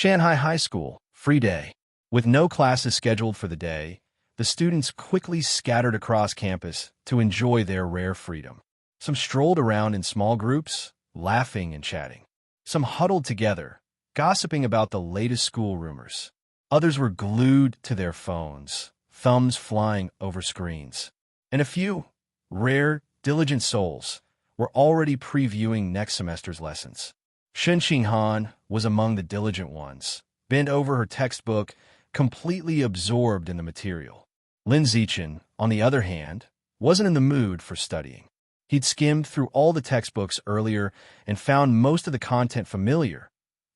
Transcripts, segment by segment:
Shanghai High School, free day. With no classes scheduled for the day, the students quickly scattered across campus to enjoy their rare freedom. Some strolled around in small groups, laughing and chatting. Some huddled together, gossiping about the latest school rumors. Others were glued to their phones, thumbs flying over screens. And a few, rare, diligent souls, were already previewing next semester's lessons. Shen Xinghan was among the diligent ones, bent over her textbook, completely absorbed in the material. Lin Zichen, on the other hand, wasn't in the mood for studying. He'd skimmed through all the textbooks earlier and found most of the content familiar,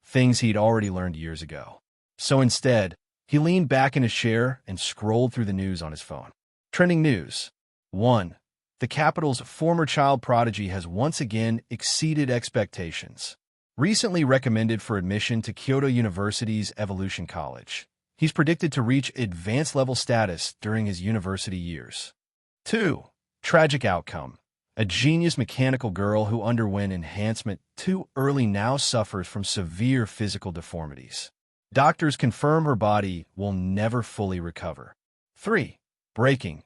things he'd already learned years ago. So instead, he leaned back in his chair and scrolled through the news on his phone. Trending news. 1. The capital's former child prodigy has once again exceeded expectations. Recently recommended for admission to Kyoto University's Evolution College, he's predicted to reach advanced level status during his university years. 2. Tragic outcome. A genius mechanical girl who underwent enhancement too early now suffers from severe physical deformities. Doctors confirm her body will never fully recover. 3. Breaking.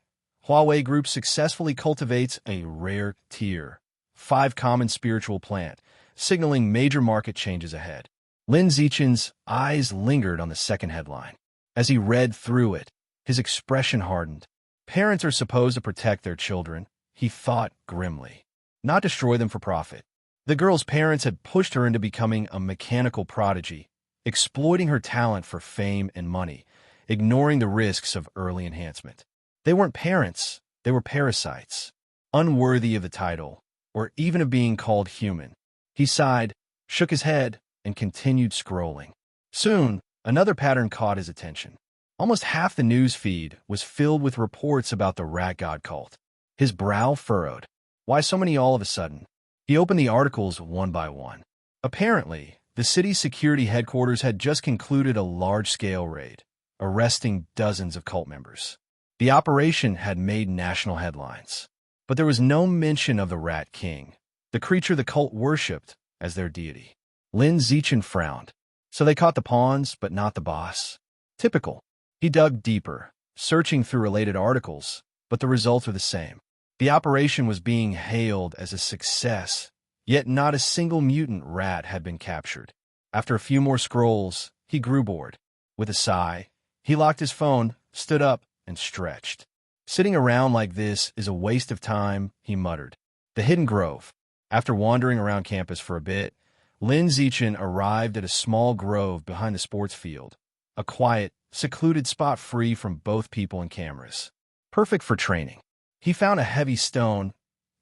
Huawei Group successfully cultivates a rare tier 5 common spiritual plant, signaling major market changes ahead. Lin Zichen's eyes lingered on the second headline. As he read through it, his expression hardened. Parents are supposed to protect their children, he thought grimly, not destroy them for profit. The girl's parents had pushed her into becoming a mechanical prodigy, exploiting her talent for fame and money, ignoring the risks of early enhancement. They weren't parents, they were parasites, unworthy of the title, or even of being called human. He sighed, shook his head, and continued scrolling. Soon, another pattern caught his attention. Almost half the news feed was filled with reports about the rat god cult. His brow furrowed. Why so many all of a sudden? He opened the articles one by one. Apparently, the city's security headquarters had just concluded a large-scale raid, arresting dozens of cult members. The operation had made national headlines. But there was no mention of the Rat King, the creature the cult worshipped as their deity. Lin Zichen frowned. So they caught the pawns, but not the boss. Typical. He dug deeper, searching through related articles, but the results were the same. The operation was being hailed as a success, yet not a single mutant rat had been captured. After a few more scrolls, he grew bored. With a sigh, he locked his phone, stood up, and stretched. Sitting around like this is a waste of time, he muttered. The Hidden Grove. After wandering around campus for a bit, Lin Zichen arrived at a small grove behind the sports field, a quiet, secluded spot free from both people and cameras. Perfect for training. He found a heavy stone,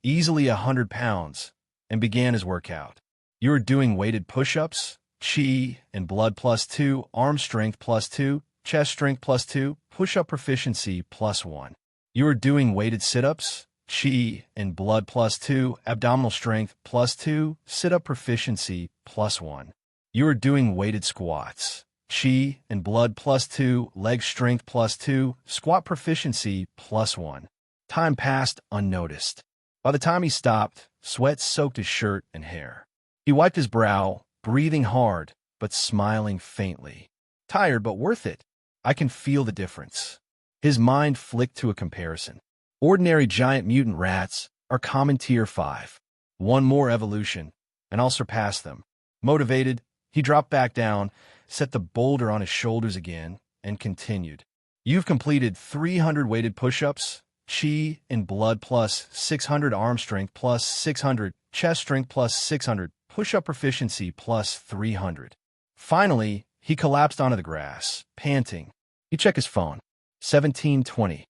easily 100 pounds, and began his workout. You are doing weighted push-ups, chi and blood +2, arm strength +2, chest strength +2, push-up proficiency +1. You are doing weighted sit-ups, chi and blood +2, abdominal strength +2, sit-up proficiency +1. You are doing weighted squats, chi and blood +2, leg strength +2, squat proficiency +1. Time passed unnoticed. By the time he stopped, sweat soaked his shirt and hair. He wiped his brow, breathing hard, but smiling faintly. Tired, but worth it. I can feel the difference. His mind flicked to a comparison. Ordinary giant mutant rats are common tier 5. One more evolution, and I'll surpass them. Motivated, he dropped back down, set the boulder on his shoulders again, and continued. You've completed 300 weighted push-ups, chi and blood +600, arm strength +600, chest strength +600, push-up proficiency +300. Finally, he collapsed onto the grass, panting. He checked his phone. 17:20.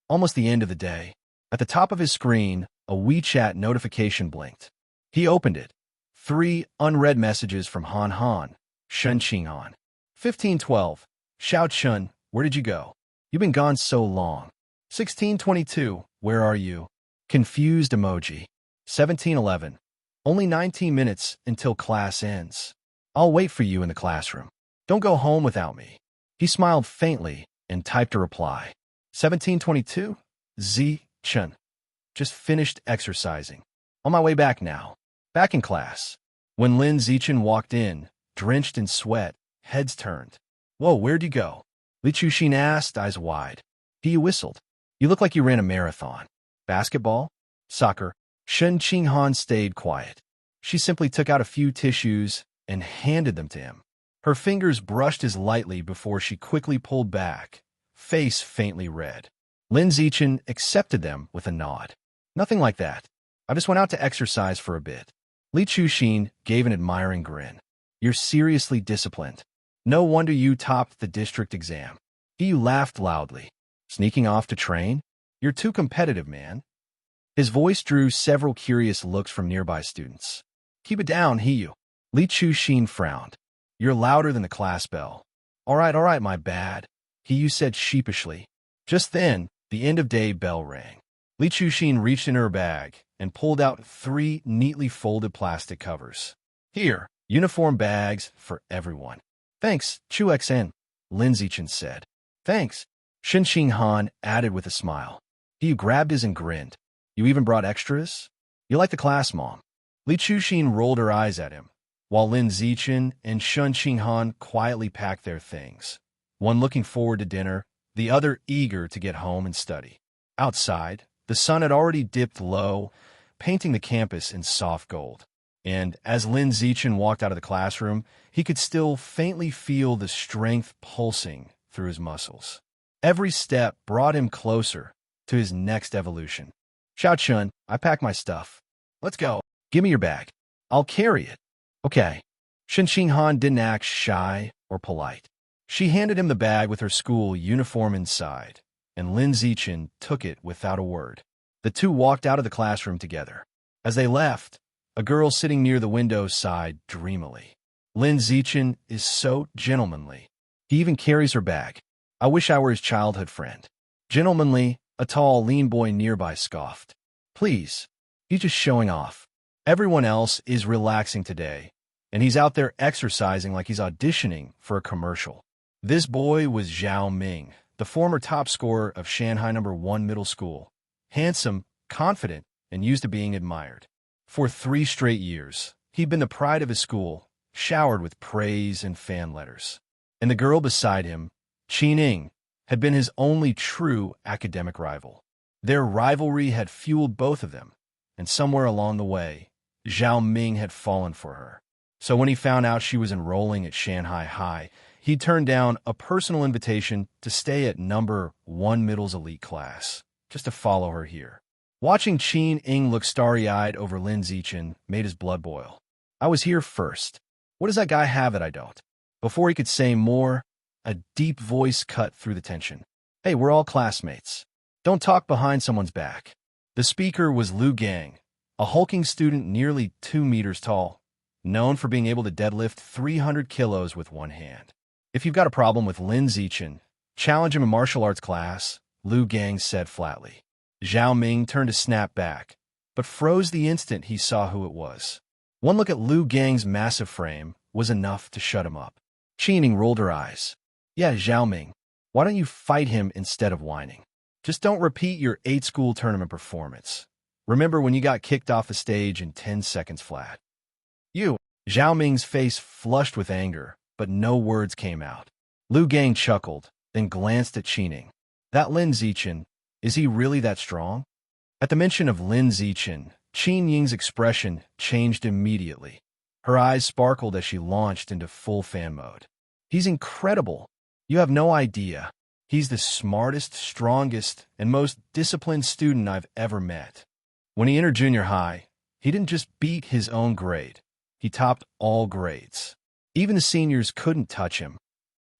Almost the end of the day. At the top of his screen, a WeChat notification blinked. He opened it. 3 unread messages from Han Han, Shen Xinghan. 15:12. Xiao Chun, where did you go? You've been gone so long. 16:22. Where are you? Confused emoji. 17:11. Only 19 minutes until class ends. I'll wait for you in the classroom. Don't go home without me. He smiled faintly and typed a reply. 17:22. Z. Chun. Just finished exercising. On my way back now. Back in class. When Lin Zichen walked in, drenched in sweat, Heads turned. Whoa, where'd you go? Li Chuxin asked, eyes wide. He whistled. You look like you ran a marathon. Basketball? Soccer? Shen Qinghan stayed quiet. She simply took out a few tissues and handed them to him. Her fingers brushed as lightly before she quickly pulled back, face faintly red. Lin Zichen accepted them with a nod. Nothing like that. I just went out to exercise for a bit. Li Chuxin gave an admiring grin. You're seriously disciplined. No wonder you topped the district exam. He laughed loudly. Sneaking off to train? You're too competitive, man. His voice drew several curious looks from nearby students. Keep it down, Hiyu. Li Chuxin frowned. You're louder than the class bell. All right, my bad. Hiyu said sheepishly. Just then, the end-of-day bell rang. Li Chuxin reached in her bag and pulled out 3 neatly folded plastic covers. Here, uniform bags for everyone. Thanks, Chu Xn, Lin Zichen said. Thanks, Shen Qinghan added with a smile. Hiyu grabbed his and grinned. You even brought extras? You like the class, Mom? Li Chuxin rolled her eyes at him, while Lin Zichen and Shen Qinghan quietly packed their things, one looking forward to dinner, the other eager to get home and study. Outside, the sun had already dipped low, painting the campus in soft gold. And as Lin Zichen walked out of the classroom, he could still faintly feel the strength pulsing through his muscles. Every step brought him closer to his next evolution. Xiao Chun, I packed my stuff. Let's go. Give me your bag. I'll carry it. Okay. Shen Qinghan didn't act shy or polite. She handed him the bag with her school uniform inside, and Lin Zichen took it without a word. The two walked out of the classroom together. As they left, a girl sitting near the window sighed dreamily. Lin Zichen is so gentlemanly. He even carries her bag. I wish I were his childhood friend. Gentlemanly, a tall, lean boy nearby scoffed. Please, he's just showing off. Everyone else is relaxing today, and he's out there exercising like he's auditioning for a commercial. This boy was Zhao Ming, the former top scorer of Shanghai No. 1 Middle School. Handsome, confident, and used to being admired. For 3 straight years, he'd been the pride of his school, showered with praise and fan letters. And the girl beside him, Qin Ning, had been his only true academic rival. Their rivalry had fueled both of them, and somewhere along the way, Zhao Ming had fallen for her. So when he found out she was enrolling at Shanghai High, he turned down a personal invitation to stay at No. 1 Middle's elite class, just to follow her here. Watching Qin Ning look starry-eyed over Lin Zichen made his blood boil. I was here first. What does that guy have that I don't? Before he could say more, a deep voice cut through the tension. Hey, we're all classmates. Don't talk behind someone's back. The speaker was Lu Gang, a hulking student nearly 2 meters tall, known for being able to deadlift 300 kilos with one hand. If you've got a problem with Lin Zichen, challenge him in martial arts class, Lu Gang said flatly. Zhao Ming turned to snap back, but froze the instant he saw who it was. One look at Lu Gang's massive frame was enough to shut him up. Qin Ning rolled her eyes. Yeah, Zhao Ming, why don't you fight him instead of whining? Just don't repeat your 8 school tournament performance. Remember when you got kicked off the stage in 10 seconds flat? You. Zhao Ming's face flushed with anger, but no words came out. Lu Gang chuckled, then glanced at Qin Ning. That Lin Zichen, is he really that strong? At the mention of Lin Zichen, Qin Ning's expression changed immediately. Her eyes sparkled as she launched into full fan mode. He's incredible. You have no idea. He's the smartest, strongest, and most disciplined student I've ever met. When he entered junior high, he didn't just beat his own grade. He topped all grades. Even the seniors couldn't touch him.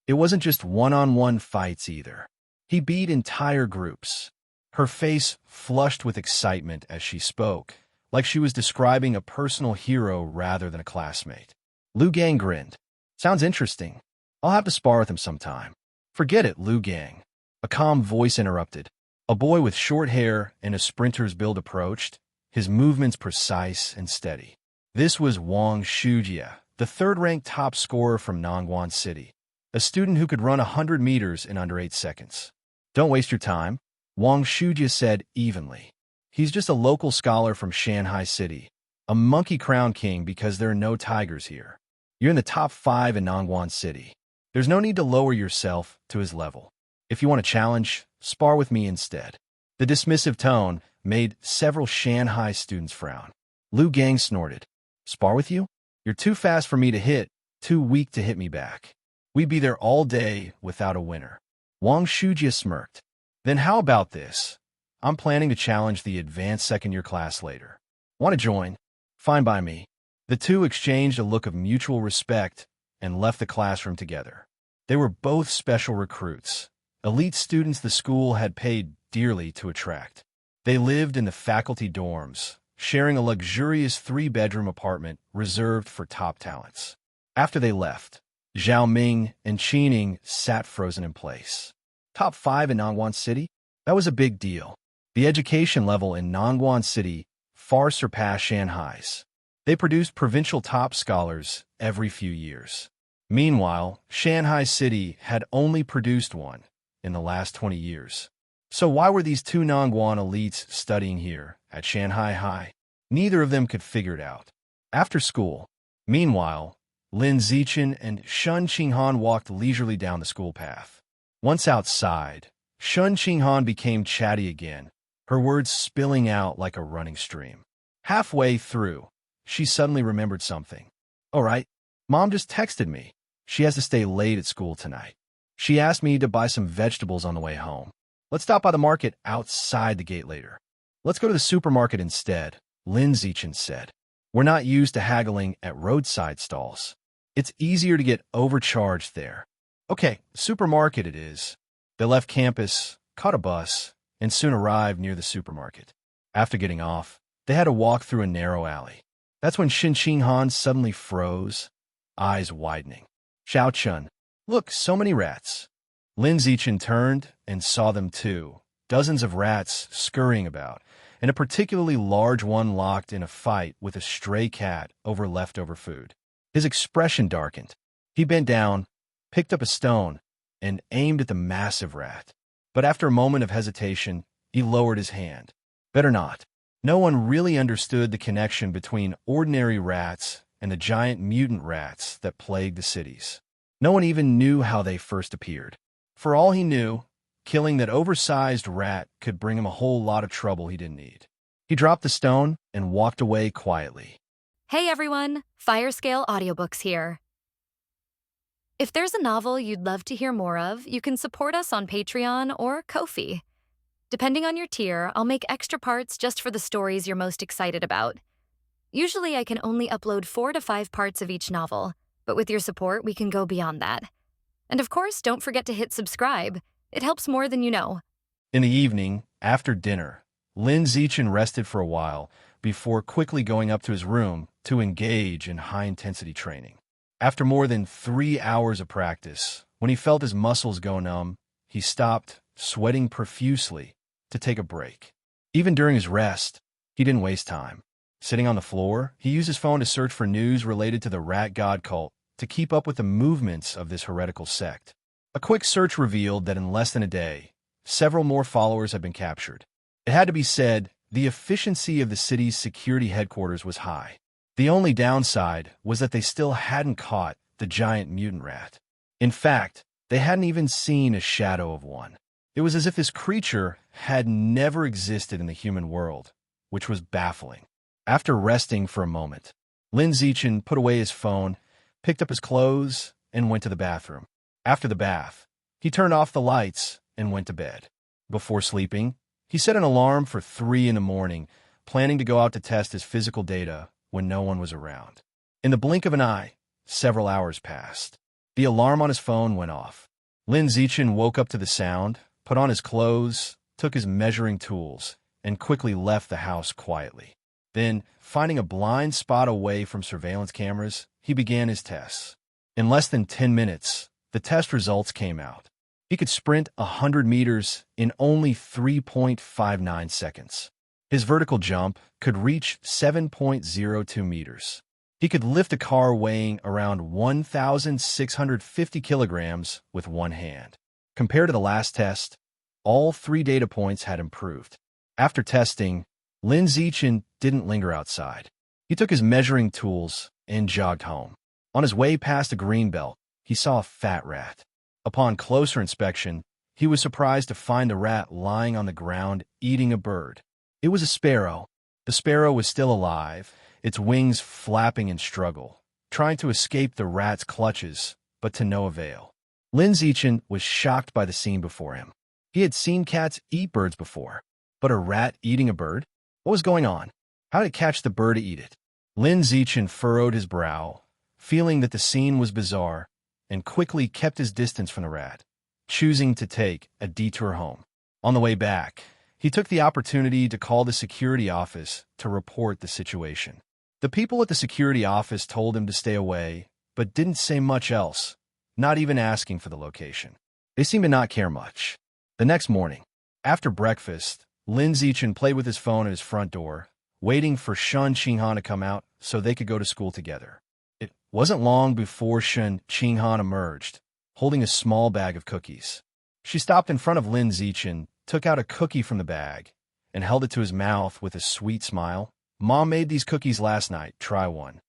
It wasn't just one-on-one fights either. He beat entire groups. Her face flushed with excitement as she spoke, like she was describing a personal hero rather than a classmate. Lu Gang grinned. Sounds interesting. I'll have to spar with him sometime. Forget it, Lu Gang. A calm voice interrupted. A boy with short hair and a sprinter's build approached, his movements precise and steady. This was Wang Shujia, the 3rd-ranked top scorer from Nongguan City, a student who could run 100 meters in under 8 seconds. Don't waste your time, Wang Shujia said evenly. He's just a local scholar from Shanghai City, a monkey crown king because there are no tigers here. You're in the top 5 in Nongguan City. There's no need to lower yourself to his level. If you want a challenge, spar with me instead." The dismissive tone made several Shanghai students frown. Lu Gang snorted. "Spar with you? You're too fast for me to hit, too weak to hit me back. We'd be there all day without a winner." Wang Shujia smirked. "Then how about this? I'm planning to challenge the advanced second-year class later. Want to join? Fine by me." The two exchanged a look of mutual respect and left the classroom together. They were both special recruits, elite students the school had paid dearly to attract. They lived in the faculty dorms, sharing a luxurious 3-bedroom apartment reserved for top talents. After they left, Zhao Ming and Qining sat frozen in place. Top 5 in Nongguan City? That was a big deal. The education level in Nongguan City far surpassed Shanghai's. They produced provincial top scholars every few years. Meanwhile, Shanghai City had only produced one in the last 20 years. So why were these two Nongguan elites studying here at Shanghai High? Neither of them could figure it out. After school, meanwhile, Lin Zichen and Shun Qinghan walked leisurely down the school path. Once outside, Shun Qinghan became chatty again, her words spilling out like a running stream. Halfway through, she suddenly remembered something. "All right, Mom just texted me. She has to stay late at school tonight. She asked me to buy some vegetables on the way home. Let's stop by the market outside the gate later." "Let's go to the supermarket instead," Lin Zichen said. "We're not used to haggling at roadside stalls. It's easier to get overcharged there." "Okay, supermarket it is." They left campus, caught a bus, and soon arrived near the supermarket. After getting off, they had to walk through a narrow alley. That's when Shin Qinghan suddenly froze, eyes widening. "Xiao Chun, look, so many rats." Lin Zichen turned and saw them too, dozens of rats scurrying about, and a particularly large one locked in a fight with a stray cat over leftover food. His expression darkened. He bent down, picked up a stone, and aimed at the massive rat. But after a moment of hesitation, he lowered his hand. Better not. No one really understood the connection between ordinary rats and the giant mutant rats that plagued the cities. No one even knew how they first appeared. For all he knew, killing that oversized rat could bring him a whole lot of trouble he didn't need. He dropped the stone and walked away quietly. Hey everyone, Firescale Audiobooks here. If there's a novel you'd love to hear more of, you can support us on Patreon or Ko-fi. Depending on your tier, I'll make extra parts just for the stories you're most excited about. Usually I can only upload 4 to 5 parts of each novel, but with your support, we can go beyond that. And of course, don't forget to hit subscribe. It helps more than you know. In the evening, after dinner, Lin Zichen rested for a while before quickly going up to his room to engage in high-intensity training. After more than 3 hours of practice, when he felt his muscles go numb, he stopped, sweating profusely, to take a break. Even during his rest, he didn't waste time. Sitting on the floor, he used his phone to search for news related to the Rat God cult to keep up with the movements of this heretical sect. A quick search revealed that in less than a day, several more followers had been captured. It had to be said, the efficiency of the city's security headquarters was high. The only downside was that they still hadn't caught the giant mutant rat. In fact, they hadn't even seen a shadow of one. It was as if this creature had never existed in the human world, which was baffling. After resting for a moment, Lin Zichen put away his phone, picked up his clothes, and went to the bathroom. After the bath, he turned off the lights and went to bed. Before sleeping, he set an alarm for 3 in the morning, planning to go out to test his physical data when no one was around. In the blink of an eye, several hours passed. The alarm on his phone went off. Lin Zichen woke up to the sound, put on his clothes, took his measuring tools, and quickly left the house quietly. Then, finding a blind spot away from surveillance cameras, he began his tests. In less than 10 minutes, the test results came out. He could sprint 100 meters in only 3.59 seconds. His vertical jump could reach 7.02 meters. He could lift a car weighing around 1,650 kilograms with one hand. Compared to the last test, all 3 data points had improved. After testing, Lin Zichen didn't linger outside. He took his measuring tools and jogged home. On his way past a green belt, he saw a fat rat. Upon closer inspection, he was surprised to find the rat lying on the ground eating a bird. It was a sparrow. The sparrow was still alive, its wings flapping in struggle, trying to escape the rat's clutches, but to no avail. Lin Zichen was shocked by the scene before him. He had seen cats eat birds before, but a rat eating a bird? What was going on? How did it catch the bird to eat it? Lin Zichen furrowed his brow, feeling that the scene was bizarre, and quickly kept his distance from the rat, choosing to take a detour home. On the way back, he took the opportunity to call the security office to report the situation. The people at the security office told him to stay away, but didn't say much else, not even asking for the location. They seemed to not care much. The next morning, after breakfast, Lin Zichen played with his phone at his front door, waiting for Shen Qinghan to come out so they could go to school together. It wasn't long before Shen Qinghan emerged, holding a small bag of cookies. She stopped in front of Lin Zichen, took out a cookie from the bag, and held it to his mouth with a sweet smile. "Mom made these cookies last night. Try one."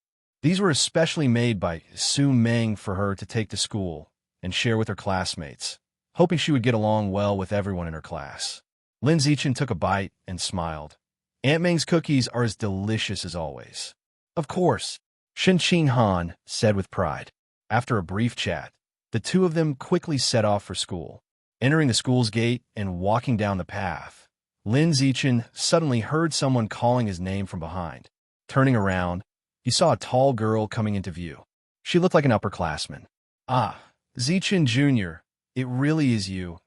These were especially made by Su Meng for her to take to school and share with her classmates, hoping she would get along well with everyone in her class. Lin Zichen took a bite and smiled. "Aunt Meng's cookies are as delicious as always." "Of course," Shen Qinghan said with pride. After a brief chat, the two of them quickly set off for school. Entering the school's gate and walking down the path, Lin Zichen suddenly heard someone calling his name from behind. Turning around, he saw a tall girl coming into view. She looked like an upperclassman. "Ah, Zichen Jr., it really is you.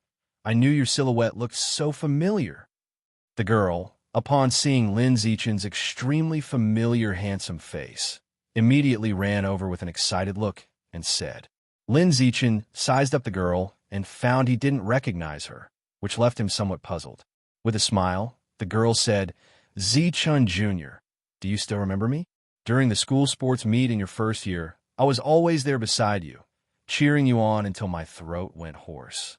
I knew your silhouette looked so familiar." The girl, upon seeing Lin Zichen's extremely familiar handsome face, immediately ran over with an excited look and said. Lin Zichen sized up the girl and found he didn't recognize her, which left him somewhat puzzled. With a smile, the girl said, "Zichen Jr., do you still remember me? During the school sports meet in your first year, I was always there beside you, cheering you on until my throat went hoarse."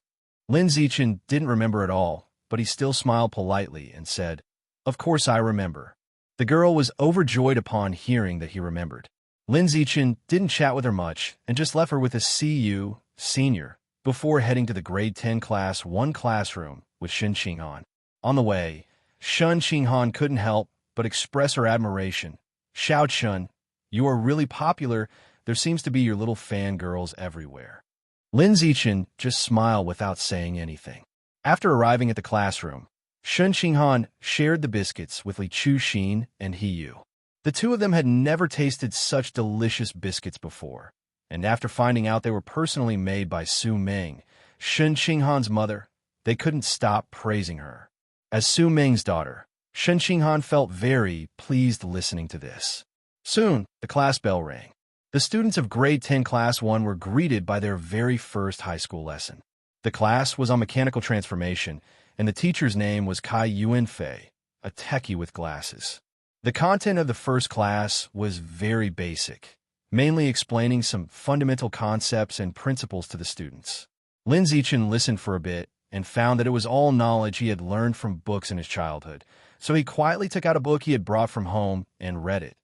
Lin Zichen didn't remember at all, but he still smiled politely and said, "Of course I remember." The girl was overjoyed upon hearing that he remembered. Lin Zichen didn't chat with her much and just left her with a "See you, senior," before heading to the grade 10 class 1 classroom with Shen Qinghan. On the way, Shen Qinghan couldn't help but express her admiration. "Xiao Chun, you are really popular. There seems to be your little fangirls everywhere." Lin Zichen just smiled without saying anything. After arriving at the classroom, Shen Qinghan shared the biscuits with Li Chuxin and He Yu. The two of them had never tasted such delicious biscuits before, and after finding out they were personally made by Su Meng, Shen Qinghan's mother, they couldn't stop praising her. As Su Meng's daughter, Shen Qinghan felt very pleased listening to this. Soon, the class bell rang. The students of grade 10 class 1 were greeted by their very first high school lesson. The class was on mechanical transformation, and the teacher's name was Kai Yuanfei, a techie with glasses. The content of the first class was very basic, mainly explaining some fundamental concepts and principles to the students. Lin Zichen listened for a bit and found that it was all knowledge he had learned from books in his childhood, so he quietly took out a book he had brought from home and read it,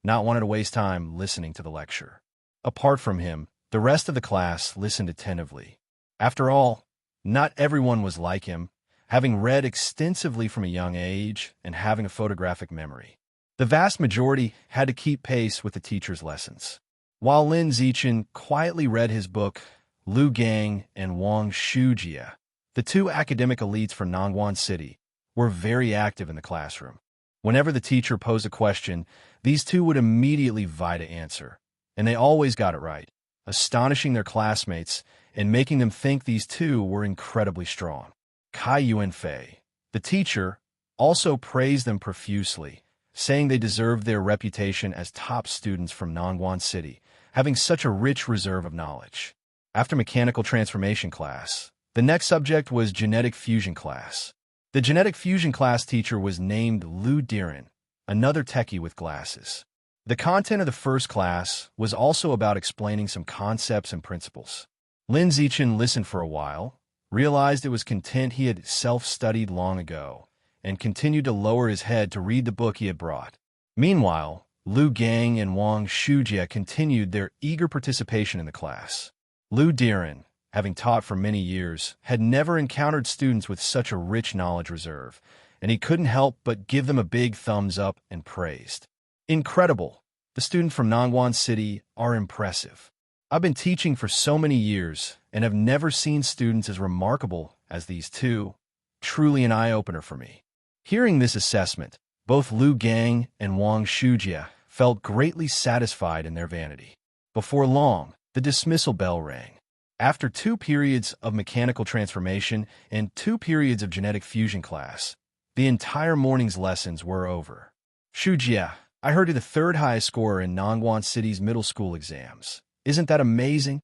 not wanting to waste time listening to the lecture. Apart from him, the rest of the class listened attentively. After all, not everyone was like him, having read extensively from a young age and having a photographic memory. The vast majority had to keep pace with the teacher's lessons. While Lin Zichen quietly read his book, Lu Gang and Wang Shujia, the two academic elites for Nongguan City, were very active in the classroom. Whenever the teacher posed a question, these two would immediately vie to answer, and they always got it right, astonishing their classmates and making them think these two were incredibly strong. Kai Yuanfei, the teacher, also praised them profusely, saying they deserved their reputation as top students from Nongguan City, having such a rich reserve of knowledge. After mechanical transformation class, the next subject was genetic fusion class. The genetic fusion class teacher was named Lu Diren, another techie with glasses. The content of the first class was also about explaining some concepts and principles. Lin Zichen listened for a while, realized it was content he had self-studied long ago, and continued to lower his head to read the book he had brought. Meanwhile, Lu Gang and Wang Shujie continued their eager participation in the class. Lu Diren, having taught for many years, had never encountered students with such a rich knowledge reserve, and he couldn't help but give them a big thumbs up and praised. Incredible! The students from Nongguan City are impressive. I've been teaching for so many years and have never seen students as remarkable as these two. Truly an eye-opener for me. Hearing this assessment, both Lu Gang and Wang Shujie felt greatly satisfied in their vanity. Before long, the dismissal bell rang. After 2 periods of mechanical transformation and 2 periods of genetic fusion class, the entire morning's lessons were over. Shujie, I heard you're the 3rd highest scorer in Nongguan City's middle school exams. Isn't that amazing?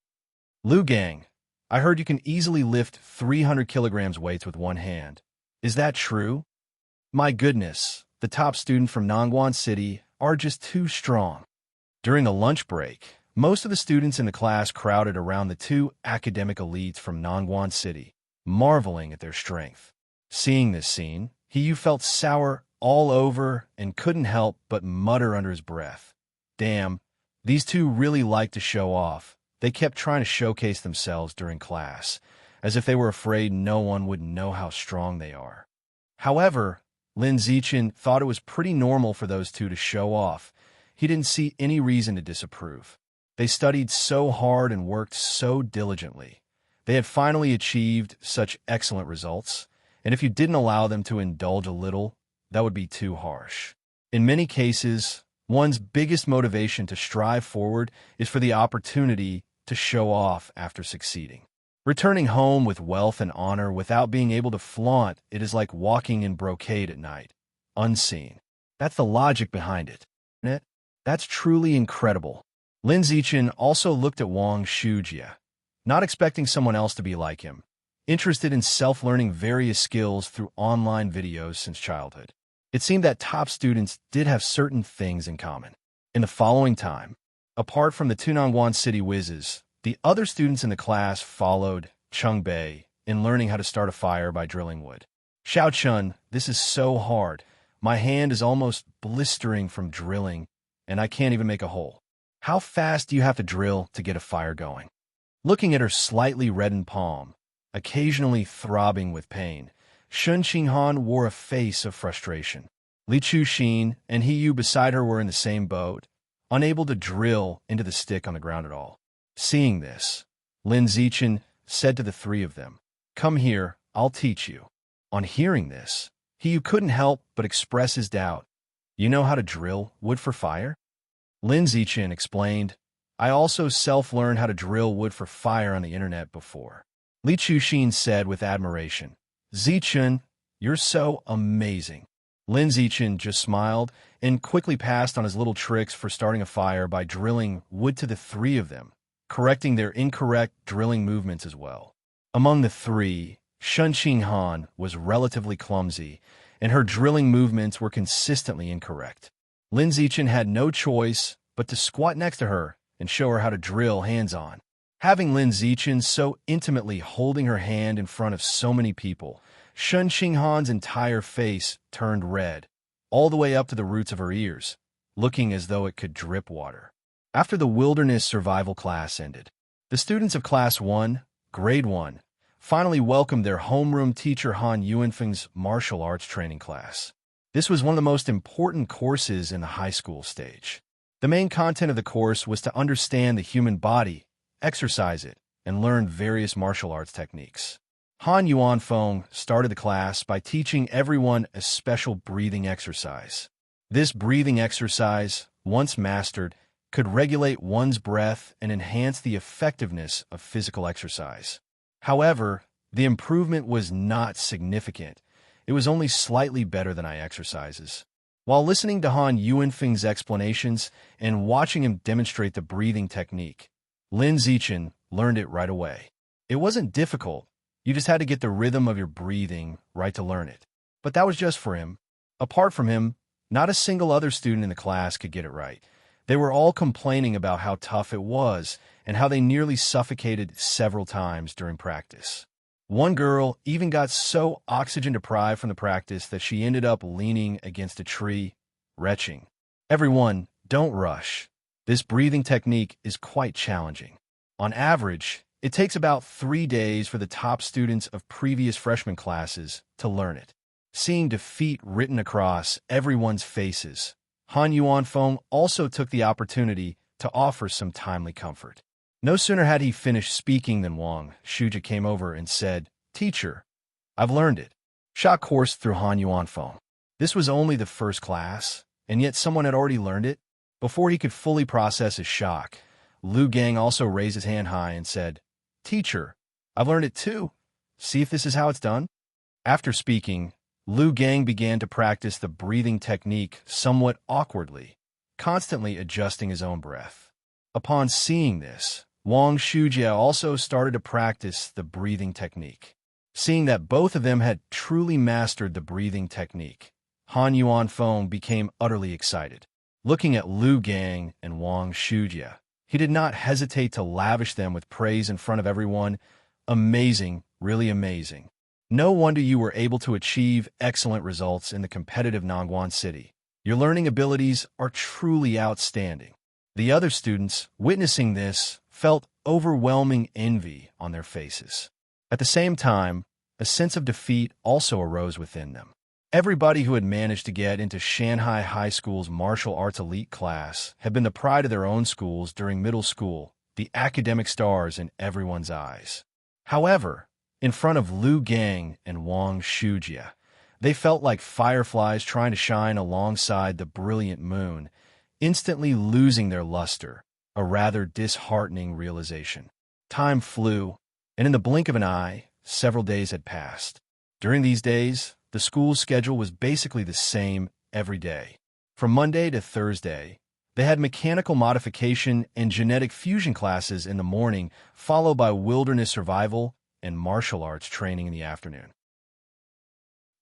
Lu Gang, I heard you can easily lift 300 kilograms weights with one hand. Is that true? My goodness, the top student from Nongguan City are just too strong. During the lunch break, most of the students in the class crowded around the 2 academic elites from Nongguan City, marveling at their strength. Seeing this scene, Hiyu felt sour all over and couldn't help but mutter under his breath. Damn, these 2 really like to show off. They kept trying to showcase themselves during class, as if they were afraid no one would know how strong they are. However, Lin Zichen thought it was pretty normal for those 2 to show off. He didn't see any reason to disapprove. They studied so hard and worked so diligently. They had finally achieved such excellent results, and if you didn't allow them to indulge a little, that would be too harsh. In many cases, one's biggest motivation to strive forward is for the opportunity to show off after succeeding. Returning home with wealth and honor without being able to flaunt it is like walking in brocade at night, unseen. That's the logic behind it, isn't it? That's truly incredible. Lin Zichen also looked at Wang Shujie, not expecting someone else to be like him, interested in self-learning various skills through online videos since childhood. It seemed that top students did have certain things in common. In the following time, apart from the 2 Nongguan City whizzes, the other students in the class followed Cheng Bei in learning how to start a fire by drilling wood. Xiao Chun, this is so hard. My hand is almost blistering from drilling, and I can't even make a hole. How fast do you have to drill to get a fire going? Looking at her slightly reddened palm, occasionally throbbing with pain, Shun Qinghan wore a face of frustration. Li Chuxin and Hiyu beside her were in the same boat, unable to drill into the stick on the ground at all. Seeing this, Lin Zichen said to the 3 of them, "Come here, I'll teach you." On hearing this, Hiyu couldn't help but express his doubt. "You know how to drill wood for fire?" Lin Zichen explained, "I also self-learned how to drill wood for fire on the internet before." Li Chuxin said with admiration, "Zichen, you're so amazing." Lin Zichen just smiled and quickly passed on his little tricks for starting a fire by drilling wood to the 3 of them, correcting their incorrect drilling movements as well. Among the 3, Shun Qinghan was relatively clumsy, and her drilling movements were consistently incorrect. Lin Zichen had no choice but to squat next to her and show her how to drill hands-on. Having Lin Zichen so intimately holding her hand in front of so many people, Shun Qinghan's entire face turned red, all the way up to the roots of her ears, looking as though it could drip water. After the wilderness survival class ended, the students of Class 1, Grade 1, finally welcomed their homeroom teacher Han Yuanfeng's martial arts training class. This was one of the most important courses in the high school stage. The main content of the course was to understand the human body, exercise it, and learn various martial arts techniques. Han Yuanfeng started the class by teaching everyone a special breathing exercise. This breathing exercise, once mastered, could regulate one's breath and enhance the effectiveness of physical exercise. However, the improvement was not significant. It was only slightly better than eye exercises. While listening to Han Yuanfeng's explanations and watching him demonstrate the breathing technique, Lin Zichen learned it right away. It wasn't difficult. You just had to get the rhythm of your breathing right to learn it. But that was just for him. Apart from him, not a single other student in the class could get it right. They were all complaining about how tough it was and how they nearly suffocated several times during practice. One girl even got so oxygen-deprived from the practice that she ended up leaning against a tree, retching. Everyone, Don't rush. This breathing technique is quite challenging. On average, it takes about 3 days for the top students of previous freshman classes to learn it. Seeing defeat written across everyone's faces, Han Yuanfeng also took the opportunity to offer some timely comfort. No sooner had he finished speaking than Wang Shuja came over and said, "Teacher, I've learned it." Shock coursed through Han Yuanfeng. This was only the first class, and yet someone had already learned it. Before he could fully process his shock, Lu Gang also raised his hand high and said, "Teacher, I've learned it too. See if this is how it's done." After speaking, Lu Gang began to practice the breathing technique somewhat awkwardly, constantly adjusting his own breath. Upon seeing this, Wang Shujia also started to practice the breathing technique. Seeing that both of them had truly mastered the breathing technique, Han Yuanfeng became utterly excited. Looking at Lu Gang and Wang Shujia, he did not hesitate to lavish them with praise in front of everyone. "Amazing, really amazing. No wonder you were able to achieve excellent results in the competitive Nangguan city. Your learning abilities are truly outstanding." The other students, witnessing this, felt overwhelming envy on their faces. At the same time, a sense of defeat also arose within them. Everybody who had managed to get into Shanghai High School's martial arts elite class had been the pride of their own schools during middle school, the academic stars in everyone's eyes. However, in front of Lu Gang and Wang Shujia, they felt like fireflies trying to shine alongside the brilliant moon, instantly losing their luster, a rather disheartening realization. Time flew, and in the blink of an eye, several days had passed. During these days, the school's schedule was basically the same every day. From Monday to Thursday, they had mechanical modification and genetic fusion classes in the morning, followed by wilderness survival and martial arts training in the afternoon.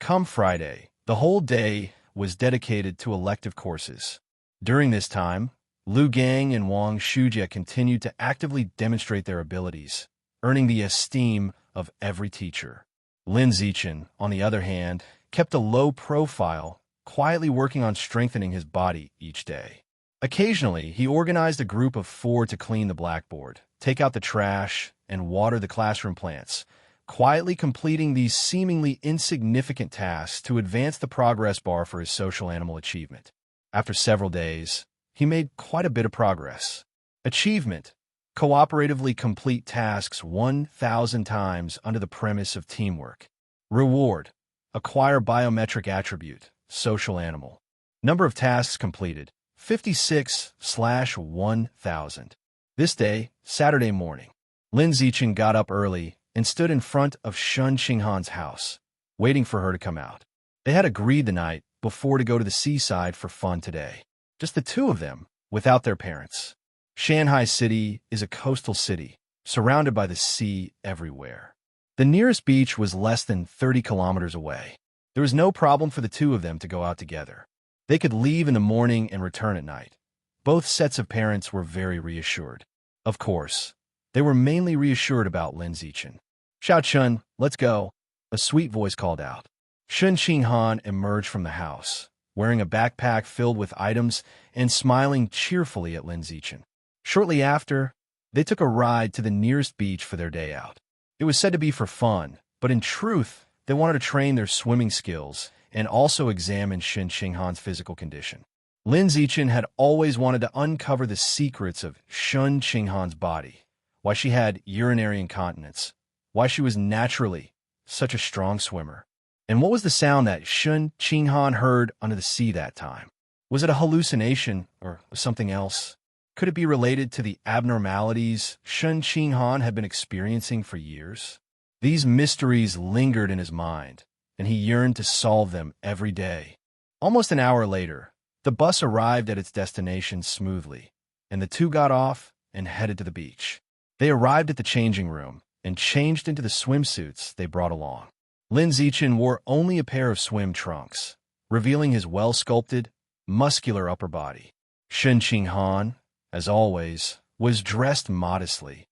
Come Friday, the whole day was dedicated to elective courses. During this time, Lu Gang and Wang Shujia continued to actively demonstrate their abilities, earning the esteem of every teacher. Lin Zichen, on the other hand, kept a low profile, quietly working on strengthening his body each day. Occasionally, he organized a group of 4 to clean the blackboard, take out the trash, and water the classroom plants, quietly completing these seemingly insignificant tasks to advance the progress bar for his social animal achievement. After several days, he made quite a bit of progress. Achievement: cooperatively complete tasks 1,000 times under the premise of teamwork. Reward: acquire biometric attribute, social animal. Number of tasks completed: 56/1000. This day, Saturday morning, Lin Zichen got up early and stood in front of Shun Qinghan's house, waiting for her to come out. They had agreed the night before to go to the seaside for fun today. Just the two of them, without their parents. Shanghai City is a coastal city, surrounded by the sea everywhere. The nearest beach was less than 30 kilometers away. There was no problem for the two of them to go out together. They could leave in the morning and return at night. Both sets of parents were very reassured. Of course, they were mainly reassured about Lin Zichen. "Xiao Chun, let's go," a sweet voice called out. Shun Qinghan emerged from the house, wearing a backpack filled with items and smiling cheerfully at Lin Zichen. Shortly after, they took a ride to the nearest beach for their day out. It was said to be for fun, but in truth, they wanted to train their swimming skills and also examine Shun Qinghan's physical condition. Lin Zichen had always wanted to uncover the secrets of Shun Qinghan's body, why she had urinary incontinence, why she was naturally such a strong swimmer, and what was the sound that Shun Qinghan heard under the sea that time. Was it a hallucination or something else? Could it be related to the abnormalities Shun Qinghan had been experiencing for years? These mysteries lingered in his mind, and he yearned to solve them every day. Almost an hour later, the bus arrived at its destination smoothly, and the two got off and headed to the beach. They arrived at the changing room and changed into the swimsuits they brought along. Lin Zichen wore only a pair of swim trunks, revealing his well-sculpted, muscular upper body. Shun Qinghan, as always, was dressed modestly,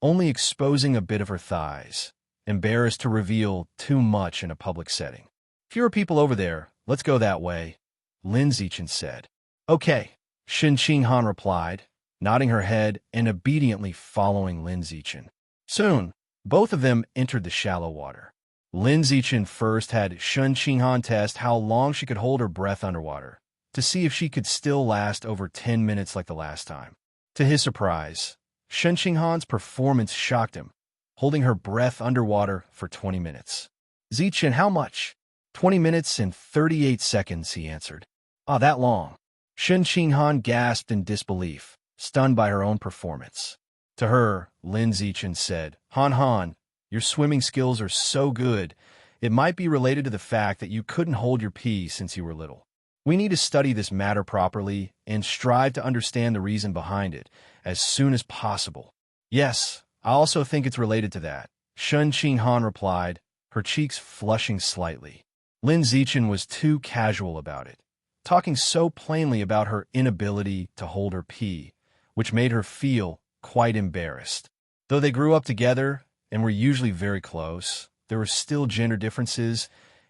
only exposing a bit of her thighs, embarrassed to reveal too much in a public setting. "Fewer people over there, let's go that way," Lin Zichen said. "Okay," Shen Qinghan replied, nodding her head and obediently following Lin Zichen. Soon, both of them entered the shallow water. Lin Zichen first had Shen Qinghan test how long she could hold her breath underwater, to see if she could still last over 10 minutes like the last time. To his surprise, Shen Qinghan's performance shocked him, holding her breath underwater for 20 minutes. Zichen, how much? 20 minutes and 38 seconds, he answered. Ah, that long. Shen Qinghan gasped in disbelief, stunned by her own performance. To her, Lin Zichen said, Han Han, your swimming skills are so good, it might be related to the fact that you couldn't hold your pee since you were little. We need to study this matter properly and strive to understand the reason behind it as soon as possible. Yes, I also think it's related to that, Shen Qinghan replied, her cheeks flushing slightly. Lin Zichen was too casual about it, talking so plainly about her inability to hold her pee, which made her feel quite embarrassed. Though they grew up together and were usually very close, there were still gender differences,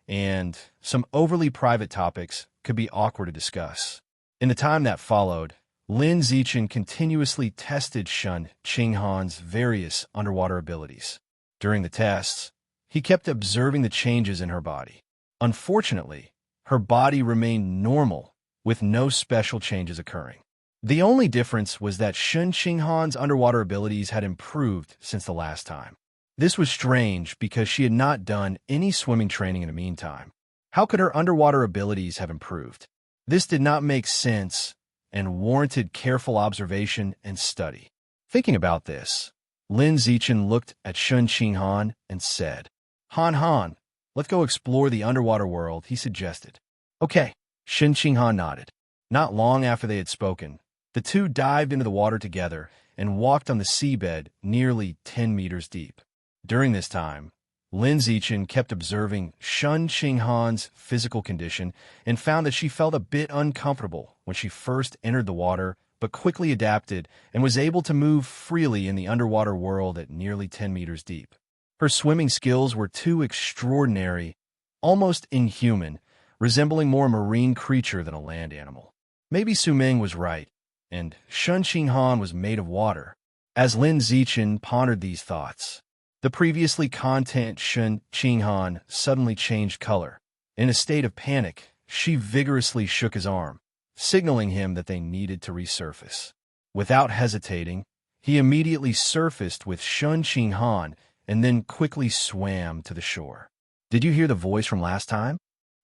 and some overly private topics could be awkward to discuss. In the time that followed, Lin Zichen continuously tested Shen Qinghan's various underwater abilities. During the tests, he kept observing the changes in her body. Unfortunately, her body remained normal, with no special changes occurring. The only difference was that Shen Qinghan's underwater abilities had improved since the last time. This was strange because she had not done any swimming training in the meantime. How could her underwater abilities have improved? This did not make sense and warranted careful observation and study. Thinking about this, Lin Zichen looked at Shen Qinghan and said, Han Han, let's go explore the underwater world, he suggested. Okay, Shen Qinghan nodded. Not long after they had spoken, the two dived into the water together and walked on the seabed nearly 10 meters deep. During this time, Lin Zichen kept observing Shen Qinghan's physical condition and found that she felt a bit uncomfortable when she first entered the water, but quickly adapted and was able to move freely in the underwater world at nearly 10 meters deep. Her swimming skills were too extraordinary, almost inhuman, resembling more a marine creature than a land animal. Maybe Su Ming was right, and Shen Qinghan was made of water. As Lin Zichen pondered these thoughts, the previously content Shen Qinghan suddenly changed color. In a state of panic, she vigorously shook his arm, signaling him that they needed to resurface. Without hesitating, he immediately surfaced with Shen Qinghan and then quickly swam to the shore. Did you hear the voice from last time?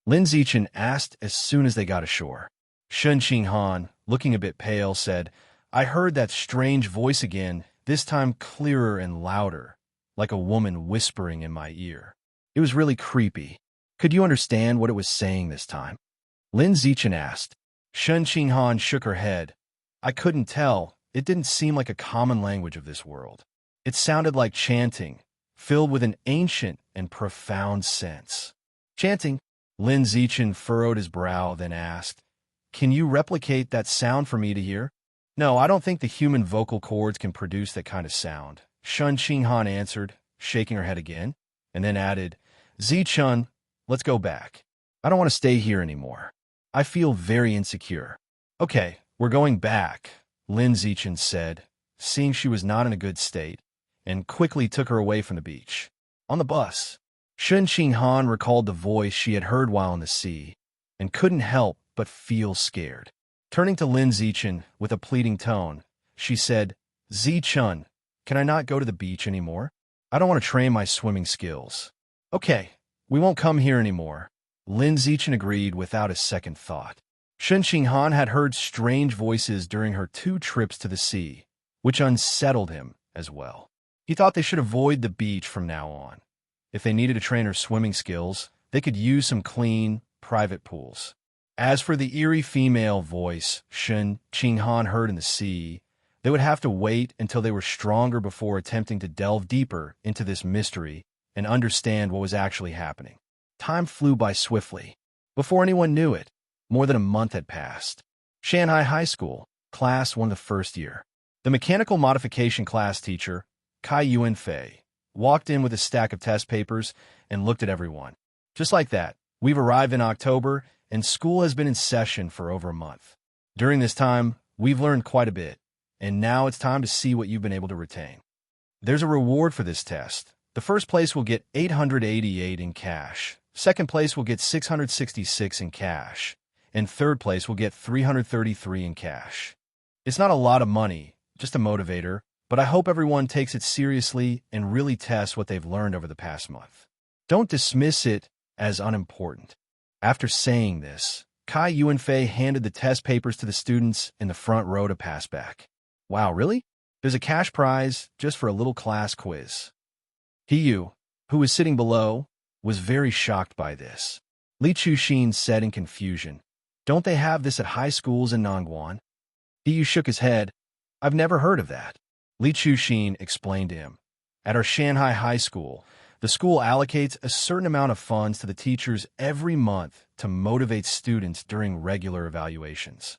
Lin Zichen asked as soon as they got ashore. Shen Qinghan, looking a bit pale, said, I heard that strange voice again, this time clearer and louder, like a woman whispering in my ear. It was really creepy. Could you understand what it was saying this time? Lin Zichen asked. Shen Qinghan shook her head. I couldn't tell. It didn't seem like a common language of this world. It sounded like chanting, filled with an ancient and profound sense. Chanting? Lin Zichen furrowed his brow, then asked, Can you replicate that sound for me to hear? No, I don't think the human vocal cords can produce that kind of sound, Shen Qinghan answered, shaking her head again, and then added, Zichen, let's go back. I don't want to stay here anymore. I feel very insecure. Okay, we're going back, Lin Zichen said, seeing she was not in a good state, and quickly took her away from the beach. On the bus, Shen Qinghan recalled the voice she had heard while in the sea, and couldn't help but feel scared. Turning to Lin Zichen with a pleading tone, she said, Zichen, can I not go to the beach anymore? I don't want to train my swimming skills. Okay, we won't come here anymore. Lin Zichen agreed without a second thought. Shen Qinghan had heard strange voices during her 2 trips to the sea, which unsettled him as well. He thought they should avoid the beach from now on. If they needed to train her swimming skills, they could use some clean, private pools. As for the eerie female voice Shen Qinghan heard in the sea, they would have to wait until they were stronger before attempting to delve deeper into this mystery and understand what was actually happening. Time flew by swiftly. Before anyone knew it, more than a month had passed. Shanghai High School, Class 1 of the first year. The mechanical modification class teacher, Kai Yuanfei, walked in with a stack of test papers and looked at everyone. Just like that, we've arrived in October, and school has been in session for over a month. During this time, we've learned quite a bit, and now it's time to see what you've been able to retain. There's a reward for this test. The first place will get 888 in cash, second place will get 666 in cash, and third place will get 333 in cash. It's not a lot of money, just a motivator, but I hope everyone takes it seriously and really tests what they've learned over the past month. Don't dismiss it as unimportant. After saying this, Kai Yuanfei handed the test papers to the students in the front row to pass back. Wow, really? There's a cash prize just for a little class quiz. Yu, who was sitting below, was very shocked by this. Li Chuxin said in confusion, "Don't they have this at high schools in Nangguan?" Yu shook his head. "I've never heard of that." Li Chuxin explained to him, "At our Shanghai High School, the school allocates a certain amount of funds to the teachers every month to motivate students during regular evaluations."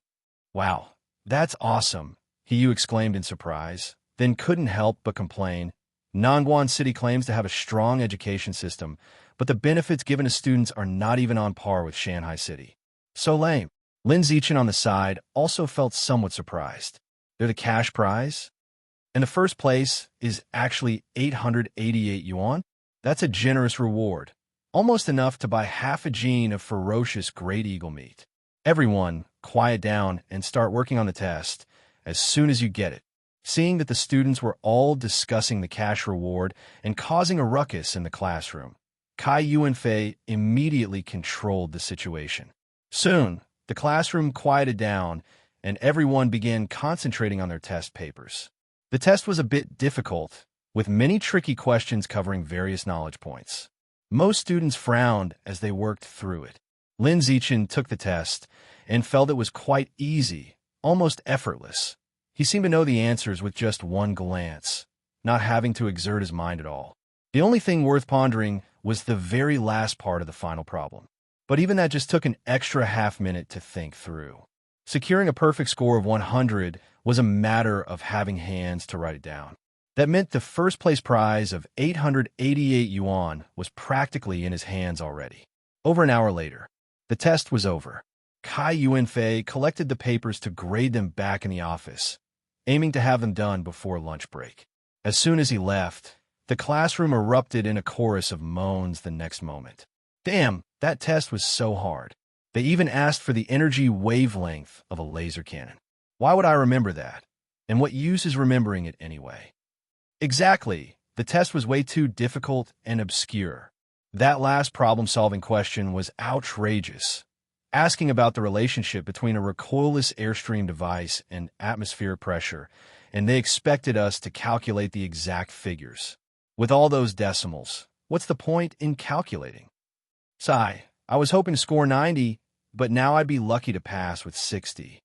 "Wow, that's awesome," Yu exclaimed in surprise, then couldn't help but complain. Nangguan City claims to have a strong education system, but the benefits given to students are not even on par with Shanghai City. So lame. Lin Zichen on the side also felt somewhat surprised. They're the cash prize? And the first place is actually 888 yuan? That's a generous reward, almost enough to buy half a gene of ferocious great eagle meat. Everyone, quiet down and start working on the test as soon as you get it. Seeing that the students were all discussing the cash reward and causing a ruckus in the classroom, Kai Yuanfei immediately controlled the situation. Soon, the classroom quieted down and everyone began concentrating on their test papers. The test was a bit difficult, with many tricky questions covering various knowledge points. Most students frowned as they worked through it. Lin Zichen took the test and felt it was quite easy, almost effortless. He seemed to know the answers with just one glance, not having to exert his mind at all. The only thing worth pondering was the very last part of the final problem. But even that just took an extra half-minute to think through. Securing a perfect score of 100 was a matter of having hands to write it down. That meant the first-place prize of 888 yuan was practically in his hands already. Over an hour later, the test was over. Kai Yuanfei collected the papers to grade them back in the office, aiming to have them done before lunch break. As soon as he left, the classroom erupted in a chorus of moans the next moment. Damn, that test was so hard. They even asked for the energy wavelength of a laser cannon. Why would I remember that? And what use is remembering it anyway? Exactly. The test was way too difficult and obscure. That last problem-solving question was outrageous, asking about the relationship between a recoilless airstream device and atmospheric pressure, and they expected us to calculate the exact figures. With all those decimals, what's the point in calculating? Sigh, I was hoping to score 90, but now I'd be lucky to pass with 60.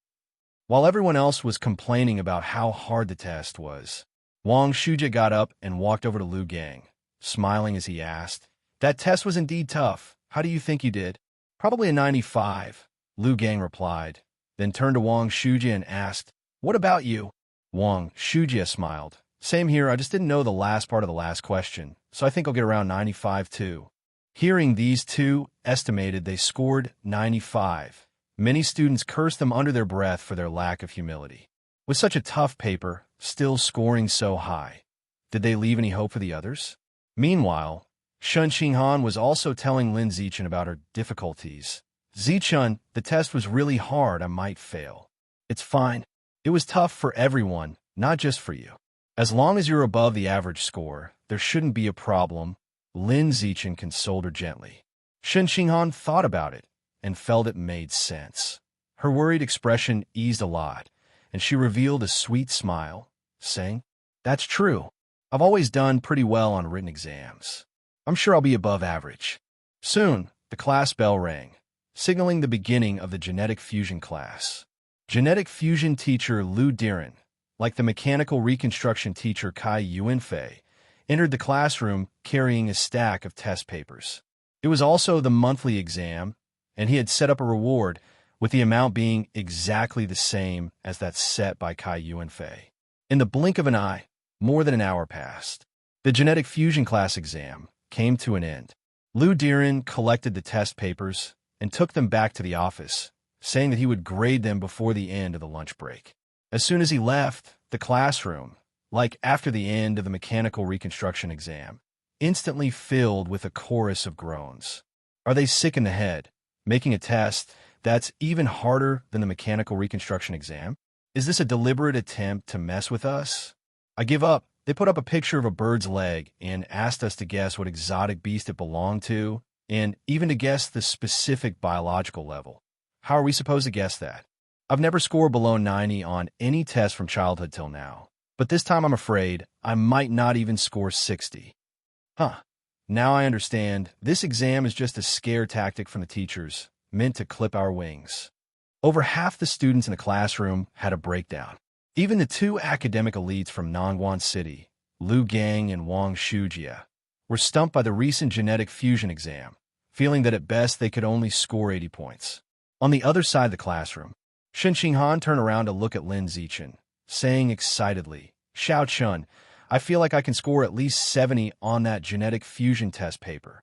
While everyone else was complaining about how hard the test was, Wang Shujie got up and walked over to Lu Gang, smiling as he asked, "That test was indeed tough. How do you think you did?" "Probably a 95, Lu Gang replied, then turned to Wang Shujie and asked, "What about you?" Wang Shujie smiled. "Same here, I just didn't know the last part of the last question, so I think I'll get around 95 too." Hearing these two estimated they scored 95, many students cursed them under their breath for their lack of humility. With such a tough paper, still scoring so high, did they leave any hope for the others? Meanwhile, Shen Xinghan was also telling Lin Zichen about her difficulties. "Zichen, the test was really hard, I might fail." "It's fine. It was tough for everyone, not just for you. As long as you're above the average score, there shouldn't be a problem," Lin Zichen consoled her gently. Shen Xinghan thought about it and felt it made sense. Her worried expression eased a lot, and she revealed a sweet smile, saying, "That's true. I've always done pretty well on written exams. I'm sure I'll be above average." Soon, the class bell rang, signaling the beginning of the genetic fusion class. Genetic fusion teacher Lu Diren, like the mechanical reconstruction teacher Kai Yuanfei, entered the classroom carrying a stack of test papers. It was also the monthly exam, and he had set up a reward, with the amount being exactly the same as that set by Kai Yuanfei. In the blink of an eye, more than an hour passed. The genetic fusion class exam came to an end. Lu Diren collected the test papers and took them back to the office, saying that he would grade them before the end of the lunch break. As soon as he left the classroom, like after the end of the mechanical reconstruction exam, instantly filled with a chorus of groans. Are they sick in the head, making a test that's even harder than the mechanical reconstruction exam? Is this a deliberate attempt to mess with us? I give up. They put up a picture of a bird's leg and asked us to guess what exotic beast it belonged to, and even to guess the specific biological level. How are we supposed to guess that? I've never scored below 90 on any test from childhood till now, but this time I'm afraid I might not even score 60. Now I understand. This exam is just a scare tactic from the teachers, meant to clip our wings. Over half the students in the classroom had a breakdown. Even the two academic elites from Nongguan City, Liu Gang and Wang Shujia, were stumped by the recent genetic fusion exam, feeling that at best they could only score 80 points. On the other side of the classroom, Shen Qinghan turned around to look at Lin Zichen, saying excitedly, "Xiao Chun, I feel like I can score at least 70 on that genetic fusion test paper."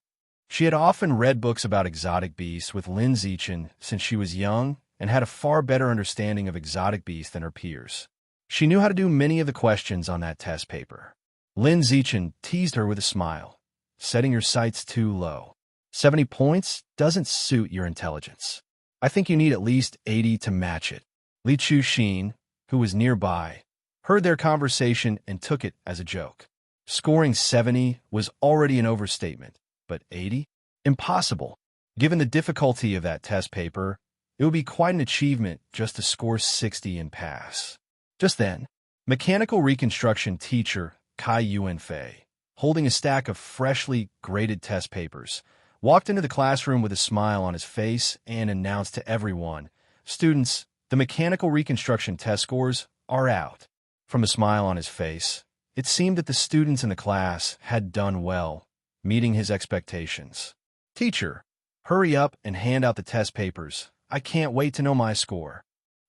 She had often read books about exotic beasts with Lin Zichen since she was young and had a far better understanding of exotic beasts than her peers. She knew how to do many of the questions on that test paper. Lin Zichen teased her with a smile, setting your sights too low. 70 points doesn't suit your intelligence. I think you need at least 80 to match it. Li Chuxin, who was nearby, heard their conversation and took it as a joke. Scoring 70 was already an overstatement, but 80? Impossible. Given the difficulty of that test paper, it would be quite an achievement just to score 60 and pass. Just then, mechanical reconstruction teacher Kai Yuanfei, holding a stack of freshly graded test papers, walked into the classroom with a smile on his face and announced to everyone, "Students, the mechanical reconstruction test scores are out." From the smile on his face, it seemed that the students in the class had done well, meeting his expectations. "Teacher, hurry up and hand out the test papers. I can't wait to know my score."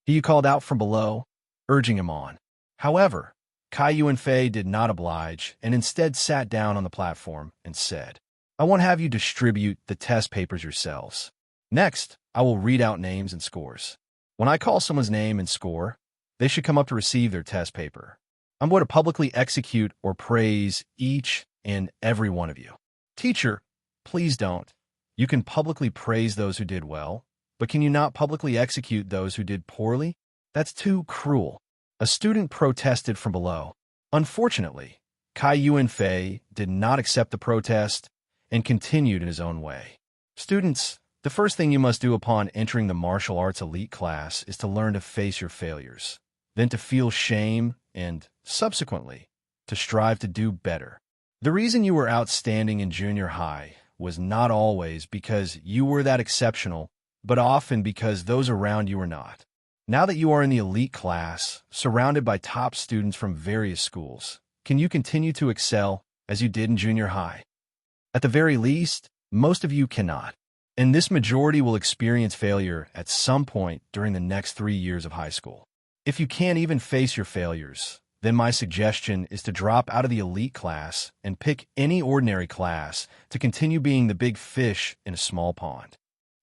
He called out from below, urging him on. However, Kai Yuanfei did not oblige and instead sat down on the platform and said, "I won't have you distribute the test papers yourselves. Next, I will read out names and scores. When I call someone's name and score, they should come up to receive their test paper. I'm going to publicly execute or praise each and every one of you." "Teacher, please don't. You can publicly praise those who did well, but can you not publicly execute those who did poorly? That's too cruel." A student protested from below. Unfortunately, Kai Yuanfei did not accept the protest and continued in his own way. "Students, the first thing you must do upon entering the martial arts elite class is to learn to face your failures, then to feel shame, and, subsequently, to strive to do better. The reason you were outstanding in junior high was not always because you were that exceptional, but often because those around you were not. Now that you are in the elite class, surrounded by top students from various schools, can you continue to excel as you did in junior high? At the very least, most of you cannot, and this majority will experience failure at some point during the next 3 years of high school. If you can't even face your failures, then my suggestion is to drop out of the elite class and pick any ordinary class to continue being the big fish in a small pond."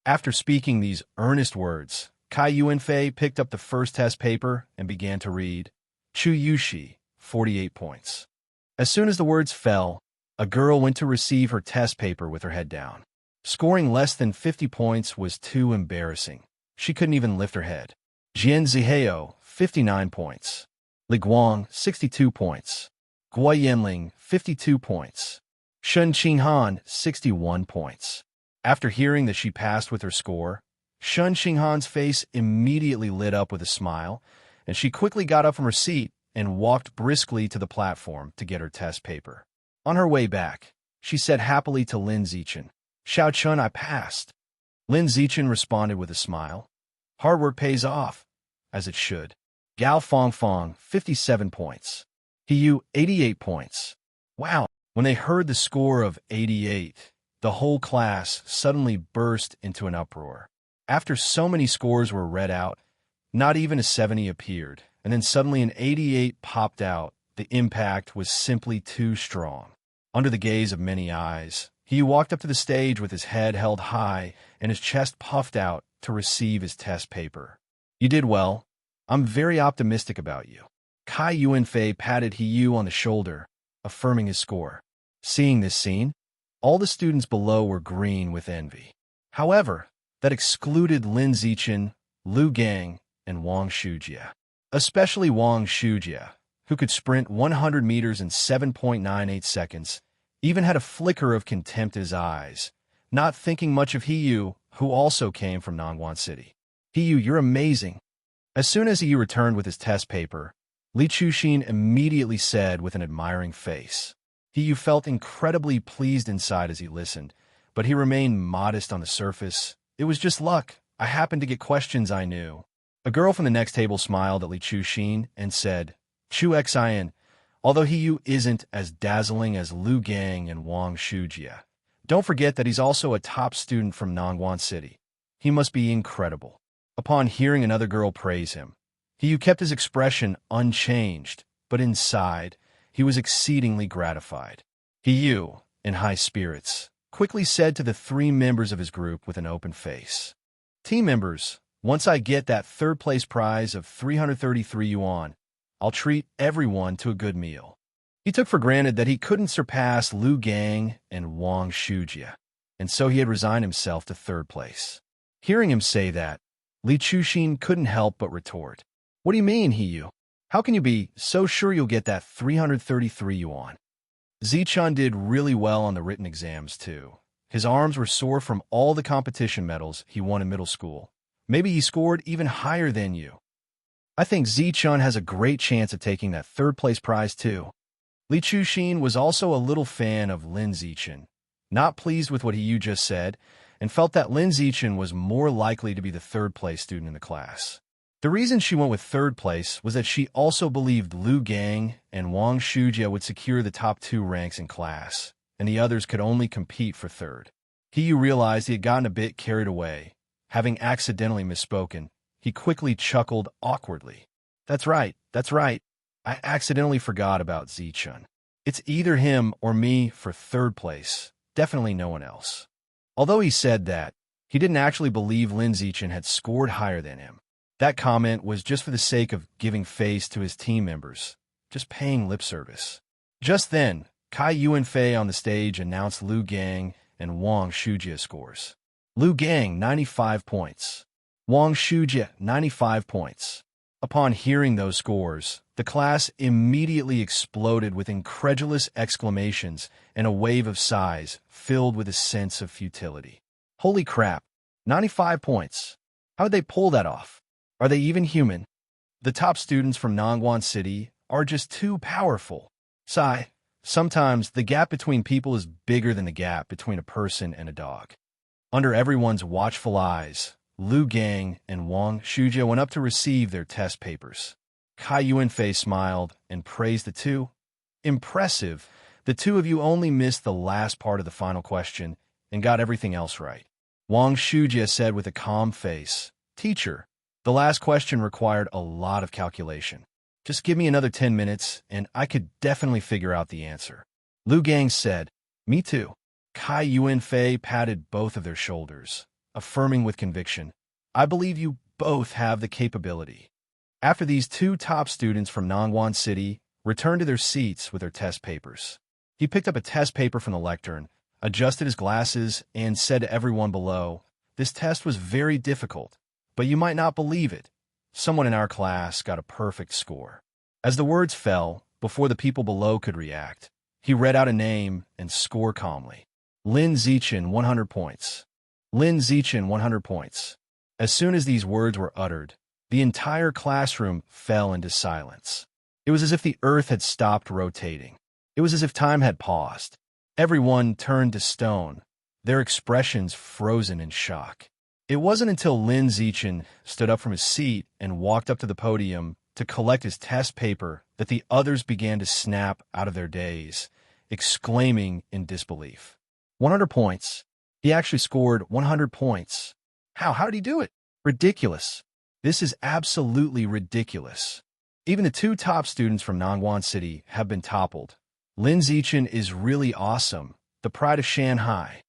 After speaking these earnest words, Kai Yuanfei picked up the first test paper and began to read, "Chu Yushi, 48 points." As soon as the words fell, a girl went to receive her test paper with her head down. Scoring less than 50 points was too embarrassing. She couldn't even lift her head. Jian Zihao, 59 points. Li Guang, 62 points. Guo Yanling, 52 points. Shen Qinghan, 61 points. After hearing that she passed with her score, Shen Qinghan's face immediately lit up with a smile, and she quickly got up from her seat and walked briskly to the platform to get her test paper. On her way back, she said happily to Lin Zichen, "Xiao Chun, I passed." Lin Zichen responded with a smile. "Hard work pays off, as it should." Gao Fongfong, 57 points. Hiyu, 88 points. Wow! When they heard the score of 88, the whole class suddenly burst into an uproar. After so many scores were read out, not even a 70 appeared, and then suddenly an 88 popped out. The impact was simply too strong. Under the gaze of many eyes, he walked up to the stage with his head held high and his chest puffed out to receive his test paper. "You did well. I'm very optimistic about you. Kai Yuanfei patted Hiyu on the shoulder, affirming his score. Seeing this scene, all the students below were green with envy. However, that excluded Lin Zichen, Lu Gang, and Wang Shujie. Especially Wang Shujie, who could sprint 100 meters in 7.98 seconds, even had a flicker of contempt in his eyes, not thinking much of Hiyu, who also came from Nongguan City. Hiyu, you're amazing. As soon as Hiyu returned with his test paper, Li Chuxin immediately said with an admiring face. Hiyu felt incredibly pleased inside as he listened, but he remained modest on the surface. It was just luck. I happened to get questions I knew. A girl from the next table smiled at Li Chuxin and said, Chu Xian, although Hiyu isn't as dazzling as Lu Gang and Wang Shujie, don't forget that he's also a top student from Nongguan City. He must be incredible. Upon hearing another girl praise him, Hiyu kept his expression unchanged, but inside, he was exceedingly gratified. Hiyu, in high spirits, quickly said to the 3 members of his group with an open face, Team members, once I get that third-place prize of 333 yuan, I'll treat everyone to a good meal. He took for granted that he couldn't surpass Lu Gang and Wang Shujie, and so he had resigned himself to third place. Hearing him say that, Li Chuxin couldn't help but retort. What do you mean, Hiyu? How can you be so sure you'll get that 333 yuan? Zichun did really well on the written exams, too. His arms were sore from all the competition medals he won in middle school. Maybe he scored even higher than you. I think Zichun has a great chance of taking that third-place prize, too. Li Chuxin was also a little fan of Lin Zichen, not pleased with what Hiyu just said, and felt that Lin Zichen was more likely to be the third-place student in the class. The reason she went with third place was that she also believed Lu Gang and Wang Shujie would secure the top 2 ranks in class, and the others could only compete for third. Hiyu realized he had gotten a bit carried away. Having accidentally misspoken, he quickly chuckled awkwardly. That's right. I accidentally forgot about Zichun. It's either him or me for third place, definitely no one else. Although he said that, he didn't actually believe Lin Zichen had scored higher than him. That comment was just for the sake of giving face to his team members, just paying lip service. Just then, Kai Yuanfei on the stage announced Lu Gang and Wang Shujie's scores. Lu Gang, 95 points. Wang Shujie, 95 points. Upon hearing those scores, the class immediately exploded with incredulous exclamations and a wave of sighs filled with a sense of futility. Holy crap, 95 points. How did they pull that off? Are they even human? The top students from Nongguan City are just too powerful. Sigh, sometimes the gap between people is bigger than the gap between a person and a dog. Under everyone's watchful eyes, Lu Gang and Wang Shujie went up to receive their test papers. Kai Yuanfei smiled and praised the two. Impressive. The two of you only missed the last part of the final question and got everything else right. Wang Shujie said with a calm face, Teacher, the last question required a lot of calculation. Just give me another 10 minutes, and I could definitely figure out the answer. Lu Gang said, Me too. Kai Yuanfei patted both of their shoulders, affirming with conviction, I believe you both have the capability. After these 2 top students from Nongguan City returned to their seats with their test papers, he picked up a test paper from the lectern, adjusted his glasses, and said to everyone below, This test was very difficult, but you might not believe it. Someone in our class got a perfect score. As the words fell, before the people below could react, he read out a name and score calmly. Lin Zichen, 100 points. Lin Zichen, 100 points. As soon as these words were uttered, the entire classroom fell into silence. It was as if the earth had stopped rotating. It was as if time had paused. Everyone turned to stone, their expressions frozen in shock. It wasn't until Lin Zichen stood up from his seat and walked up to the podium to collect his test paper that the others began to snap out of their daze, exclaiming in disbelief. 100 points. He actually scored 100 points. How did he do it? Ridiculous. This is absolutely ridiculous. Even the 2 top students from Nongguan City have been toppled. Lin Zichen is really awesome, the pride of Shanghai.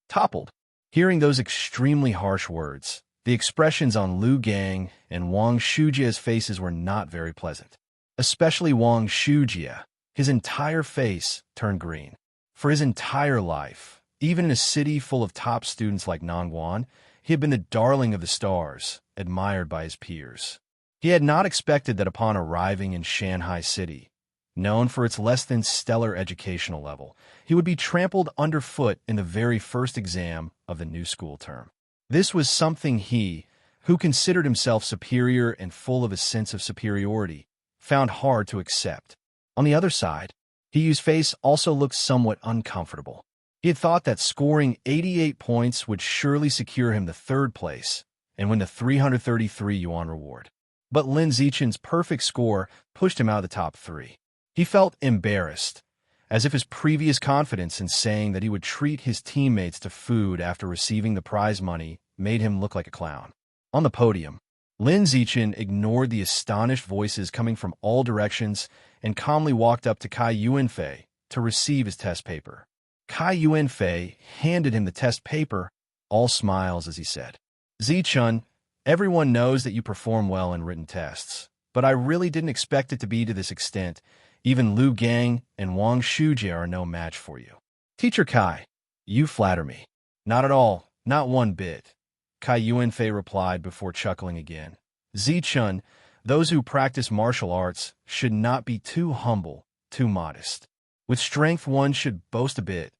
Toppled. Hearing those extremely harsh words, The expressions on Lu Gang and Wang Shujia's faces were not very pleasant. Especially Wang Shujia. His entire face turned green. For his entire life, even in a city full of top students like Nangguan, he had been the darling of the stars, admired by his peers. He had not expected that upon arriving in Shanghai City, known for its less than stellar educational level, he would be trampled underfoot in the very first exam of the new school term. This was something he, who considered himself superior and full of a sense of superiority, found hard to accept. On the other side, He Yu's face also looked somewhat uncomfortable. He had thought that scoring 88 points would surely secure him the third place and win the 333 yuan reward. But Lin Zichen's perfect score pushed him out of the top three. He felt embarrassed, as if his previous confidence in saying that he would treat his teammates to food after receiving the prize money made him look like a clown. On the podium, Lin Zichen ignored the astonished voices coming from all directions and calmly walked up to Cai Yuanfei to receive his test paper. Cai Yuanfei handed him the test paper, all smiles as he said, "Zichun, everyone knows that you perform well in written tests, but I really didn't expect it to be to this extent. Even Lu Gang and Wang Shujia are no match for you." "Teacher Cai, you flatter me." "Not at all, not one bit," Cai Yuanfei replied before chuckling again. "Zichun, those who practice martial arts should not be too humble, too modest. With strength one should boast a bit.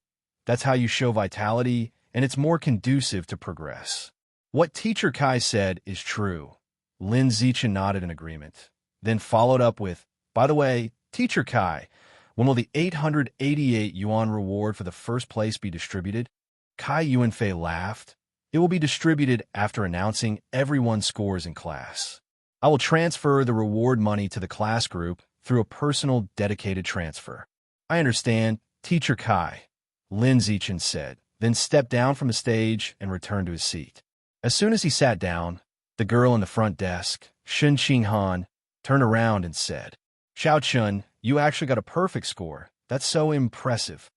That's how you show vitality, and it's more conducive to progress." What Teacher Cai said is true. Lin Zichen nodded in agreement, then followed up with, "By the way, Teacher Cai, when will the 888 yuan reward for the first place be distributed?" Cai Yuanfei laughed. "It will be distributed after announcing everyone's scores in class. I will transfer the reward money to the class group through a personal dedicated transfer." "I understand, Teacher Cai," Lin Zichen said, then stepped down from the stage and returned to his seat. As soon as he sat down, the girl in the front desk, Shen Qinghan, turned around and said, "Xiao Chun, you actually got a perfect score. That's so impressive.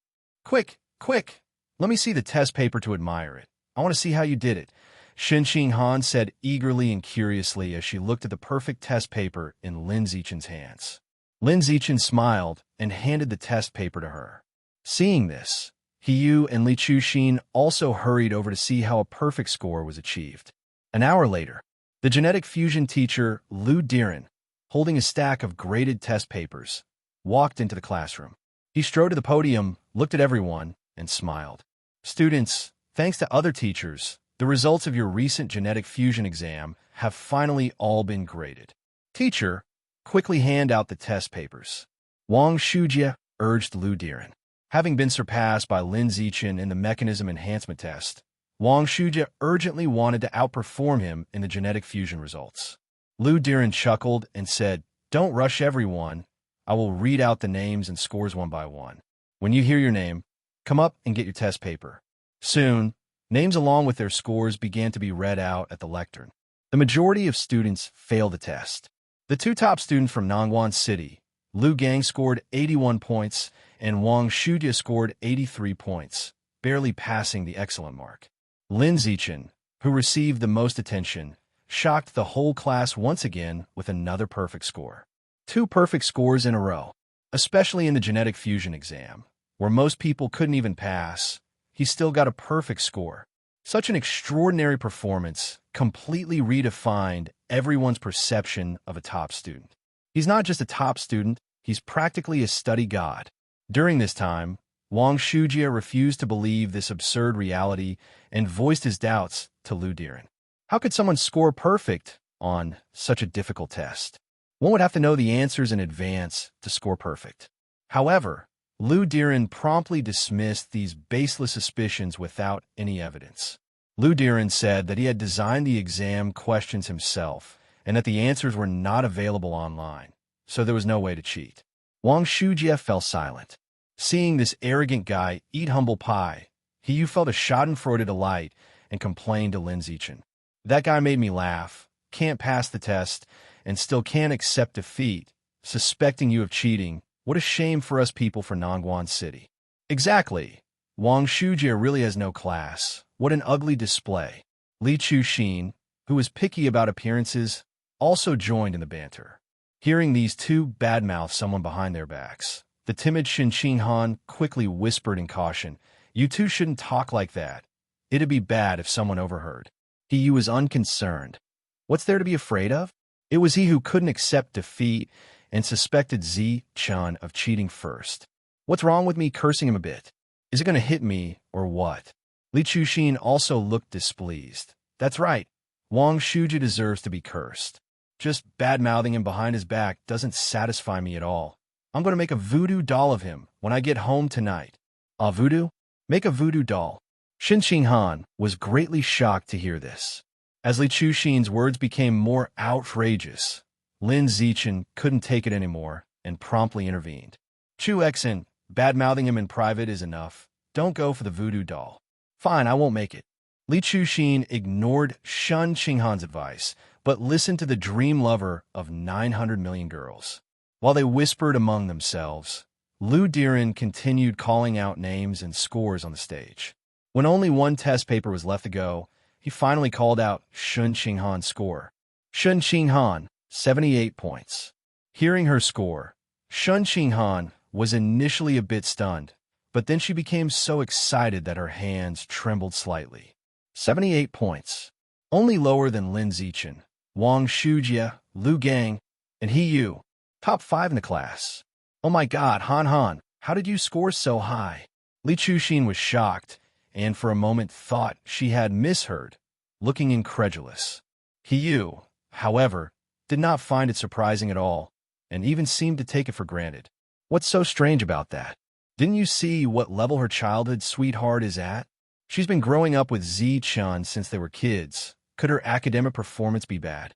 Quick, quick, let me see the test paper to admire it. I want to see how you did it," Shen Qinghan said eagerly and curiously as she looked at the perfect test paper in Lin Zichen's hands. Lin Zichen smiled and handed the test paper to her. Seeing this, He Yu and Li Chuxin also hurried over to see how a perfect score was achieved. An hour later, the genetic fusion teacher, Lu Diren, holding a stack of graded test papers, walked into the classroom. He strode to the podium, looked at everyone, and smiled. "Students, thanks to other teachers, the results of your recent genetic fusion exam have finally all been graded. Teacher, quickly hand out the test papers." Wang Shujia urged Lu Diren. Having been surpassed by Lin Zichen in the mechanism enhancement test, Wang Shujia urgently wanted to outperform him in the genetic fusion results. Lu Diren chuckled and said, "Don't rush everyone. I will read out the names and scores one by one. When you hear your name, come up and get your test paper." Soon, names along with their scores began to be read out at the lectern. The majority of students failed the test. The two top students from Nangguan City, Lu Gang, scored 81 points, and Wang Shujia scored 83 points, barely passing the excellent mark. Lin Zichen, who received the most attention, shocked the whole class once again with another perfect score. 2 perfect scores in a row, especially in the genetic fusion exam, where most people couldn't even pass. He still got a perfect score. Such an extraordinary performance completely redefined everyone's perception of a top student. He's not just a top student, he's practically a study god. During this time, Wang Shujia refused to believe this absurd reality and voiced his doubts to Lu Diren. How could someone score perfect on such a difficult test? One would have to know the answers in advance to score perfect. However, Lu Diren promptly dismissed these baseless suspicions without any evidence. Lu Diren said that he had designed the exam questions himself and that the answers were not available online, so there was no way to cheat. Wang Shujia fell silent. Seeing this arrogant guy eat humble pie, He Yu felt a schadenfreude delight and complained to Lin Zichen. "That guy made me laugh, can't pass the test, and still can't accept defeat, suspecting you of cheating. What a shame for us people for Nangguan City." "Exactly. Wang Shujia really has no class. What an ugly display." Li Chuxin, who was picky about appearances, also joined in the banter. Hearing these two badmouth someone behind their backs, the timid Shen Qinghan quickly whispered in caution, "You two shouldn't talk like that. It'd be bad if someone overheard." He was unconcerned. What's there to be afraid of? It was he who couldn't accept defeat and suspected Zi Chun of cheating first. What's wrong with me cursing him a bit? Is it going to hit me, or what? Li Chuxin also looked displeased. That's right. Wang Shuji deserves to be cursed. Just bad-mouthing him behind his back doesn't satisfy me at all. I'm going to make a voodoo doll of him when I get home tonight. Voodoo? Make a voodoo doll. Shen Qinghan was greatly shocked to hear this. As Li Chuxin's words became more outrageous, Lin Zichen couldn't take it anymore and promptly intervened. Chu Exin, bad-mouthing him in private is enough. Don't go for the voodoo doll. Fine, I won't make it. Li Chuxin ignored Shen Qinghan's advice, but listened to the dream lover of 900 million girls. While they whispered among themselves, Lu Diren continued calling out names and scores on the stage. When only one test paper was left to go, he finally called out Shen Qinghan's score. Shen Qinghan, 78 points. Hearing her score, Shen Qinghan was initially a bit stunned, but then she became so excited that her hands trembled slightly. 78 points. Only lower than Lin Zichen, Wang Shujia, Lu Gang, and He Yu. Top 5 in the class. Oh my god, Han, how did you score so high? Li Chuxin was shocked, and for a moment thought she had misheard, looking incredulous. He Yu, however, did not find it surprising at all, and even seemed to take it for granted. What's so strange about that? Didn't you see what level her childhood sweetheart is at? She's been growing up with Zi Chun since they were kids. Could her academic performance be bad?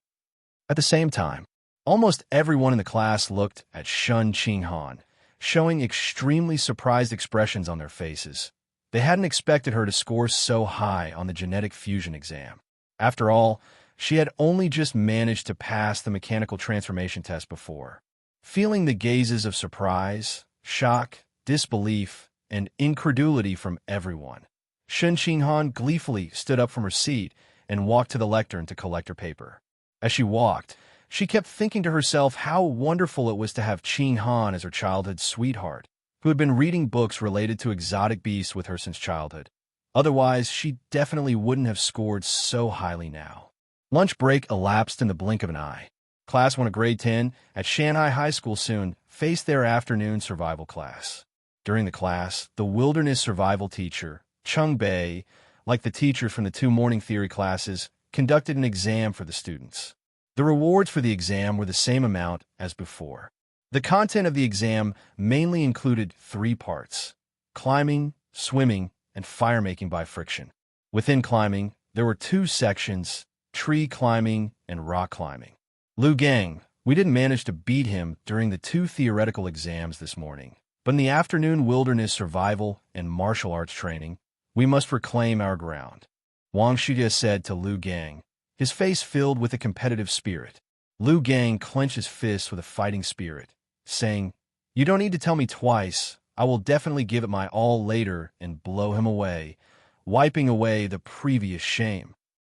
At the same time, almost everyone in the class looked at Shen Qinghan, showing extremely surprised expressions on their faces. They hadn't expected her to score so high on the genetic fusion exam. After all, she had only just managed to pass the mechanical transformation test before. Feeling the gazes of surprise, shock, disbelief, and incredulity from everyone, Shen Qinghan gleefully stood up from her seat and walked to the lectern to collect her paper. As she walked, she kept thinking to herself how wonderful it was to have Qinghan as her childhood sweetheart, who had been reading books related to exotic beasts with her since childhood. Otherwise, she definitely wouldn't have scored so highly now. Lunch break elapsed in the blink of an eye. Class 1 of grade 10 at Shanghai High School soon faced their afternoon survival class. During the class, the wilderness survival teacher, Cheng Bei, like the teachers from the 2 morning theory classes, conducted an exam for the students. The rewards for the exam were the same amount as before. The content of the exam mainly included 3 parts: climbing, swimming, and fire making by friction. Within climbing, there were 2 sections: tree climbing and rock climbing. Lu Gang, we didn't manage to beat him during the 2 theoretical exams this morning, but in the afternoon wilderness survival and martial arts training, we must reclaim our ground, Wang Shujia said to Lu Gang, his face filled with a competitive spirit. Lu Gang clenched his fists with a fighting spirit, saying, "You don't need to tell me twice. I will definitely give it my all later and blow him away, wiping away the previous shame."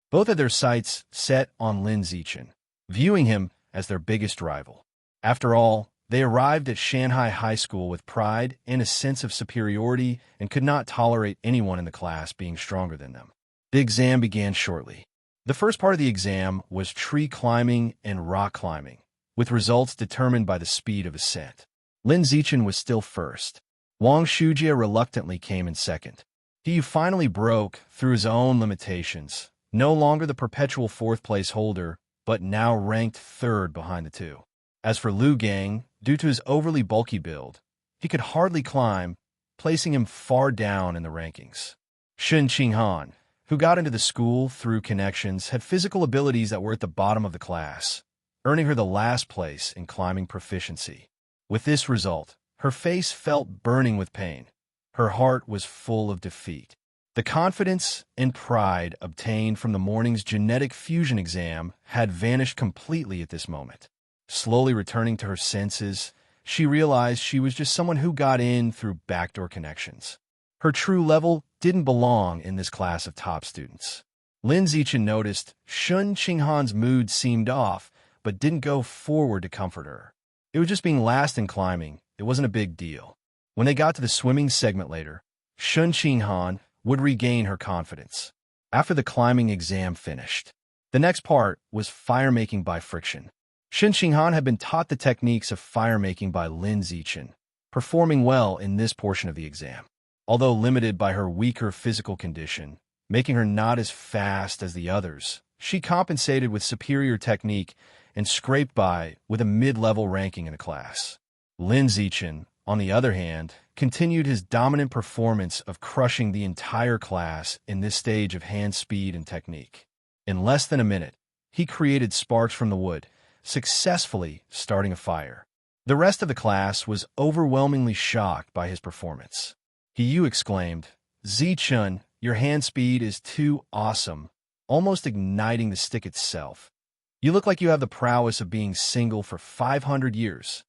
Both had their sights set on Lin Zichen, viewing him as their biggest rival. After all, they arrived at Shanghai High School with pride and a sense of superiority and could not tolerate anyone in the class being stronger than them. The exam began shortly. The first part of the exam was tree climbing and rock climbing, with results determined by the speed of ascent. Lin Zichen was still first. Wang Shujia reluctantly came in second. He finally broke through his own limitations, no longer the perpetual 4th place holder, but now ranked 3rd behind the 2. As for Lu Gang, due to his overly bulky build, he could hardly climb, placing him far down in the rankings. Shen Qinghan, who got into the school through connections, had physical abilities that were at the bottom of the class, earning her the last place in climbing proficiency. With this result, her face felt burning with pain. Her heart was full of defeat. The confidence and pride obtained from the morning's genetic fusion exam had vanished completely at this moment. Slowly returning to her senses, she realized she was just someone who got in through backdoor connections. Her true level didn't belong in this class of top students. Lin Zichen noticed Shun Qinghan's mood seemed off, but didn't go forward to comfort her. It was just being last in climbing. It wasn't a big deal. When they got to the swimming segment later, Shun Qinghan would regain her confidence. After the climbing exam finished, the next part was fire making by friction. Shun Qinghan had been taught the techniques of fire making by Lin Zichen, performing well in this portion of the exam. Although limited by her weaker physical condition, making her not as fast as the others, she compensated with superior technique and scraped by with a mid-level ranking in the class. Lin Zichen, on the other hand, continued his dominant performance of crushing the entire class in this stage of hand speed and technique. In less than a minute, he created sparks from the wood, successfully starting a fire. The rest of the class was overwhelmingly shocked by his performance. He exclaimed, "Zichen, your hand speed is too awesome, almost igniting the stick itself. You look like you have the prowess of being single for 500 years."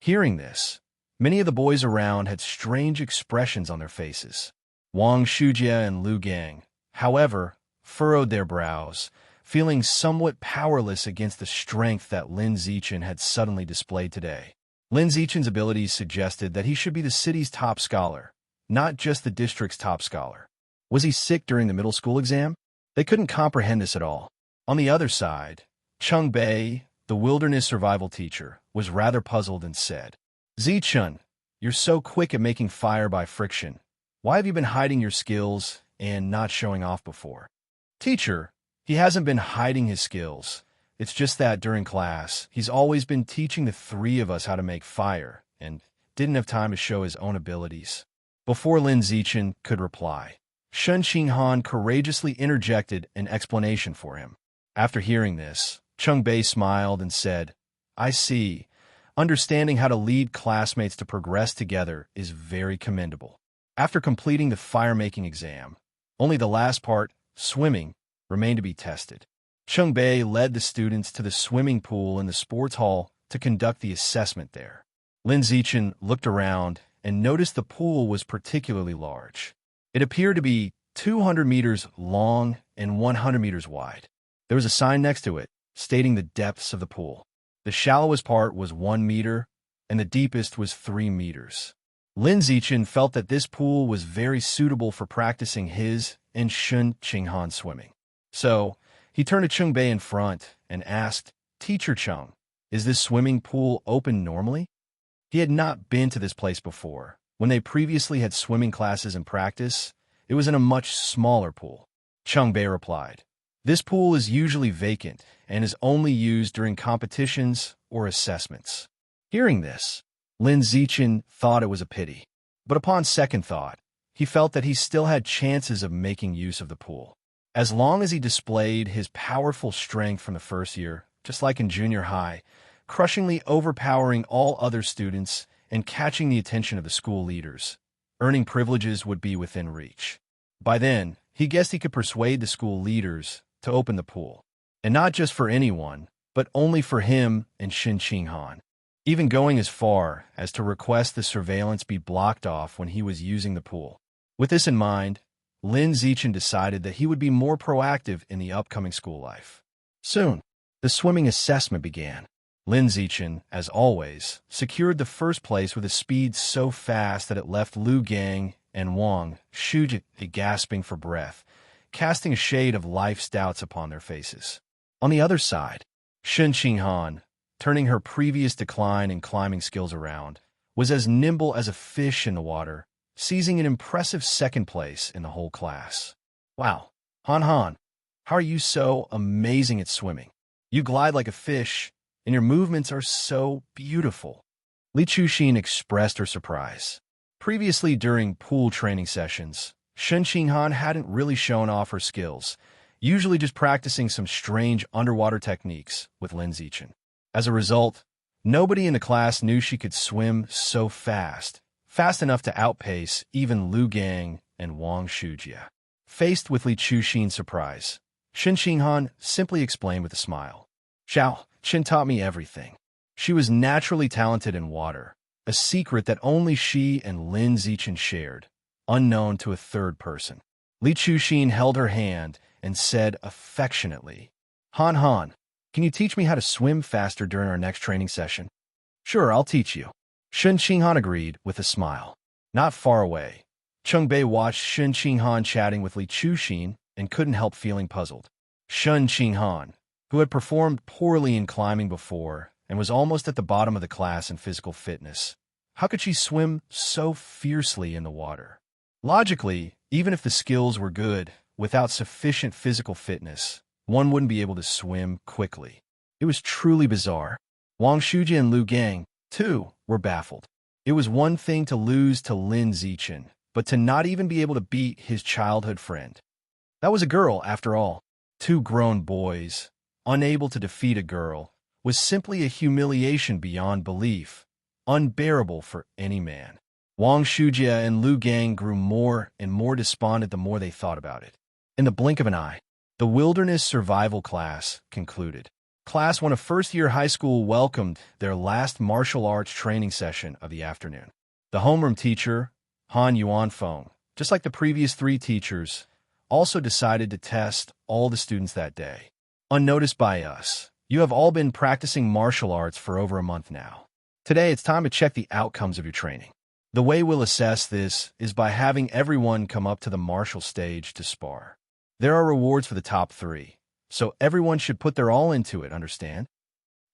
Hearing this, many of the boys around had strange expressions on their faces. Wang Shujie and Lu Gang, however, furrowed their brows, feeling somewhat powerless against the strength that Lin Zichen had suddenly displayed today. Lin Zichen's abilities suggested that he should be the city's top scholar, not just the district's top scholar. Was he sick during the middle school exam? They couldn't comprehend this at all. On the other side, Cheng Bei, the wilderness survival teacher, was rather puzzled and said, "Zichen, you're so quick at making fire by friction. Why have you been hiding your skills and not showing off before?" "Teacher, he hasn't been hiding his skills. It's just that during class, he's always been teaching the three of us how to make fire and didn't have time to show his own abilities." Before Lin Zichen could reply, Shun Qinghan courageously interjected an explanation for him. After hearing this, Cheng Bei smiled and said, "I see. Understanding how to lead classmates to progress together is very commendable." After completing the fire-making exam, only the last part, swimming, remained to be tested. Cheng Bei led the students to the swimming pool in the sports hall to conduct the assessment there. Lin Zichen looked around and noticed the pool was particularly large. It appeared to be 200 meters long and 100 meters wide. There was a sign next to it, stating the depths of the pool. The shallowest part was 1 meter, and the deepest was 3 meters. Lin Zichen felt that this pool was very suitable for practicing his and Shun Qinghan swimming. So, he turned to Cheng Bei in front and asked, "Teacher Cheng, is this swimming pool open normally?" He had not been to this place before. When they previously had swimming classes and practice, it was in a much smaller pool. Cheng Bei replied, "This pool is usually vacant and is only used during competitions or assessments." Hearing this, Lin Zichen thought it was a pity. But upon second thought, he felt that he still had chances of making use of the pool. As long as he displayed his powerful strength from the first year, just like in junior high, crushingly overpowering all other students and catching the attention of the school leaders, earning privileges would be within reach. By then, he guessed he could persuade the school leaders to open the pool. And not just for anyone, but only for him and Shun Qinghan, even going as far as to request the surveillance be blocked off when he was using the pool. With this in mind, Lin Zichen decided that he would be more proactive in the upcoming school life. Soon, the swimming assessment began. Lin Zichen, as always, secured the first place with a speed so fast that it left Lu Gang and Wang Shujie gasping for breath, casting a shade of life's doubts upon their faces. On the other side, Shun Qinghan, turning her previous decline in climbing skills around, was as nimble as a fish in the water, seizing an impressive second place in the whole class. "Wow, Han, how are you so amazing at swimming? You glide like a fish, and your movements are so beautiful." Li Chuxin expressed her surprise. Previously during pool training sessions, Shun Qinghan hadn't really shown off her skills, usually just practicing some strange underwater techniques with Lin Zichen. As a result, nobody in the class knew she could swim so fast enough to outpace even Lu Gang and Wang Shujie. Faced with Li Chuxin's surprise, Shun Qinghan simply explained with a smile, "Xiao Qin taught me everything." She was naturally talented in water, a secret that only she and Lin Zichen shared, unknown to a third person. Li Chuxin held her hand and said affectionately, Han Han, can you teach me how to swim faster during our next training session? Sure, I'll teach you. Shun Qinghan agreed with a smile. Not far away, Cheng Bei watched Shun Qinghan chatting with Li Chuxin and couldn't help feeling puzzled. Shun Qinghan, who had performed poorly in climbing before and was almost at the bottom of the class in physical fitness, how could she swim so fiercely in the water? Logically, even if the skills were good, without sufficient physical fitness, one wouldn't be able to swim quickly. It was truly bizarre. Wang Shujie and Lu Gang, too, were baffled. It was one thing to lose to Lin Zichen, but to not even be able to beat his childhood friend. That was a girl, after all. Two grown boys, unable to defeat a girl, was simply a humiliation beyond belief, unbearable for any man. Wang Shujie and Lu Gang grew more and more despondent the more they thought about it. In the blink of an eye, the Wilderness Survival class concluded. Class 1 of first-year high school welcomed their last martial arts training session of the afternoon. The homeroom teacher, Han Yuanfeng, just like the previous 3 teachers, also decided to test all the students that day. Unnoticed by us, you have all been practicing martial arts for over a month now. Today, it's time to check the outcomes of your training. The way we'll assess this is by having everyone come up to the martial stage to spar. There are rewards for the top 3, so everyone should put their all into it, understand?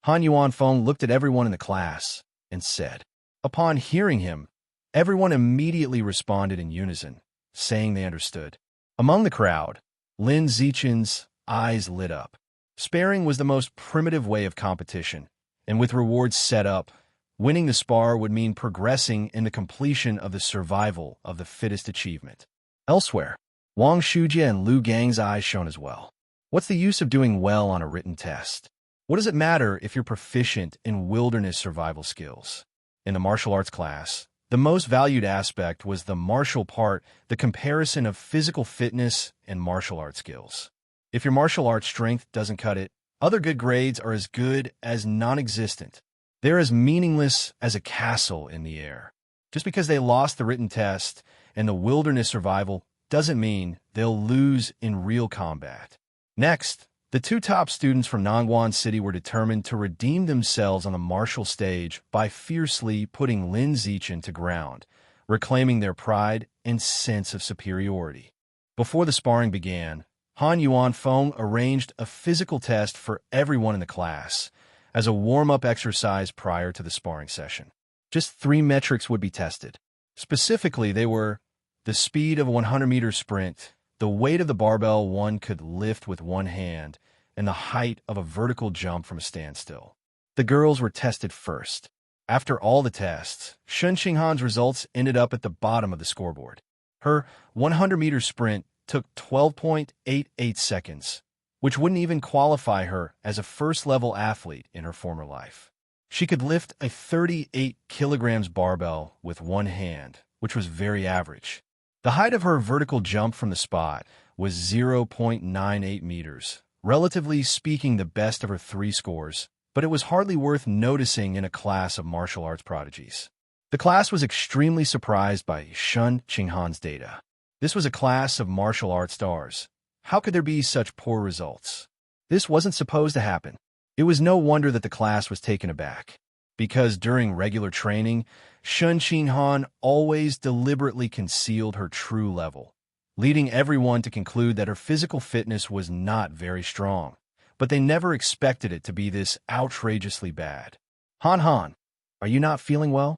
Han Yuanfeng looked at everyone in the class and said. Upon hearing him, everyone immediately responded in unison, saying they understood. Among the crowd, Lin Zichen's eyes lit up. Sparring was the most primitive way of competition, and with rewards set up, winning the spar would mean progressing in the completion of the survival of the fittest achievement. Elsewhere, Wang Shujie and Lu Gang's eyes shone as well. What's the use of doing well on a written test? What does it matter if you're proficient in wilderness survival skills? In the martial arts class, the most valued aspect was the martial part, the comparison of physical fitness and martial arts skills. If your martial arts strength doesn't cut it, other good grades are as good as non-existent. They're as meaningless as a castle in the air. Just because they lost the written test and the wilderness survival doesn't mean they'll lose in real combat. Next, the 2 top students from Nangguan City were determined to redeem themselves on the martial stage by fiercely putting Lin Zichen to ground, reclaiming their pride and sense of superiority. Before the sparring began, Han Yuanfeng arranged a physical test for everyone in the class as a warm-up exercise prior to the sparring session. Just 3 metrics would be tested. Specifically, they were the speed of a 100-meter sprint, the weight of the barbell one could lift with one hand, and the height of a vertical jump from a standstill. The girls were tested first. After all the tests, Shun Qinghan's results ended up at the bottom of the scoreboard. Her 100-meter sprint took 12.88 seconds, which wouldn't even qualify her as a first-level athlete in her former life. She could lift a 38 kilograms barbell with one hand, which was very average. The height of her vertical jump from the spot was 0.98 meters, relatively speaking the best of her 3 scores, but it was hardly worth noticing in a class of martial arts prodigies. The class was extremely surprised by Shun Qinghan's data. This was a class of martial arts stars. How could there be such poor results? This wasn't supposed to happen. It was no wonder that the class was taken aback, because during regular training, Shun Qinghan always deliberately concealed her true level, leading everyone to conclude that her physical fitness was not very strong, but they never expected it to be this outrageously bad. Han Han, are you not feeling well?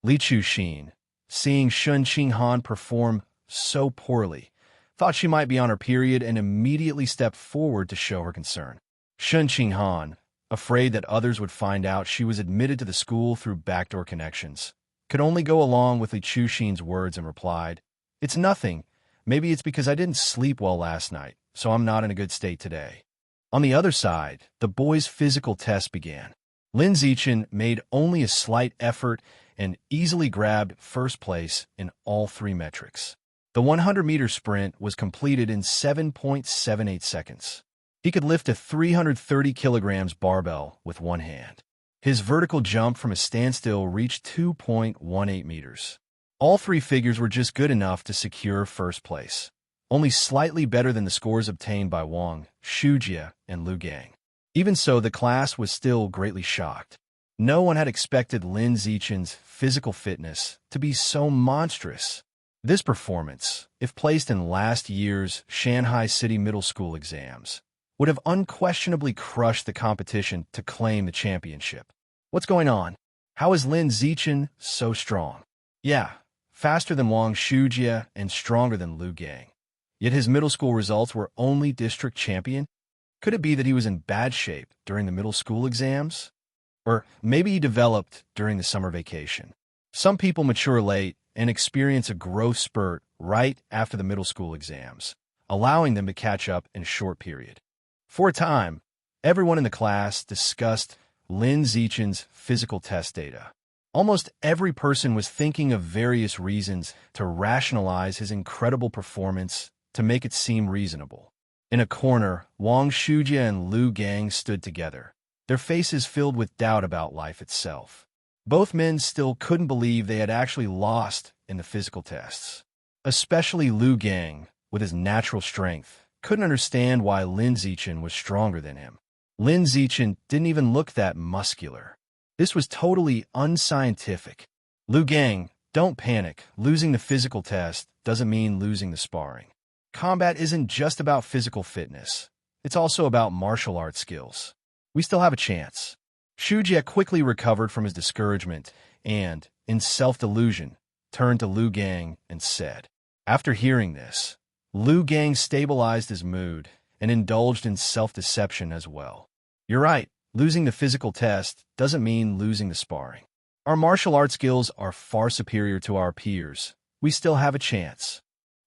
Li Chuxin, seeing Shun Qinghan perform so poorly, thought she might be on her period and immediately stepped forward to show her concern. Shun Qinghan, afraid that others would find out she was admitted to the school through backdoor connections, could only go along with Li Chuxin's words and replied, "It's nothing. Maybe it's because I didn't sleep well last night, so I'm not in a good state today." On the other side, the boys' physical test began. Lin Zichen made only a slight effort and easily grabbed first place in all 3 metrics. The 100-meter sprint was completed in 7.78 seconds. He could lift a 330 kilograms barbell with one hand. His vertical jump from a standstill reached 2.18 meters. All 3 figures were just good enough to secure first place. only slightly better than the scores obtained by Wang, Shujia, and Lu Gang. Even so, the class was still greatly shocked. No one had expected Lin Zichen's physical fitness to be so monstrous. This performance, if placed in last year's Shanghai City Middle School exams, would have unquestionably crushed the competition to claim the championship. What's going on? How is Lin Zichen so strong? Yeah, faster than Wang Shujia and stronger than Lu Gang. Yet his middle school results were only district champion? Could it be that he was in bad shape during the middle school exams? Or maybe he developed during the summer vacation. Some people mature late and experience a growth spurt right after the middle school exams, allowing them to catch up in a short period. For a time, everyone in the class discussed Lin Zichen's physical test data. Almost every person was thinking of various reasons to rationalize his incredible performance to make it seem reasonable. In a corner, Wang Shujia and Lu Gang stood together, their faces filled with doubt about life itself. Both men still couldn't believe they had actually lost in the physical tests. Especially Lu Gang, with his natural strength, couldn't understand why Lin Zichen was stronger than him. Lin Zichen didn't even look that muscular. This was totally unscientific. Lu Gang, don't panic. Losing the physical test doesn't mean losing the sparring. Combat isn't just about physical fitness. It's also about martial arts skills. We still have a chance. Shujia quickly recovered from his discouragement and, in self-delusion, turned to Lu Gang and said. After hearing this, Lu Gang stabilized his mood and indulged in self-deception as well. You're right, losing the physical test doesn't mean losing the sparring. Our martial arts skills are far superior to our peers. We still have a chance.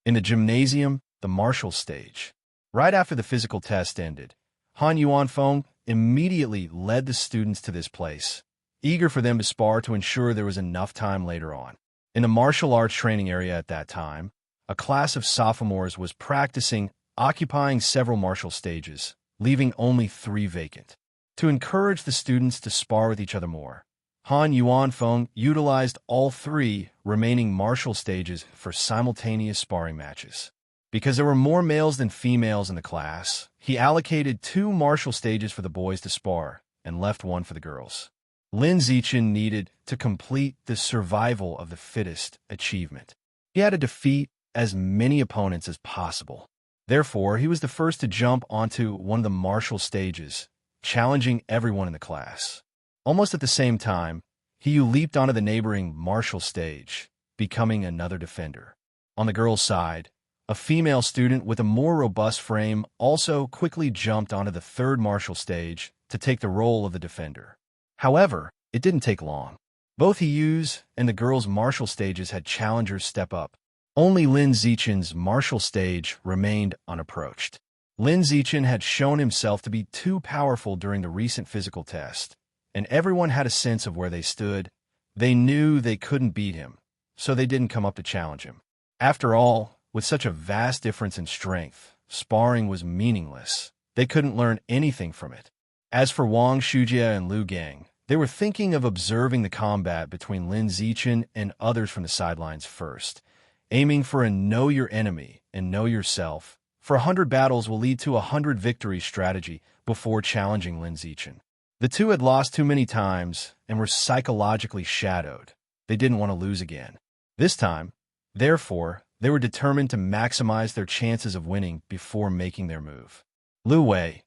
In the gymnasium, the martial stage. Right after the physical test ended, Han Yuanfeng immediately led the students to this place, eager for them to spar to ensure there was enough time later on. In the martial arts training area at that time, a class of sophomores was practicing, occupying several martial stages, leaving only 3 vacant. To encourage the students to spar with each other more, Han Yuanfeng utilized all 3 remaining martial stages for simultaneous sparring matches. Because there were more males than females in the class, he allocated 2 martial stages for the boys to spar and left 1 for the girls. Lin Zichen needed to complete the survival of the fittest achievement. He had to defeat as many opponents as possible. Therefore, he was the first to jump onto one of the martial stages, challenging everyone in the class. Almost at the same time, he leaped onto the neighboring martial stage, becoming another defender. On the girls' side, a female student with a more robust frame also quickly jumped onto the 3rd martial stage to take the role of the defender. However, it didn't take long. Both Hiyu's and the girls' martial stages had challengers step up. Only Lin Zichen's martial stage remained unapproached. Lin Zichen had shown himself to be too powerful during the recent physical test, and everyone had a sense of where they stood. They knew they couldn't beat him, so they didn't come up to challenge him. After all, with such a vast difference in strength, sparring was meaningless. They couldn't learn anything from it. As for Wang Shujia and Lu Gang, they were thinking of observing the combat between Lin Zichen and others from the sidelines first, aiming for a know your enemy and know yourself. For 100 battles will lead to 100 victories strategy before challenging Lin Zichen. The two had lost too many times and were psychologically shadowed. They didn't want to lose again. This time, therefore, they were determined to maximize their chances of winning before making their move. Lu Wei,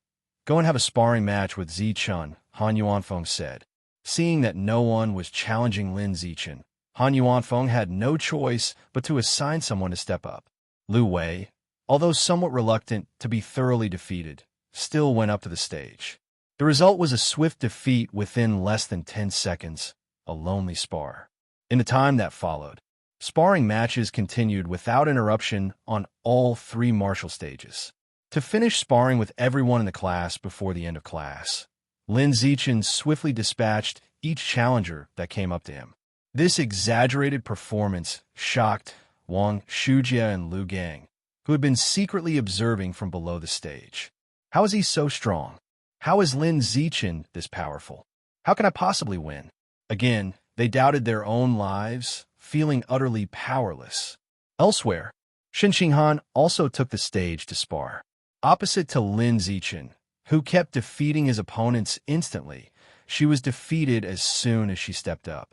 go and have a sparring match with Zichen, Han Yuanfeng said. Seeing that no one was challenging Lin Zichen, Han Yuanfeng had no choice but to assign someone to step up. Lu Wei, although somewhat reluctant to be thoroughly defeated, still went up to the stage. The result was a swift defeat within less than 10 seconds, a lonely spar. In the time that followed, sparring matches continued without interruption on all 3 martial stages. To finish sparring with everyone in the class before the end of class, Lin Zichen swiftly dispatched each challenger that came up to him. This exaggerated performance shocked Wang Shujia and Lu Gang, who had been secretly observing from below the stage. How is he so strong? How is Lin Zichen this powerful? How can I possibly win? Again, they doubted their own lives, feeling utterly powerless. Elsewhere, Shen Qinghan also took the stage to spar. Opposite to Lin Zichen, who kept defeating his opponents instantly, she was defeated as soon as she stepped up.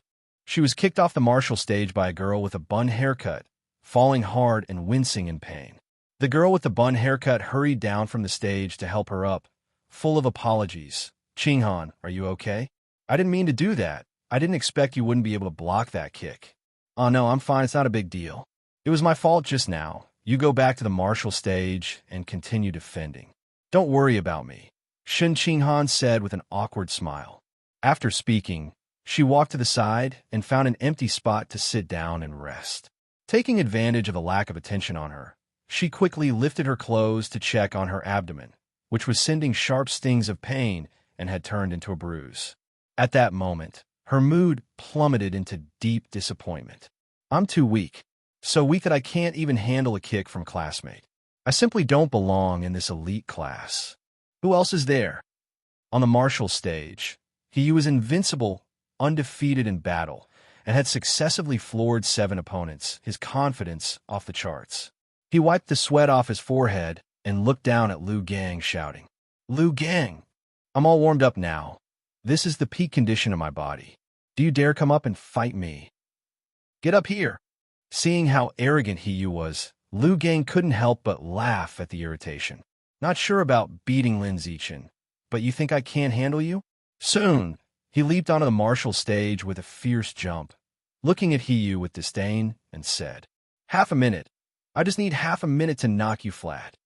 She was kicked off the martial stage by a girl with a bun haircut, falling hard and wincing in pain. The girl with the bun haircut hurried down from the stage to help her up, full of apologies. Qinghan, are you okay? I didn't mean to do that. I didn't expect you wouldn't be able to block that kick. Oh no, I'm fine. It's not a big deal. It was my fault just now. You go back to the martial stage and continue defending. Don't worry about me, Shen Qinghan said with an awkward smile. After speaking, she walked to the side and found an empty spot to sit down and rest. Taking advantage of the lack of attention on her, she quickly lifted her clothes to check on her abdomen, which was sending sharp stings of pain and had turned into a bruise. At that moment, her mood plummeted into deep disappointment. I'm too weak. So weak that I can't even handle a kick from a classmate. I simply don't belong in this elite class. Who else is there? On the martial stage, he was invincible, undefeated in battle, and had successively floored 7 opponents, his confidence off the charts. He wiped the sweat off his forehead and looked down at Lu Gang, shouting, Lu Gang, I'm all warmed up now. This is the peak condition of my body. Do you dare come up and fight me? Get up here. Seeing how arrogant He was, Lu Gang couldn't help but laugh at the irritation. Not sure about beating Lin Zichen, but you think I can't handle you? Soon, he leaped onto the martial stage with a fierce jump, looking at Hiyu with disdain, and said, Half a minute. I just need half a minute to knock you flat.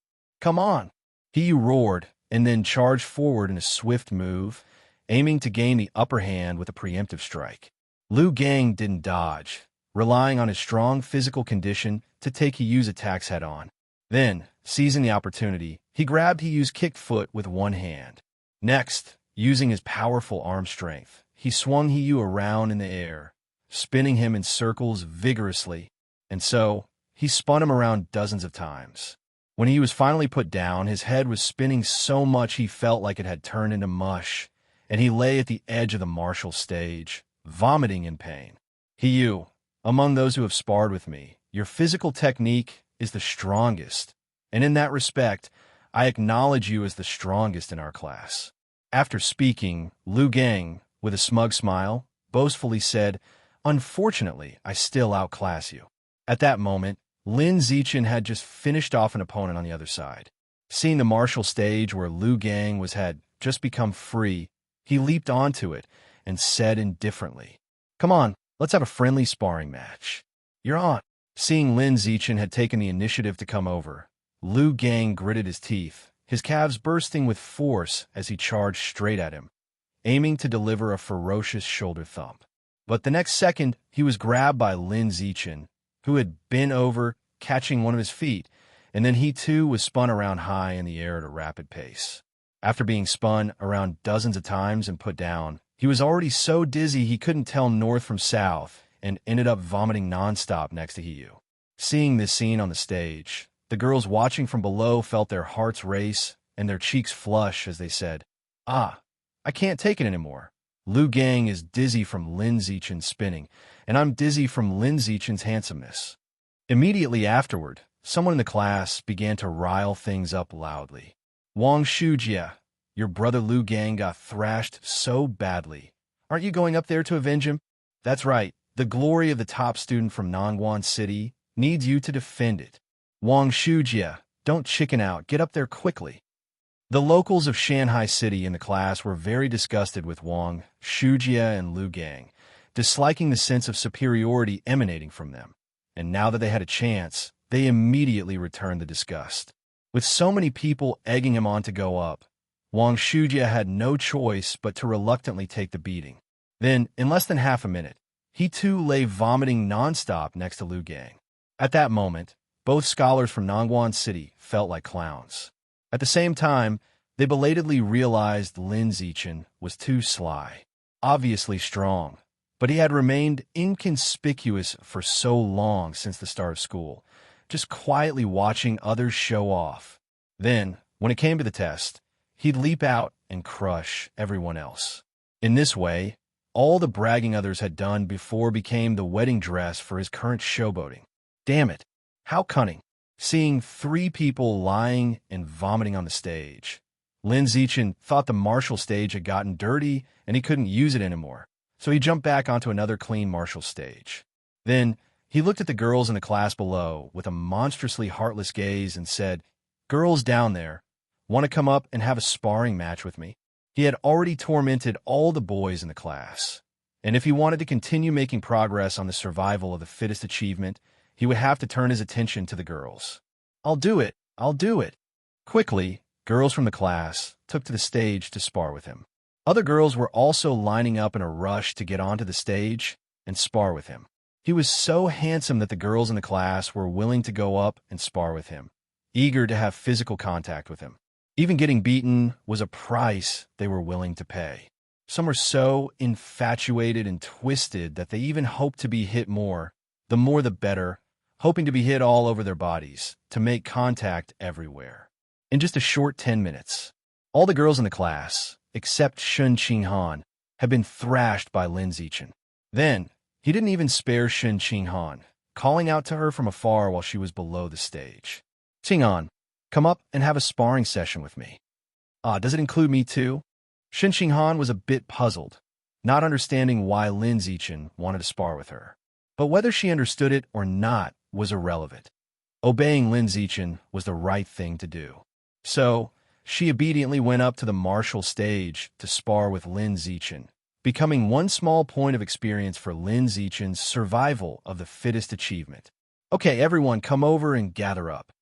Come on. Hiyu roared, and then charged forward in a swift move, aiming to gain the upper hand with a preemptive strike. Lu Gang didn't dodge, relying on his strong physical condition to take Hiyu's attacks head-on. Then, seizing the opportunity, he grabbed Hiyu's kicked foot with one hand. Next, using his powerful arm strength, he swung Hiyu around in the air, spinning him in circles vigorously, and so, he spun him around dozens of times. When he was finally put down, his head was spinning so much he felt like it had turned into mush, and he lay at the edge of the martial stage, vomiting in pain. Hiyu, among those who have sparred with me, your physical technique is the strongest, and in that respect, I acknowledge you as the strongest in our class. After speaking, Lu Gang, with a smug smile, boastfully said, Unfortunately, I still outclass you. At that moment, Lin Zichen had just finished off an opponent on the other side. Seeing the martial stage where Lu Gang had just become free, he leaped onto it and said indifferently, Come on, let's have a friendly sparring match. You're on. Seeing Lin Zichen had taken the initiative to come over, Lu Gang gritted his teeth, his calves bursting with force as he charged straight at him, aiming to deliver a ferocious shoulder thump. But the next second, he was grabbed by Lin Zichen, who had bent over, catching one of his feet, and then he too was spun around high in the air at a rapid pace. After being spun around dozens of times and put down, he was already so dizzy he couldn't tell north from south and ended up vomiting nonstop next to Hiyu. Seeing this scene on the stage, the girls watching from below felt their hearts race and their cheeks flush as they said, I can't take it anymore. Lu Gang is dizzy from Lin Zichen's spinning, and I'm dizzy from Lin Zichen's handsomeness. Immediately afterward, someone in the class began to rile things up loudly. Wang Shujia, your brother Lu Gang got thrashed so badly. Aren't you going up there to avenge him? That's right, the glory of the top student from Nongguan City needs you to defend it. Wang Shujia, don't chicken out, get up there quickly. The locals of Shanghai City in the class were very disgusted with Wang Shujia and Lu Gang, disliking the sense of superiority emanating from them. And now that they had a chance, they immediately returned the disgust. With so many people egging him on to go up, Wang Shujia had no choice but to reluctantly take the beating. Then, in less than half a minute, he too lay vomiting nonstop next to Lu Gang. At that moment, both scholars from Nongguan City felt like clowns. At the same time, they belatedly realized Lin Zichen was too sly, obviously strong, but he had remained inconspicuous for so long since the start of school, just quietly watching others show off. Then, when it came to the test, he'd leap out and crush everyone else. In this way, all the bragging others had done before became the wedding dress for his current showboating. Damn it, how cunning. seeing 3 people lying and vomiting on the stage. Lin Zichen thought the martial stage had gotten dirty and he couldn't use it anymore, so he jumped back onto another clean martial stage. Then, he looked at the girls in the class below with a monstrously heartless gaze and said, "Girls down there, want to come up and have a sparring match with me?" He had already tormented all the boys in the class, and if he wanted to continue making progress on the survival of the fittest achievement, he would have to turn his attention to the girls. "I'll do it! I'll do it!" Quickly, girls from the class took to the stage to spar with him. Other girls were also lining up in a rush to get onto the stage and spar with him. He was so handsome that the girls in the class were willing to go up and spar with him, eager to have physical contact with him. Even getting beaten was a price they were willing to pay. Some were so infatuated and twisted that they even hoped to be hit more, the more the better, hoping to be hit all over their bodies, to make contact everywhere. In just a short 10 minutes, all the girls in the class, except Shen Qinghan, had been thrashed by Lin Zichen. Then, he didn't even spare Shen Qinghan, calling out to her from afar while she was below the stage. "Qinghan, come up and have a sparring session with me." Does it include me too?" Shen Qinghan was a bit puzzled, not understanding why Lin Zichen wanted to spar with her. But whether she understood it or not was irrelevant. Obeying Lin Zichen was the right thing to do. So, she obediently went up to the martial stage to spar with Lin Zichen, becoming one small point of experience for Lin Zichen's survival of the fittest achievement. "Okay, everyone, come over and gather up."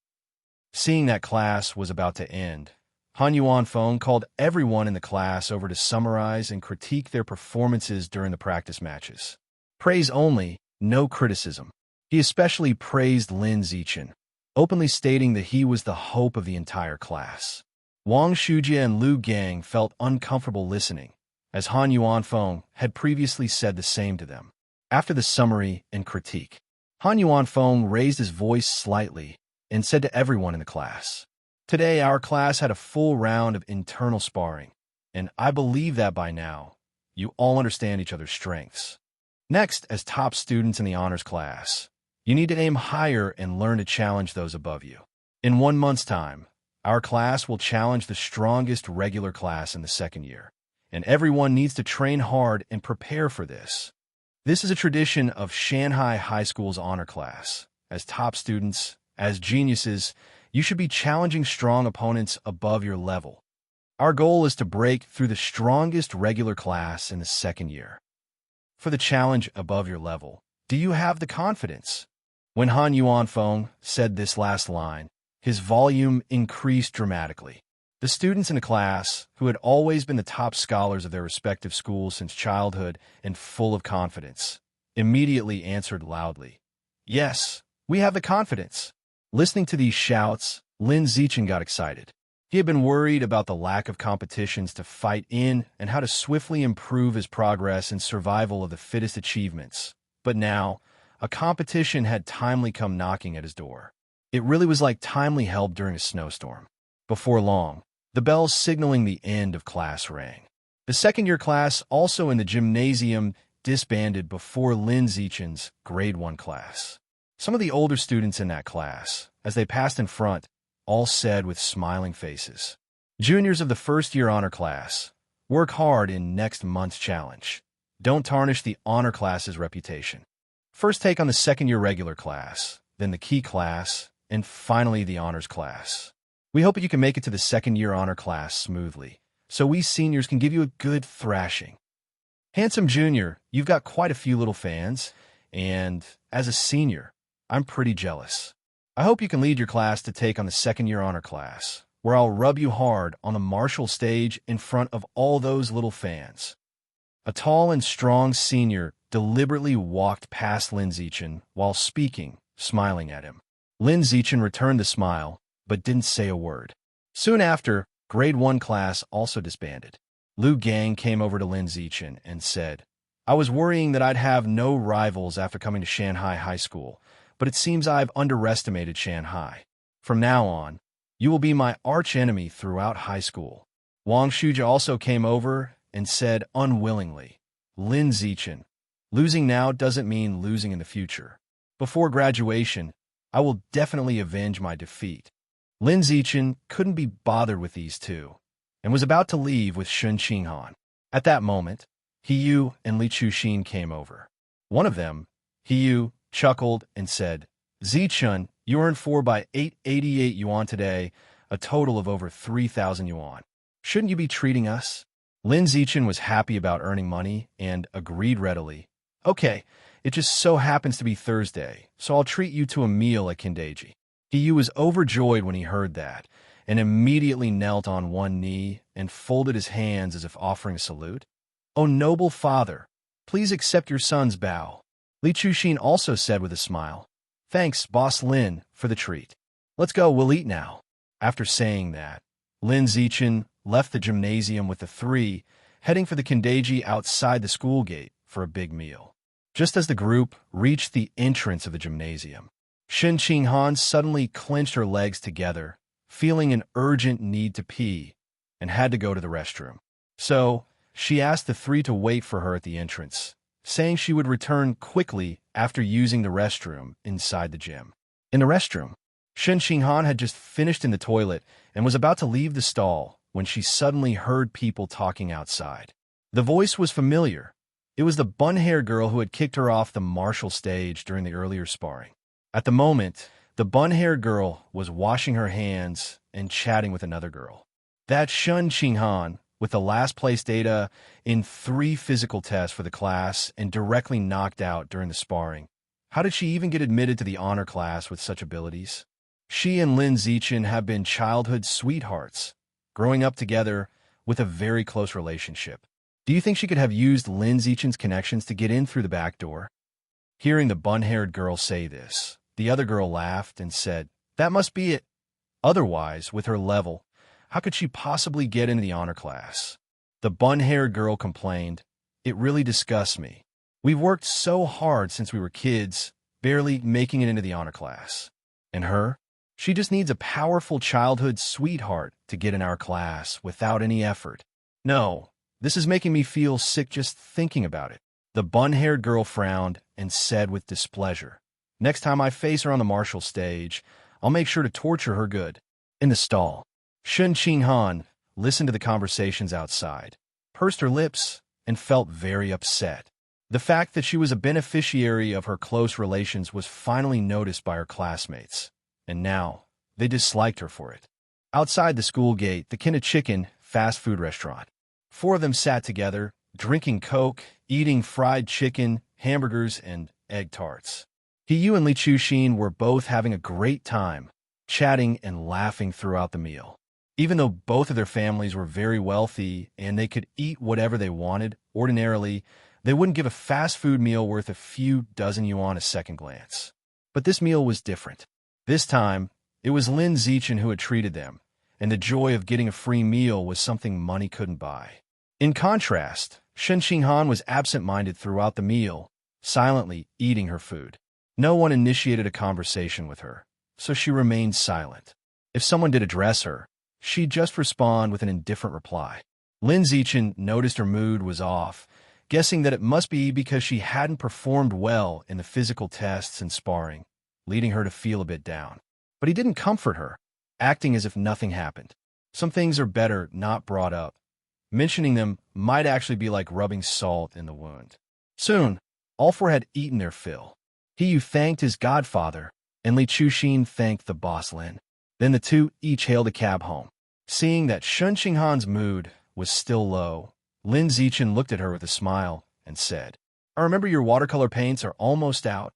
Seeing that class was about to end, Han Yuanfeng called everyone in the class over to summarize and critique their performances during the practice matches. Praise only, no criticism. He especially praised Lin Zichen, openly stating that he was the hope of the entire class. Wang Shujie and Lu Gang felt uncomfortable listening, as Han Yuanfeng had previously said the same to them. After the summary and critique, Han Yuanfeng raised his voice slightly and said to everyone in the class, "Today our class had a full round of internal sparring, and I believe that by now, you all understand each other's strengths. Next, as top students in the honors class, you need to aim higher and learn to challenge those above you. In 1 month's time, our class will challenge the strongest regular class in the second year, and everyone needs to train hard and prepare for this. This is a tradition of Shanghai High School's honor class. As top students, as geniuses, you should be challenging strong opponents above your level. Our goal is to break through the strongest regular class in the second year. For the challenge above your level, do you have the confidence?" When Han Yuanfeng said this last line, his volume increased dramatically. The students in the class, who had always been the top scholars of their respective schools since childhood and full of confidence, immediately answered loudly, "Yes, we have the confidence." Listening to these shouts, Lin Zichen got excited. He had been worried about the lack of competitions to fight in and how to swiftly improve his progress and survival of the fittest achievements. But now, a competition had timely come knocking at his door. It really was like timely help during a snowstorm. Before long, the bells signaling the end of class rang. The second-year class, also in the gymnasium, disbanded before Lin Zichen's grade 1 class. Some of the older students in that class, as they passed in front, all said with smiling faces, "Juniors of the first-year honor class, work hard in next month's challenge. Don't tarnish the honor class's reputation. First take on the second-year regular class, then the key class, and finally the honors class. We hope that you can make it to the second-year honor class smoothly, so we seniors can give you a good thrashing. Handsome Junior, you've got quite a few little fans, and as a senior, I'm pretty jealous. I hope you can lead your class to take on the second-year honor class, where I'll rub you hard on the martial stage in front of all those little fans." A tall and strong senior deliberately walked past Lin Zichen while speaking, smiling at him. Lin Zichen returned the smile, but didn't say a word. Soon after, grade 1 class also disbanded. Lu Gang came over to Lin Zichen and said, "I was worrying that I'd have no rivals after coming to Shanghai High School, but it seems I've underestimated Shanghai. From now on, you will be my arch-enemy throughout high school." Wang Shujie also came over and said unwillingly, "Lin Zichen, losing now doesn't mean losing in the future. Before graduation, I will definitely avenge my defeat. Lin Zichen couldn't be bothered with these two, and was about to leave with Shun Qinghan. At that moment, He Yu and Li Chuxin came over. One of them, He Yu, chuckled and said, Zichun, you earned 4 by 888 yuan today, a total of over 3,000 yuan. Shouldn't you be treating us? Lin Zichen was happy about earning money and agreed readily. Okay, it just so happens to be Thursday, so I'll treat you to a meal at Kindeji. He Yu was overjoyed when he heard that, and immediately knelt on one knee and folded his hands as if offering a salute. O noble father, please accept your son's bow. Li Chuxin also said with a smile, Thanks, Boss Lin, for the treat. Let's go, we'll eat now. After saying that, Lin Zichen left the gymnasium with the three, heading for the Kindeji outside the school gate for a big meal. Just as the group reached the entrance of the gymnasium, Shun Qinghan suddenly clenched her legs together, feeling an urgent need to pee, and had to go to the restroom. So, she asked the three to wait for her at the entrance, saying she would return quickly after using the restroom inside the gym. In the restroom, Shun Qinghan had just finished in the toilet and was about to leave the stall when she suddenly heard people talking outside. The voice was familiar. It was the bun-haired girl who had kicked her off the martial stage during the earlier sparring. At the moment, the bun-haired girl was washing her hands and chatting with another girl. That's Shun Qinghan, with the last place data in 3 physical tests for the class and directly knocked out during the sparring. How did she even get admitted to the honor class with such abilities? She and Lin Zichen have been childhood sweethearts, growing up together with a very close relationship. Do you think she could have used Lin Zichen's connections to get in through the back door? Hearing the bun-haired girl say this, the other girl laughed and said, That must be it. Otherwise, with her level, how could she possibly get into the honor class? The bun-haired girl complained, It really disgusts me. We've worked so hard since we were kids, barely making it into the honor class. And her? She just needs a powerful childhood sweetheart to get in our class without any effort. No, this is making me feel sick just thinking about it. The bun-haired girl frowned and said with displeasure, Next time I face her on the martial stage, I'll make sure to torture her good. In the stall, Shun Qinghan listened to the conversations outside, pursed her lips, and felt very upset. The fact that she was a beneficiary of her close relations was finally noticed by her classmates, and now they disliked her for it. Outside the school gate, the Kinda Chicken fast food restaurant. 4 of them sat together, drinking Coke, eating fried chicken, hamburgers, and egg tarts. He Yu and Li Chuxin were both having a great time, chatting and laughing throughout the meal. Even though both of their families were very wealthy and they could eat whatever they wanted, ordinarily, they wouldn't give a fast food meal worth a few dozen yuan a second glance. But this meal was different. This time, it was Lin Zichen who had treated them, and the joy of getting a free meal was something money couldn't buy. In contrast, Shun Qinghan was absent-minded throughout the meal, silently eating her food. No one initiated a conversation with her, so she remained silent. If someone did address her, she'd just respond with an indifferent reply. Lin Zichen noticed her mood was off, guessing that it must be because she hadn't performed well in the physical tests and sparring, leading her to feel a bit down. But he didn't comfort her, acting as if nothing happened. Some things are better not brought up. Mentioning them might actually be like rubbing salt in the wound. Soon, all 4 had eaten their fill. He Yu thanked his godfather, and Li Chuxin thanked the boss Lin. Then the two each hailed a cab home. Seeing that Shun Qinghan's mood was still low, Lin Zichen looked at her with a smile and said, I remember your watercolor paints are almost out,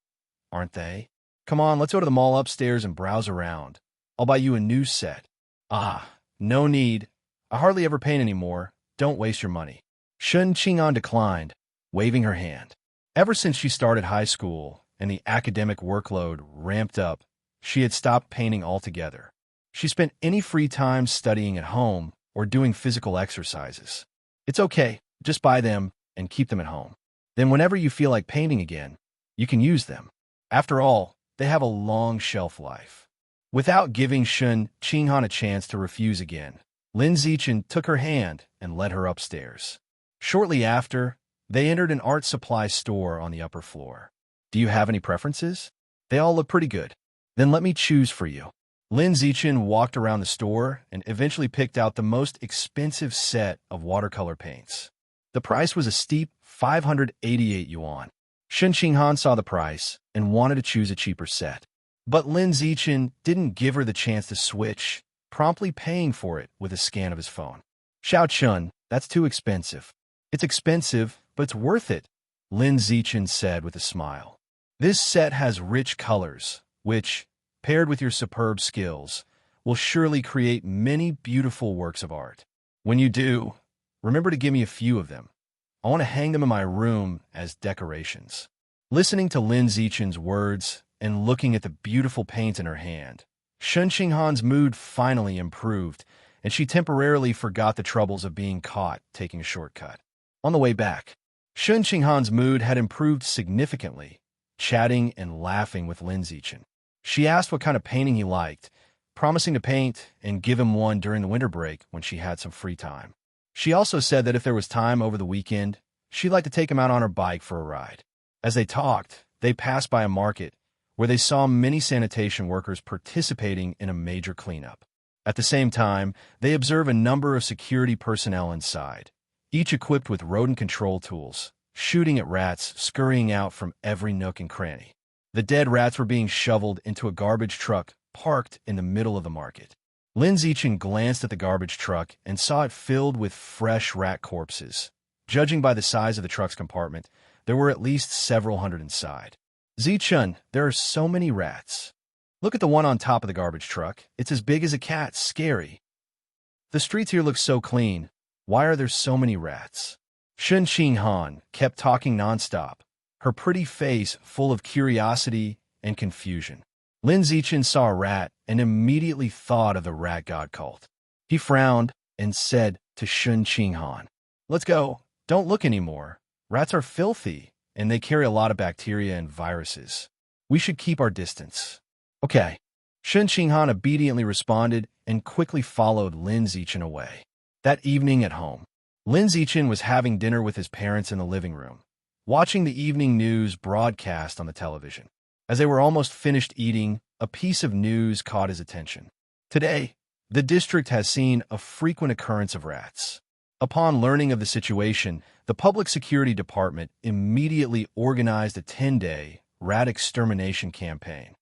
aren't they? Come on, let's go to the mall upstairs and browse around. I'll buy you a new set. Ah, no need. I hardly ever paint anymore. Don't waste your money. Shun Qinghan declined, waving her hand. Ever since she started high school and the academic workload ramped up, she had stopped painting altogether. She spent any free time studying at home or doing physical exercises. It's okay, just buy them and keep them at home. Then whenever you feel like painting again, you can use them. After all, they have a long shelf life. Without giving Shun Qinghan a chance to refuse again, Lin Zichen took her hand and led her upstairs. Shortly after, they entered an art supply store on the upper floor. Do you have any preferences? They all look pretty good. Then let me choose for you. Lin Zichen walked around the store and eventually picked out the most expensive set of watercolor paints. The price was a steep 588 yuan. Shen Qinghan saw the price and wanted to choose a cheaper set. But Lin Zichen didn't give her the chance to switch, promptly paying for it with a scan of his phone. Xiao Chun, that's too expensive. It's expensive, but it's worth it, Lin Zichen said with a smile. This set has rich colors, which, paired with your superb skills, will surely create many beautiful works of art. When you do, remember to give me a few of them. I want to hang them in my room as decorations. Listening to Lin Zichen's words and looking at the beautiful paint in her hand, Shen Qinghan's mood finally improved, and she temporarily forgot the troubles of being caught taking a shortcut. On the way back, Shen Qinghan's mood had improved significantly, chatting and laughing with Lin Zichen. She asked what kind of painting he liked, promising to paint and give him one during the winter break when she had some free time. She also said that if there was time over the weekend, she'd like to take him out on her bike for a ride. As they talked, they passed by a market where they saw many sanitation workers participating in a major cleanup. At the same time, they observed a number of security personnel inside, each equipped with rodent control tools, shooting at rats scurrying out from every nook and cranny. The dead rats were being shoveled into a garbage truck parked in the middle of the market. Lin Zichen glanced at the garbage truck and saw it filled with fresh rat corpses. Judging by the size of the truck's compartment, there were at least several hundred inside. Zichen, there are so many rats. Look at the one on top of the garbage truck. It's as big as a cat. Scary. The streets here look so clean. Why are there so many rats? Shen Qinghan kept talking nonstop, her pretty face full of curiosity and confusion. Lin Zichen saw a rat and immediately thought of the rat god cult. He frowned and said to Shen Qinghan, "Let's go. Don't look anymore. Rats are filthy, and they carry a lot of bacteria and viruses. We should keep our distance." Okay. Shen Qinghan obediently responded and quickly followed Lin Zichen away. That evening at home, Lin Zichen was having dinner with his parents in the living room, watching the evening news broadcast on the television. As they were almost finished eating, a piece of news caught his attention. Today, the district has seen a frequent occurrence of rats. Upon learning of the situation, the Public Security Department immediately organized a 10-day rat extermination campaign.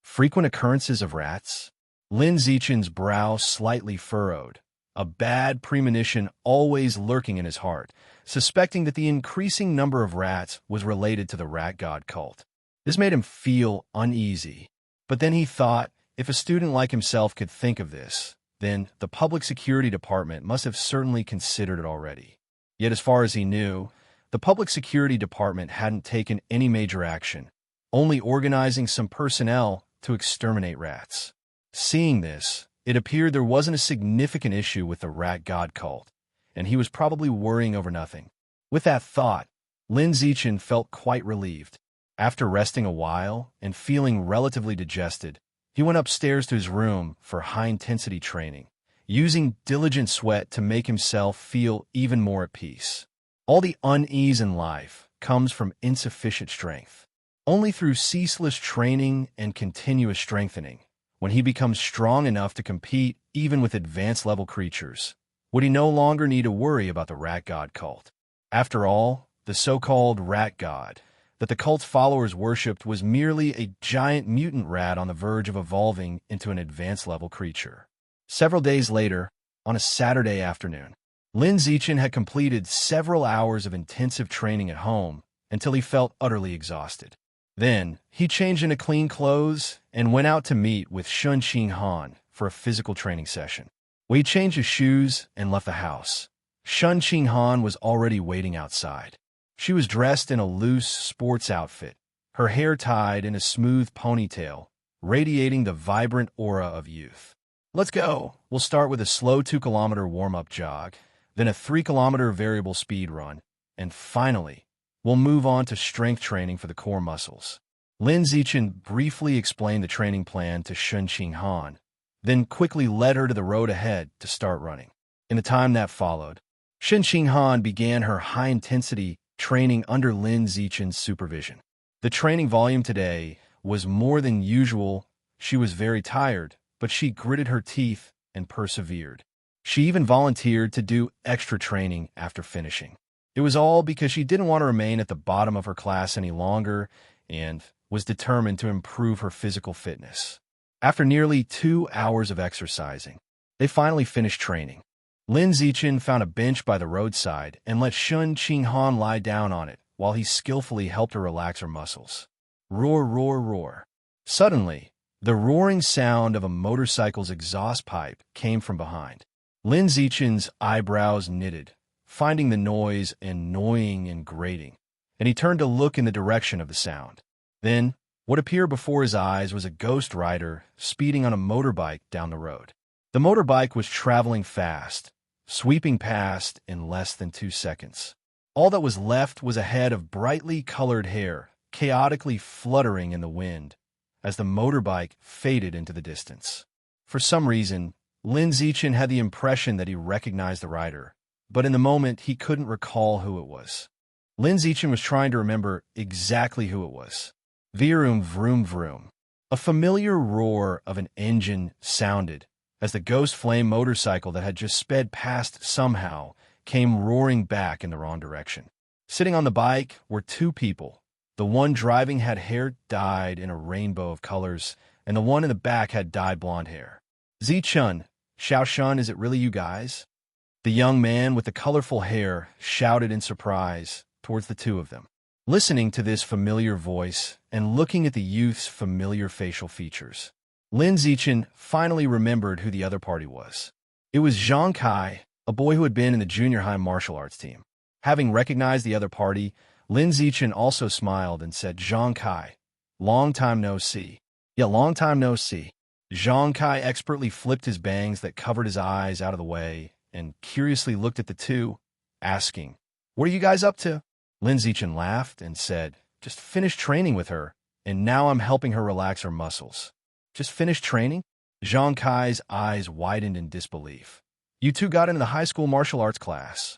Frequent occurrences of rats? Lin Zichen's brow slightly furrowed, a bad premonition always lurking in his heart, suspecting that the increasing number of rats was related to the rat god cult. This made him feel uneasy. But then he thought, if a student like himself could think of this, then the Public Security Department must have certainly considered it already. Yet as far as he knew, the Public Security Department hadn't taken any major action, only organizing some personnel to exterminate rats. Seeing this, it appeared there wasn't a significant issue with the rat god cult, and he was probably worrying over nothing. With that thought, Lin Zichen felt quite relieved. After resting a while and feeling relatively digested, he went upstairs to his room for high-intensity training, using diligent sweat to make himself feel even more at peace. All the unease in life comes from insufficient strength. Only through ceaseless training and continuous strengthening, when he becomes strong enough to compete even with advanced-level creatures, would he no longer need to worry about the rat god cult. After all, the so-called rat god that the cult's followers worshipped was merely a giant mutant rat on the verge of evolving into an advanced-level creature. Several days later, on a Saturday afternoon, Lin Zichen had completed several hours of intensive training at home until he felt utterly exhausted. Then, he changed into clean clothes and went out to meet with Shen Qinghan for a physical training session. When he changed his shoes and left the house, Shen Qinghan was already waiting outside. She was dressed in a loose sports outfit, her hair tied in a smooth ponytail, radiating the vibrant aura of youth. "Let's go. We'll start with a slow 2-kilometer warm-up jog, then a 3-kilometer variable speed run, and finally, we'll move on to strength training for the core muscles." Lin Zichen briefly explained the training plan to Shen Qinghan, then quickly led her to the road ahead to start running. In the time that followed, Shen Qinghan began her high-intensity training under Lin Zichen's supervision. The training volume today was more than usual She was very tired, but she gritted her teeth and persevered. She even volunteered to do extra training after finishing. It was all because she didn't want to remain at the bottom of her class any longer and was determined to improve her physical fitness. After nearly 2 hours of exercising, they finally finished training. Lin Zichen found a bench by the roadside and let Shun Qinghan lie down on it while he skillfully helped her relax her muscles. Roar, roar, roar. Suddenly, the roaring sound of a motorcycle's exhaust pipe came from behind. Lin Zichen's eyebrows knitted, finding the noise annoying and grating, and he turned to look in the direction of the sound. Then, what appeared before his eyes was a ghost rider speeding on a motorbike down the road. The motorbike was traveling fast, sweeping past in less than 2 seconds. All that was left was a head of brightly colored hair, chaotically fluttering in the wind, as the motorbike faded into the distance. For some reason, Lin Zichen had the impression that he recognized the rider, but in the moment he couldn't recall who it was. Lin Zichen was trying to remember exactly who it was. Vroom, vroom, vroom. A familiar roar of an engine sounded as the ghost flame motorcycle that had just sped past somehow came roaring back in the wrong direction. Sitting on the bike were 2 people. The one driving had hair dyed in a rainbow of colors, and the one in the back had dyed blonde hair. Zichun, Xiaoshun, is it really you guys? The young man with the colorful hair shouted in surprise towards the 2 of them. Listening to this familiar voice and looking at the youth's familiar facial features, Lin Zichen finally remembered who the other party was. It was Zhang Kai, a boy who had been in the junior high martial arts team. Having recognized the other party, Lin Zichen also smiled and said, "Zhang Kai, long time no see." "Yeah, long time no see." Zhang Kai expertly flipped his bangs that covered his eyes out of the way and curiously looked at the 2, asking, "What are you guys up to?" Lin Zichen laughed and said, "Just finished training with her, and now I'm helping her relax her muscles." "Just finished training?" Zhang Kai's eyes widened in disbelief. "You 2 got into the high school martial arts class."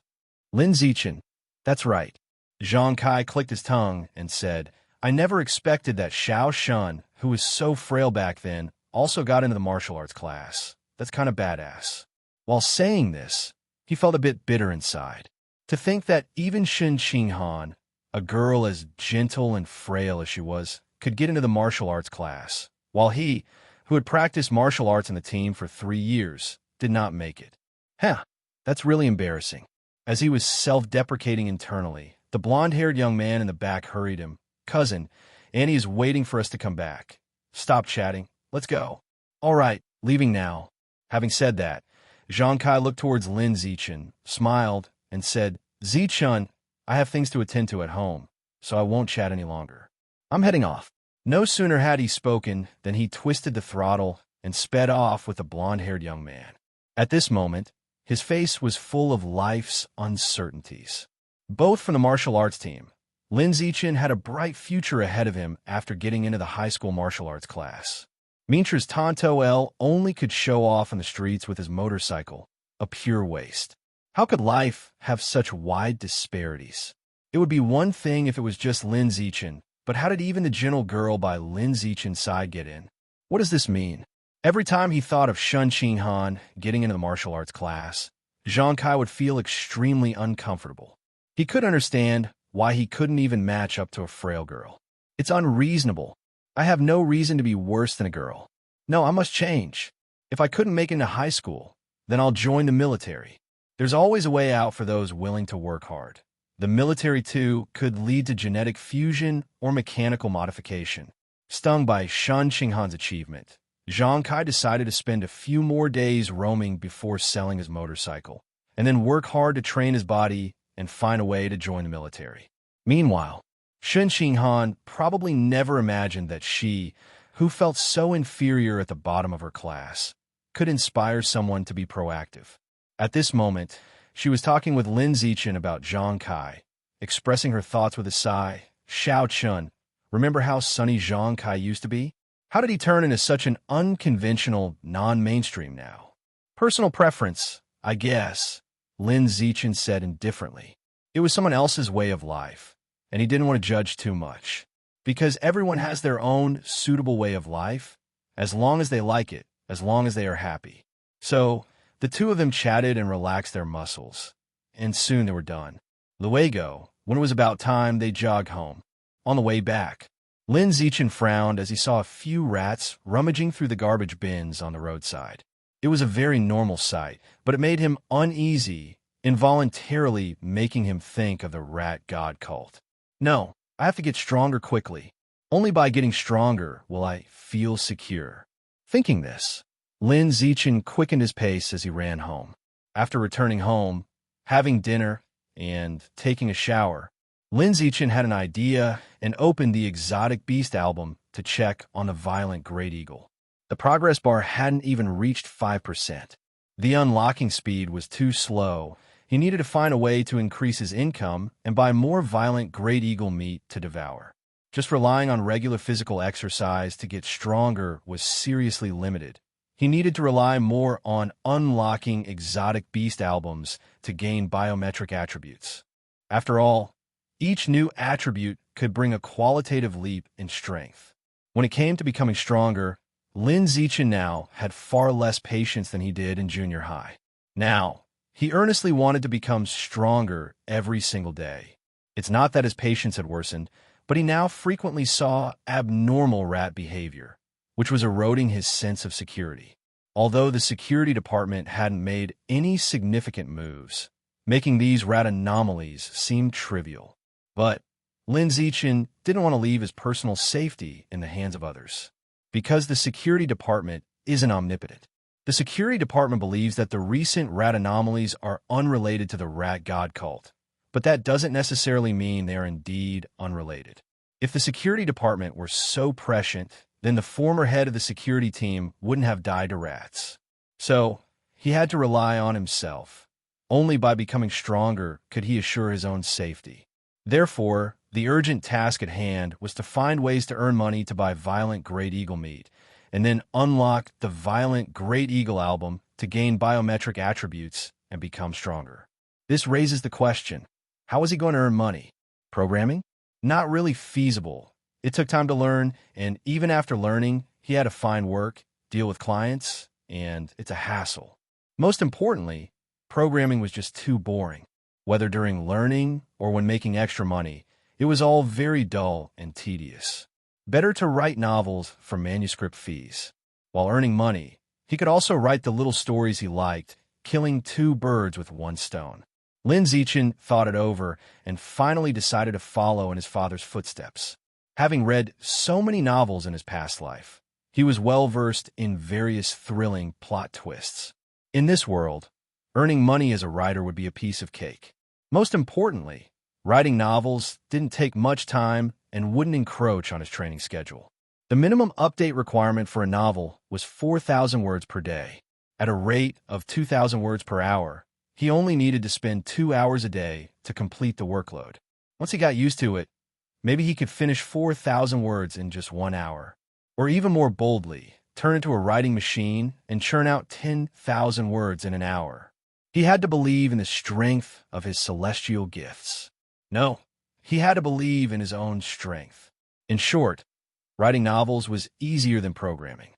Lin Zichen, "That's right." Zhang Kai clicked his tongue and said, "I never expected that Xiao Shun, who was so frail back then, also got into the martial arts class. That's kind of badass." While saying this, he felt a bit bitter inside. To think that even Shun Qinghan, a girl as gentle and frail as she was, could get into the martial arts class, while he, who had practiced martial arts on the team for 3 years, did not make it. That's really embarrassing. As he was self-deprecating internally, the blonde-haired young man in the back hurried him. "Cousin, Annie is waiting for us to come back. Stop chatting. Let's go." "All right, leaving now." Having said that, Zhang Kai looked towards Lin Zichen, smiled, and said, "Zichun, I have things to attend to at home, so I won't chat any longer. I'm heading off." No sooner had he spoken than he twisted the throttle and sped off with the blonde-haired young man. At this moment, his face was full of life's uncertainties. Both from the martial arts team, Lin Zichen had a bright future ahead of him after getting into the high school martial arts class. Mintra's Tonto L only could show off on the streets with his motorcycle, a pure waste. How could life have such wide disparities? It would be one thing if it was just Lin Zichen, but how did even the gentle girl by Lin Zichen's side get in? What does this mean? Every time he thought of Shun Qinghan getting into the martial arts class, Zhang Kai would feel extremely uncomfortable. He could understand why he couldn't even match up to a frail girl. It's unreasonable. I have no reason to be worse than a girl. No, I must change. If I couldn't make it into high school, then I'll join the military. There's always a way out for those willing to work hard. The military, too, could lead to genetic fusion or mechanical modification. Stung by Shun Qinghan's achievement, Zhang Kai decided to spend a few more days roaming before selling his motorcycle, and then work hard to train his body and find a way to join the military. Meanwhile, Shun Qinghan probably never imagined that she, who felt so inferior at the bottom of her class, could inspire someone to be proactive. At this moment, she was talking with Lin Zichen about Zhang Kai, expressing her thoughts with a sigh. "Xiao Chun, remember how sunny Zhang Kai used to be? How did he turn into such an unconventional, non-mainstream now?" "Personal preference, I guess," Lin Zichen said indifferently. It was someone else's way of life, and he didn't want to judge too much. Because everyone has their own suitable way of life, as long as they like it, as long as they are happy. So, the two of them chatted and relaxed their muscles, and soon they were done. Luego, when it was about time, they jogged home. On the way back, Lin Zichen frowned as he saw a few rats rummaging through the garbage bins on the roadside. It was a very normal sight, but it made him uneasy, involuntarily making him think of the rat god cult. No, I have to get stronger quickly. Only by getting stronger will I feel secure. Thinking this, Lin Zichen quickened his pace as he ran home. After returning home, having dinner, and taking a shower, Lin Zichen had an idea and opened the Exotic Beast album to check on the violent great eagle. The progress bar hadn't even reached 5%. The unlocking speed was too slow. He needed to find a way to increase his income and buy more violent great eagle meat to devour. Just relying on regular physical exercise to get stronger was seriously limited. He needed to rely more on unlocking exotic beast albums to gain biometric attributes. After all, each new attribute could bring a qualitative leap in strength. When it came to becoming stronger, Lin Zichen now had far less patience than he did in junior high. Now, he earnestly wanted to become stronger every single day. It's not that his patience had worsened, but he now frequently saw abnormal rat behavior, which was eroding his sense of security. Although the security department hadn't made any significant moves, making these rat anomalies seem trivial. But Lin Zichen didn't want to leave his personal safety in the hands of others. Because the security department isn't omnipotent. The security department believes that the recent rat anomalies are unrelated to the rat god cult, but that doesn't necessarily mean they are indeed unrelated. If the security department were so prescient, then the former head of the security team wouldn't have died to rats. So, he had to rely on himself. Only by becoming stronger could he assure his own safety. Therefore, the urgent task at hand was to find ways to earn money to buy violent great eagle meat, and then unlock the violent great eagle album to gain biometric attributes and become stronger. This raises the question, how was he going to earn money? Programming? Not really feasible. It took time to learn, and even after learning, he had to find work, deal with clients, and it's a hassle. Most importantly, programming was just too boring. Whether during learning or when making extra money, it was all very dull and tedious. Better to write novels for manuscript fees. While earning money, he could also write the little stories he liked, killing two birds with one stone. Lin Zichen thought it over and finally decided to follow in his father's footsteps. Having read so many novels in his past life, he was well-versed in various thrilling plot twists. In this world, earning money as a writer would be a piece of cake. Most importantly, writing novels didn't take much time and wouldn't encroach on his training schedule. The minimum update requirement for a novel was 4,000 words per day. At a rate of 2,000 words per hour, he only needed to spend 2 hours a day to complete the workload. Once he got used to it, maybe he could finish 4,000 words in just 1 hour. Or even more boldly, turn into a writing machine and churn out 10,000 words in an hour. He had to believe in the strength of his celestial gifts. No, he had to believe in his own strength. In short, writing novels was easier than programming.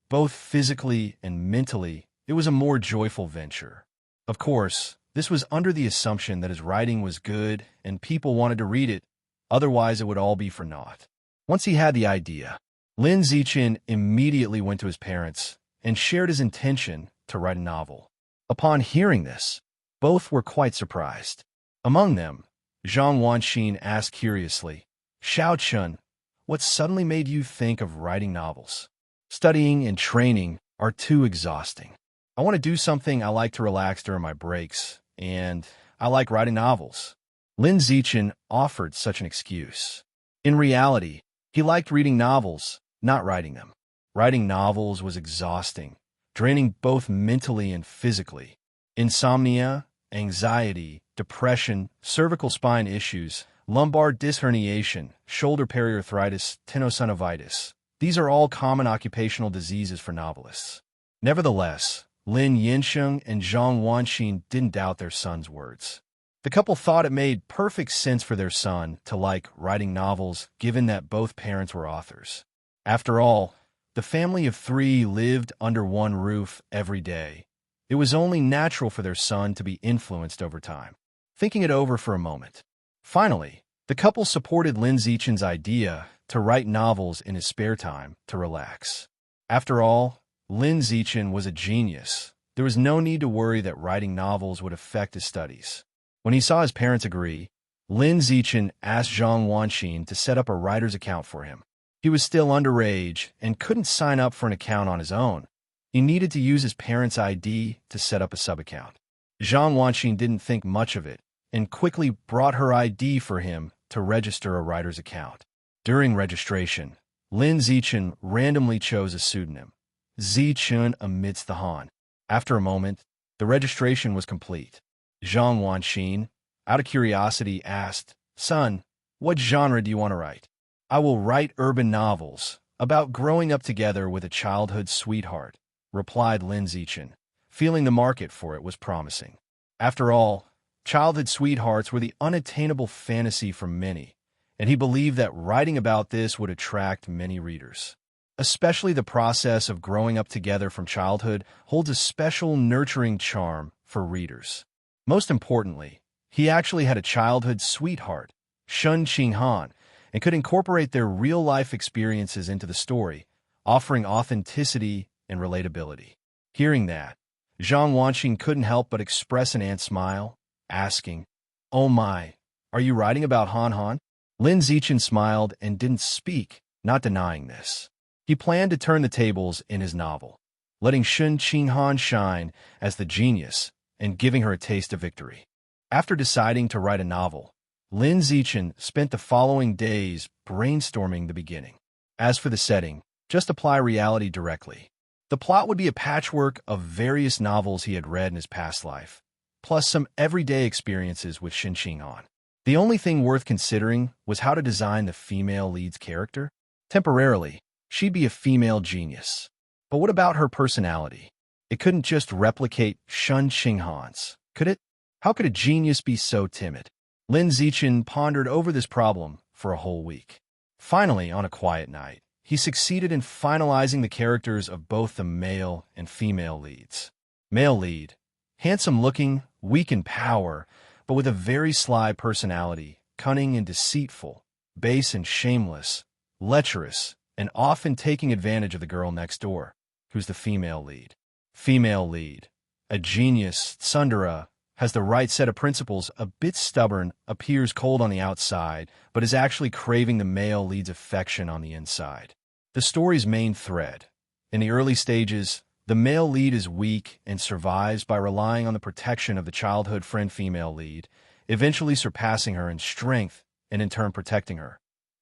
Both physically and mentally, it was a more joyful venture. Of course, this was under the assumption that his writing was good and people wanted to read it, otherwise it would all be for naught. Once he had the idea, Lin Zichen immediately went to his parents and shared his intention to write a novel. Upon hearing this, both were quite surprised. Among them, Zhang Wanxin asked curiously, "Xiao Chun, what suddenly made you think of writing novels? Studying and training are too exhausting. I want to do something I like to relax during my breaks, and I like writing novels." Lin Zichen offered such an excuse. In reality, he liked reading novels, not writing them. Writing novels was exhausting, draining both mentally and physically. Insomnia, anxiety, depression, cervical spine issues, lumbar disc herniation, shoulder periarthritis, tenosynovitis. These are all common occupational diseases for novelists. Nevertheless, Lin Yinsheng and Zhang Wanxin didn't doubt their son's words. The couple thought it made perfect sense for their son to like writing novels given that both parents were authors. After all, The family of three lived under one roof every day. It was only natural for their son to be influenced over time. Thinking it over for a moment. Finally, the couple supported Lin Zichen's idea to write novels in his spare time to relax. After all, Lin Zichen was a genius. There was no need to worry that writing novels would affect his studies. When he saw his parents agree, Lin Zichen asked Zhang Wanxin to set up a writer's account for him. He was still underage and couldn't sign up for an account on his own. He needed to use his parents' ID to set up a sub-account. Zhang Wanxin didn't think much of it and quickly brought her ID for him to register a writer's account. During registration, Lin Zichen randomly chose a pseudonym, Zichen amidst the Han. After a moment, the registration was complete. Zhang Wanxin, out of curiosity, asked, "Son, what genre do you want to write?" "I will write urban novels about growing up together with a childhood sweetheart," replied Lin Zichen, feeling the market for it was promising. After all, childhood sweethearts were the unattainable fantasy for many, and he believed that writing about this would attract many readers. Especially the process of growing up together from childhood holds a special nurturing charm for readers. Most importantly, he actually had a childhood sweetheart, Shun Qinghan, and could incorporate their real-life experiences into the story, offering authenticity and relatability. Hearing that, Zhang Wanxin couldn't help but express an ant smile, asking, "Oh my, are you writing about Han Han?" Lin Zichen smiled and didn't speak, not denying this. He planned to turn the tables in his novel, letting Shun Qinghan shine as the genius and giving her a taste of victory. After deciding to write a novel, Lin Zichen spent the following days brainstorming the beginning. As for the setting, just apply reality directly. The plot would be a patchwork of various novels he had read in his past life, plus some everyday experiences with Shun Qinghan. The only thing worth considering was how to design the female lead's character. Temporarily, she'd be a female genius. But what about her personality? It couldn't just replicate Shun Qinghan's, could it? How could a genius be so timid? Lin Zichen pondered over this problem for a whole week. Finally, on a quiet night, he succeeded in finalizing the characters of both the male and female leads. Male lead, handsome-looking, weak in power, but with a very sly personality, cunning and deceitful, base and shameless, lecherous, and often taking advantage of the girl next door, who's the female lead. Female lead, a genius, Tsundere, has the right set of principles, a bit stubborn, appears cold on the outside, but is actually craving the male lead's affection on the inside. The story's main thread. In the early stages, the male lead is weak and survives by relying on the protection of the childhood friend female lead, eventually surpassing her in strength and in turn protecting her.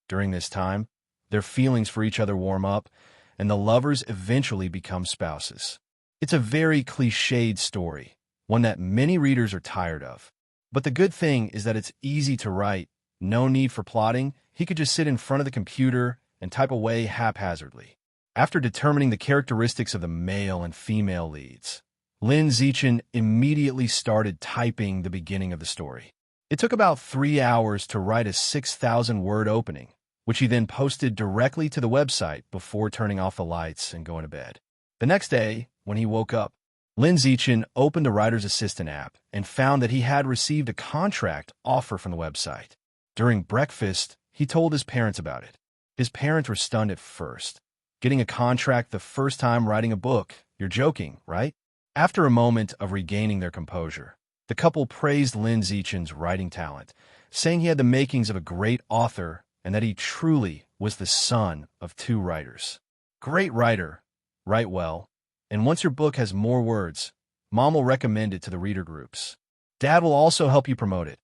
During this time, their feelings for each other warm up, and the lovers eventually become spouses. It's a very cliched story, one that many readers are tired of. But the good thing is that it's easy to write, no need for plotting. He could just sit in front of the computer and type away haphazardly. After determining the characteristics of the male and female leads, Lin Zichen immediately started typing the beginning of the story. It took about 3 hours to write a 6,000-word opening, which he then posted directly to the website before turning off the lights and going to bed. The next day, when he woke up, Lin Zichen opened the Writer's Assistant app and found that he had received a contract offer from the website. During breakfast, he told his parents about it. His parents were stunned at first. Getting a contract the first time writing a book, you're joking, right? After a moment of regaining their composure, the couple praised Lin Zichen's writing talent, saying he had the makings of a great author and that he truly was the son of 2 writers. Great writer, write well, and once your book has more words, Mom will recommend it to the reader groups. Dad will also help you promote it.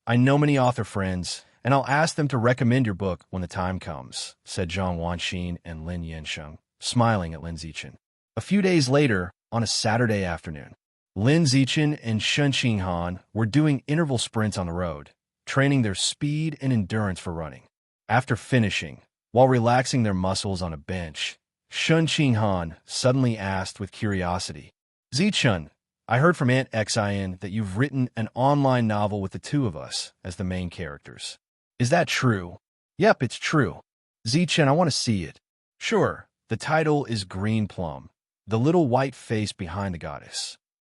I know many author friends, and I'll ask them to recommend your book when the time comes, said Zhang Wanxin and Lin Yansheng, smiling at Lin Zichen. A few days later, on a Saturday afternoon, Lin Zichen and Shun Qinghan were doing interval sprints on the road, training their speed and endurance for running. After finishing, while relaxing their muscles on a bench, Shun Qinghan suddenly asked with curiosity, "Zichen, I heard from Aunt Xin that you've written an online novel with the 2 of us as the main characters. Is that true?" "Yep, it's true. Zichen, I want to see it." "Sure, The title is Green Plum, the little white face behind the goddess.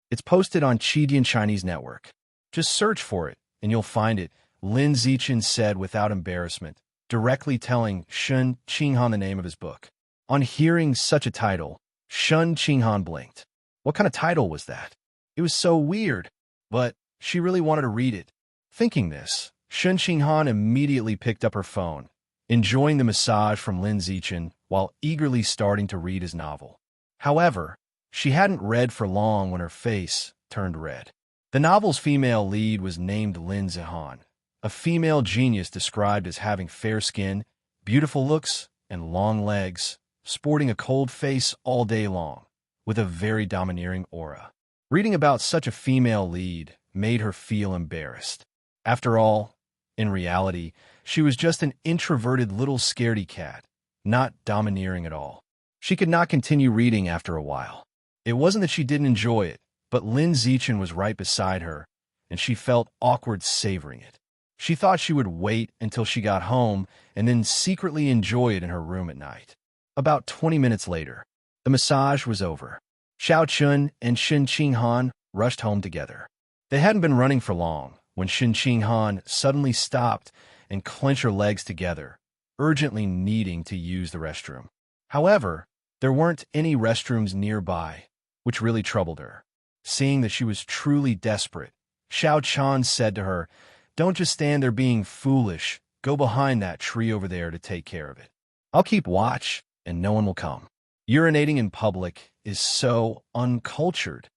It's posted on Chidian Chinese Network. Just search for it, and you'll find it, Lin Zichen said without embarrassment, directly telling Shun Qinghan the name of his book. On hearing such a title, Shun Qinghan blinked. What kind of title was that? It was so weird, but she really wanted to read it. Thinking this, Shun Qinghan immediately picked up her phone, enjoying the massage from Lin Zichen while eagerly starting to read his novel. However, she hadn't read for long when her face turned red. The novel's female lead was named Lin Zihan, a female genius described as having fair skin, beautiful looks, and long legs, sporting a cold face all day long, with a very domineering aura. Reading about such a female lead made her feel embarrassed. After all, in reality, she was just an introverted little scaredy cat, not domineering at all. She could not continue reading after a while. It wasn't that she didn't enjoy it, but Lin Zichen was right beside her, and she felt awkward savoring it. She thought she would wait until she got home and then secretly enjoy it in her room at night. About 20 minutes later, the massage was over. Xiao Chun and Shun Qinghan rushed home together. They hadn't been running for long when Shun Qinghan suddenly stopped and clenched her legs together, urgently needing to use the restroom. However, there weren't any restrooms nearby, which really troubled her. Seeing that she was truly desperate, Xiao Chan said to her, "Don't just stand there being foolish. Go behind that tree over there to take care of it. I'll keep watch, and no one will come." Urinating in public is so uncultured.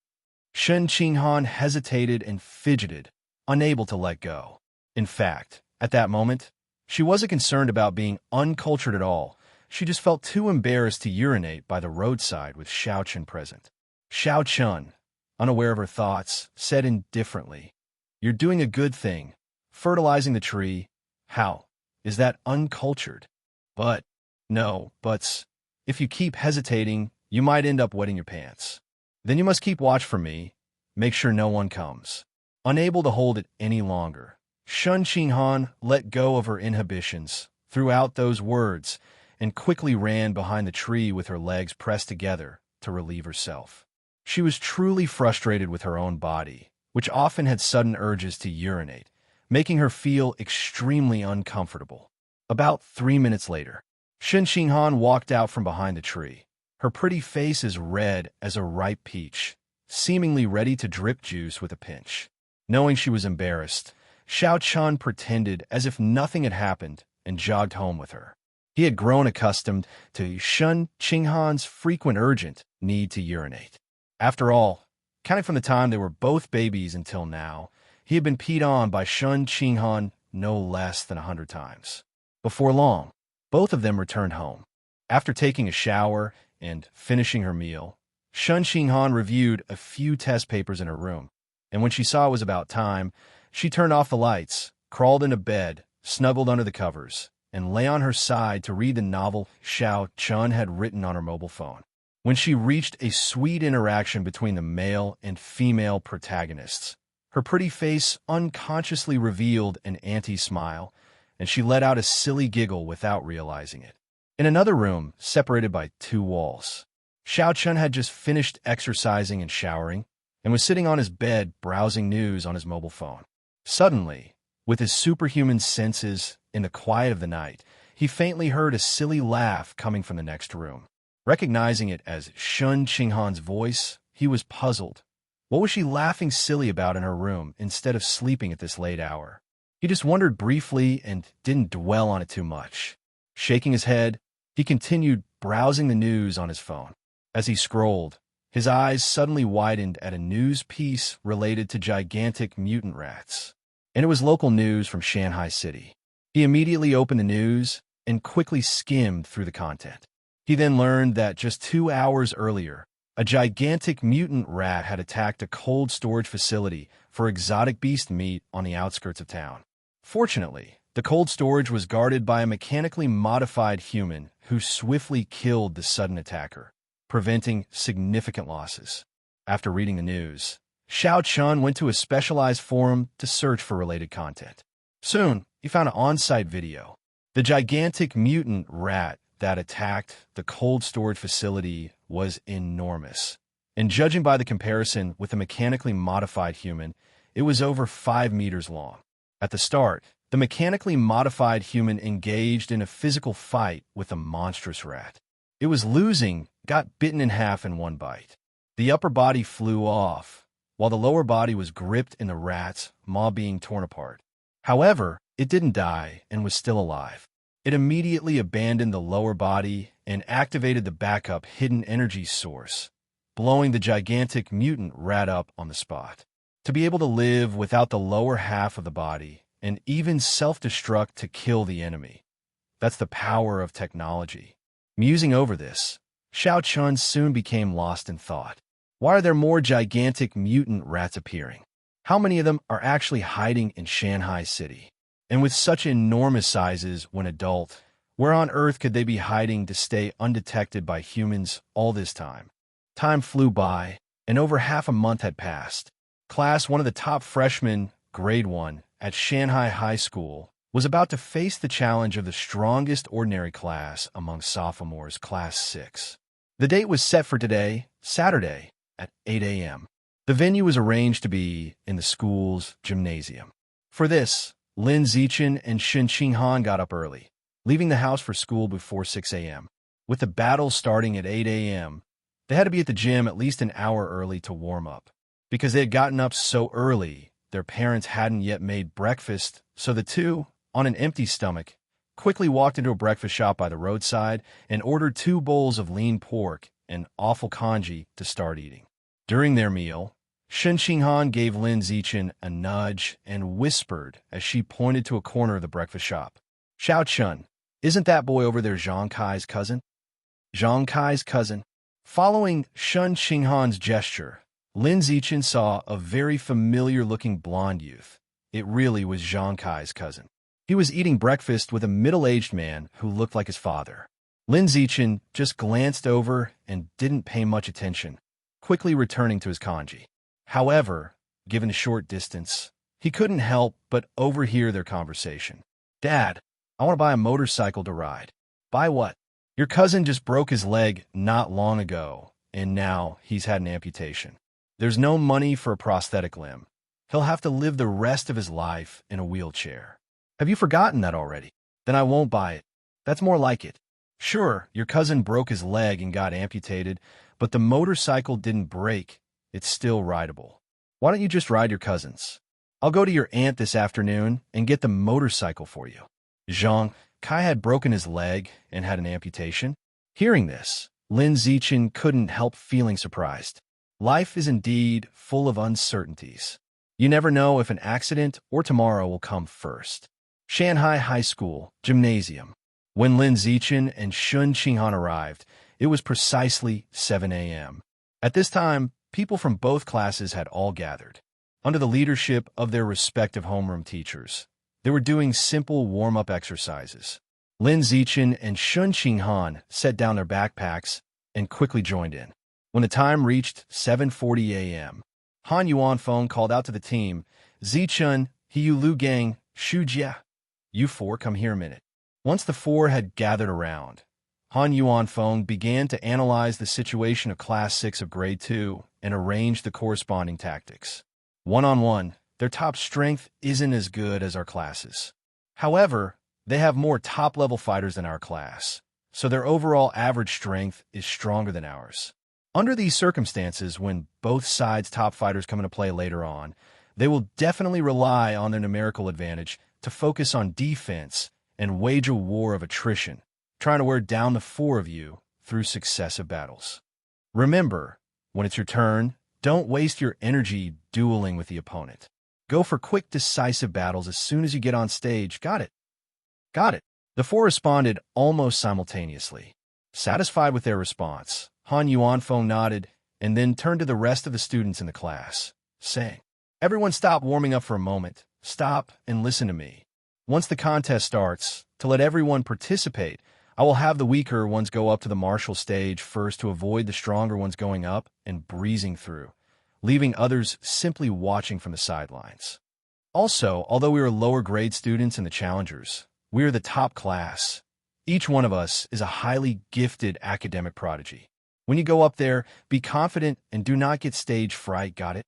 Shun Qinghan hesitated and fidgeted, unable to let go. In fact, at that moment, she wasn't concerned about being uncultured at all. She just felt too embarrassed to urinate by the roadside with Xiao Chun present. Xiao Chun, unaware of her thoughts, said indifferently, "You're doing a good thing, fertilizing the tree. How? Is that uncultured?" But, no, buts. If you keep hesitating, you might end up wetting your pants. Then you must keep watch for me. Make sure no one comes. Unable to hold it any longer, Shun Qinghan let go of her inhibitions, threw out those words, and quickly ran behind the tree with her legs pressed together to relieve herself. She was truly frustrated with her own body, which often had sudden urges to urinate, making her feel extremely uncomfortable. About 3 minutes later, Shun Qinghan walked out from behind the tree. Her pretty face as red as a ripe peach, seemingly ready to drip juice with a pinch. Knowing she was embarrassed, Xiao Chun pretended as if nothing had happened and jogged home with her. He had grown accustomed to Shun Qinghan's frequent urgent need to urinate. After all, counting from the time they were both babies until now, he had been peed on by Shun Qinghan no less than 100 times. Before long, both of them returned home. After taking a shower and finishing her meal, Shun Qinghan reviewed a few test papers in her room, and when she saw it was about time, she turned off the lights, crawled into bed, snuggled under the covers, and lay on her side to read the novel Xiao Chun had written on her mobile phone. When she reached a sweet interaction between the male and female protagonists, her pretty face unconsciously revealed an anti-smile, and she let out a silly giggle without realizing it. In another room, separated by 2 walls, Xiao Chun had just finished exercising and showering, and was sitting on his bed browsing news on his mobile phone. Suddenly, with his superhuman senses in the quiet of the night, he faintly heard a silly laugh coming from the next room. Recognizing it as Shun Qinghan's voice, he was puzzled. What was she laughing silly about in her room instead of sleeping at this late hour? He just wondered briefly and didn't dwell on it too much. Shaking his head, he continued browsing the news on his phone. As he scrolled, his eyes suddenly widened at a news piece related to gigantic mutant rats, and it was local news from Shanghai City. He immediately opened the news and quickly skimmed through the content. He then learned that just 2 hours earlier, a gigantic mutant rat had attacked a cold storage facility for exotic beast meat on the outskirts of town. Fortunately, the cold storage was guarded by a mechanically modified human who swiftly killed the sudden attacker, preventing significant losses. After reading the news, Xiao Chun went to a specialized forum to search for related content. Soon, he found an on-site video. The gigantic mutant rat that attacked the cold storage facility was enormous. And judging by the comparison with a mechanically modified human, it was over 5 meters long. At the start, the mechanically modified human engaged in a physical fight with a monstrous rat. It was losing, got bitten in half in one bite. The upper body flew off, while the lower body was gripped in the rat's maw being torn apart. However, it didn't die and was still alive. It immediately abandoned the lower body and activated the backup hidden energy source, blowing the gigantic mutant rat up on the spot. To be able to live without the lower half of the body and even self-destruct to kill the enemy. That's the power of technology. Musing over this, Xiao Chun soon became lost in thought. Why are there more gigantic mutant rats appearing? How many of them are actually hiding in Shanghai City? And with such enormous sizes when adult, where on earth could they be hiding to stay undetected by humans all this time? Time flew by, and over half a month had passed. Class, one of the top freshmen, grade 1, at Shanghai High School, was about to face the challenge of the strongest ordinary class among sophomores, Class 6. The date was set for today, Saturday, at 8 a.m. The venue was arranged to be in the school's gymnasium. For this, Lin Zichen and Shen Qinghan got up early, leaving the house for school before 6 a.m. With the battle starting at 8 a.m., they had to be at the gym at least an hour early to warm up. Because they had gotten up so early, their parents hadn't yet made breakfast, so the two, on an empty stomach, quickly walked into a breakfast shop by the roadside and ordered 2 bowls of lean pork and awful congee to start eating. During their meal, Shen Qinghan gave Lin Zichen a nudge and whispered as she pointed to a corner of the breakfast shop. "Xiao Chun, isn't that boy over there Zhang Kai's cousin?" Zhang Kai's cousin? Following Shen Qinghan's gesture, Lin Zichen saw a very familiar-looking blonde youth. It really was Zhang Kai's cousin. He was eating breakfast with a middle-aged man who looked like his father. Lin Zichen just glanced over and didn't pay much attention, quickly returning to his congee. However, given a short distance, he couldn't help but overhear their conversation. "Dad, I want to buy a motorcycle to ride." "Buy what?" "Your cousin just broke his leg not long ago, and now he's had an amputation. There's no money for a prosthetic limb. He'll have to live the rest of his life in a wheelchair." "Have you forgotten that already?" "Then I won't buy it. That's more like it. Sure, your cousin broke his leg and got amputated, but the motorcycle didn't break. It's still rideable. Why don't you just ride your cousin's? I'll go to your aunt this afternoon and get the motorcycle for you." Zhang Kai had broken his leg and had an amputation. Hearing this, Lin Zichen couldn't help feeling surprised. Life is indeed full of uncertainties. You never know if an accident or tomorrow will come first. Shanghai High School, Gymnasium. When Lin Zichen and Shen Qinghan arrived, it was precisely 7 a.m. At this time, people from both classes had all gathered. Under the leadership of their respective homeroom teachers, they were doing simple warm-up exercises. Lin Zichen and Shen Qinghan set down their backpacks and quickly joined in. When the time reached 7:40 a.m., Han Yuanfeng called out to the team, "Zichen, Hiu Lu Gang, Shu Jia. You 4 come here a minute." Once the 4 had gathered around, Han Yuanfeng began to analyze the situation of Class 6 of Grade 2 and arrange the corresponding tactics. One-on-one, their top strength isn't as good as our classes. However, they have more top-level fighters than our class, so their overall average strength is stronger than ours. Under these circumstances, when both sides' top fighters come into play later on, they will definitely rely on their numerical advantage to focus on defense and wage a war of attrition, trying to wear down the 4 of you through successive battles. Remember, when it's your turn, don't waste your energy dueling with the opponent. Go for quick, decisive battles as soon as you get on stage. Got it? Got it. The 4 responded almost simultaneously. Satisfied with their response, Han Yuanfeng nodded and then turned to the rest of the students in the class, saying, "Everyone stop warming up for a moment. Stop and listen to me. Once the contest starts, to let everyone participate, I will have the weaker ones go up to the martial stage first to avoid the stronger ones going up and breezing through, leaving others simply watching from the sidelines. Also, although we are lower grade students and the challengers, we are the top class, Each one of us is a highly gifted academic prodigy. When you go up there, be confident and do not get stage fright, got it?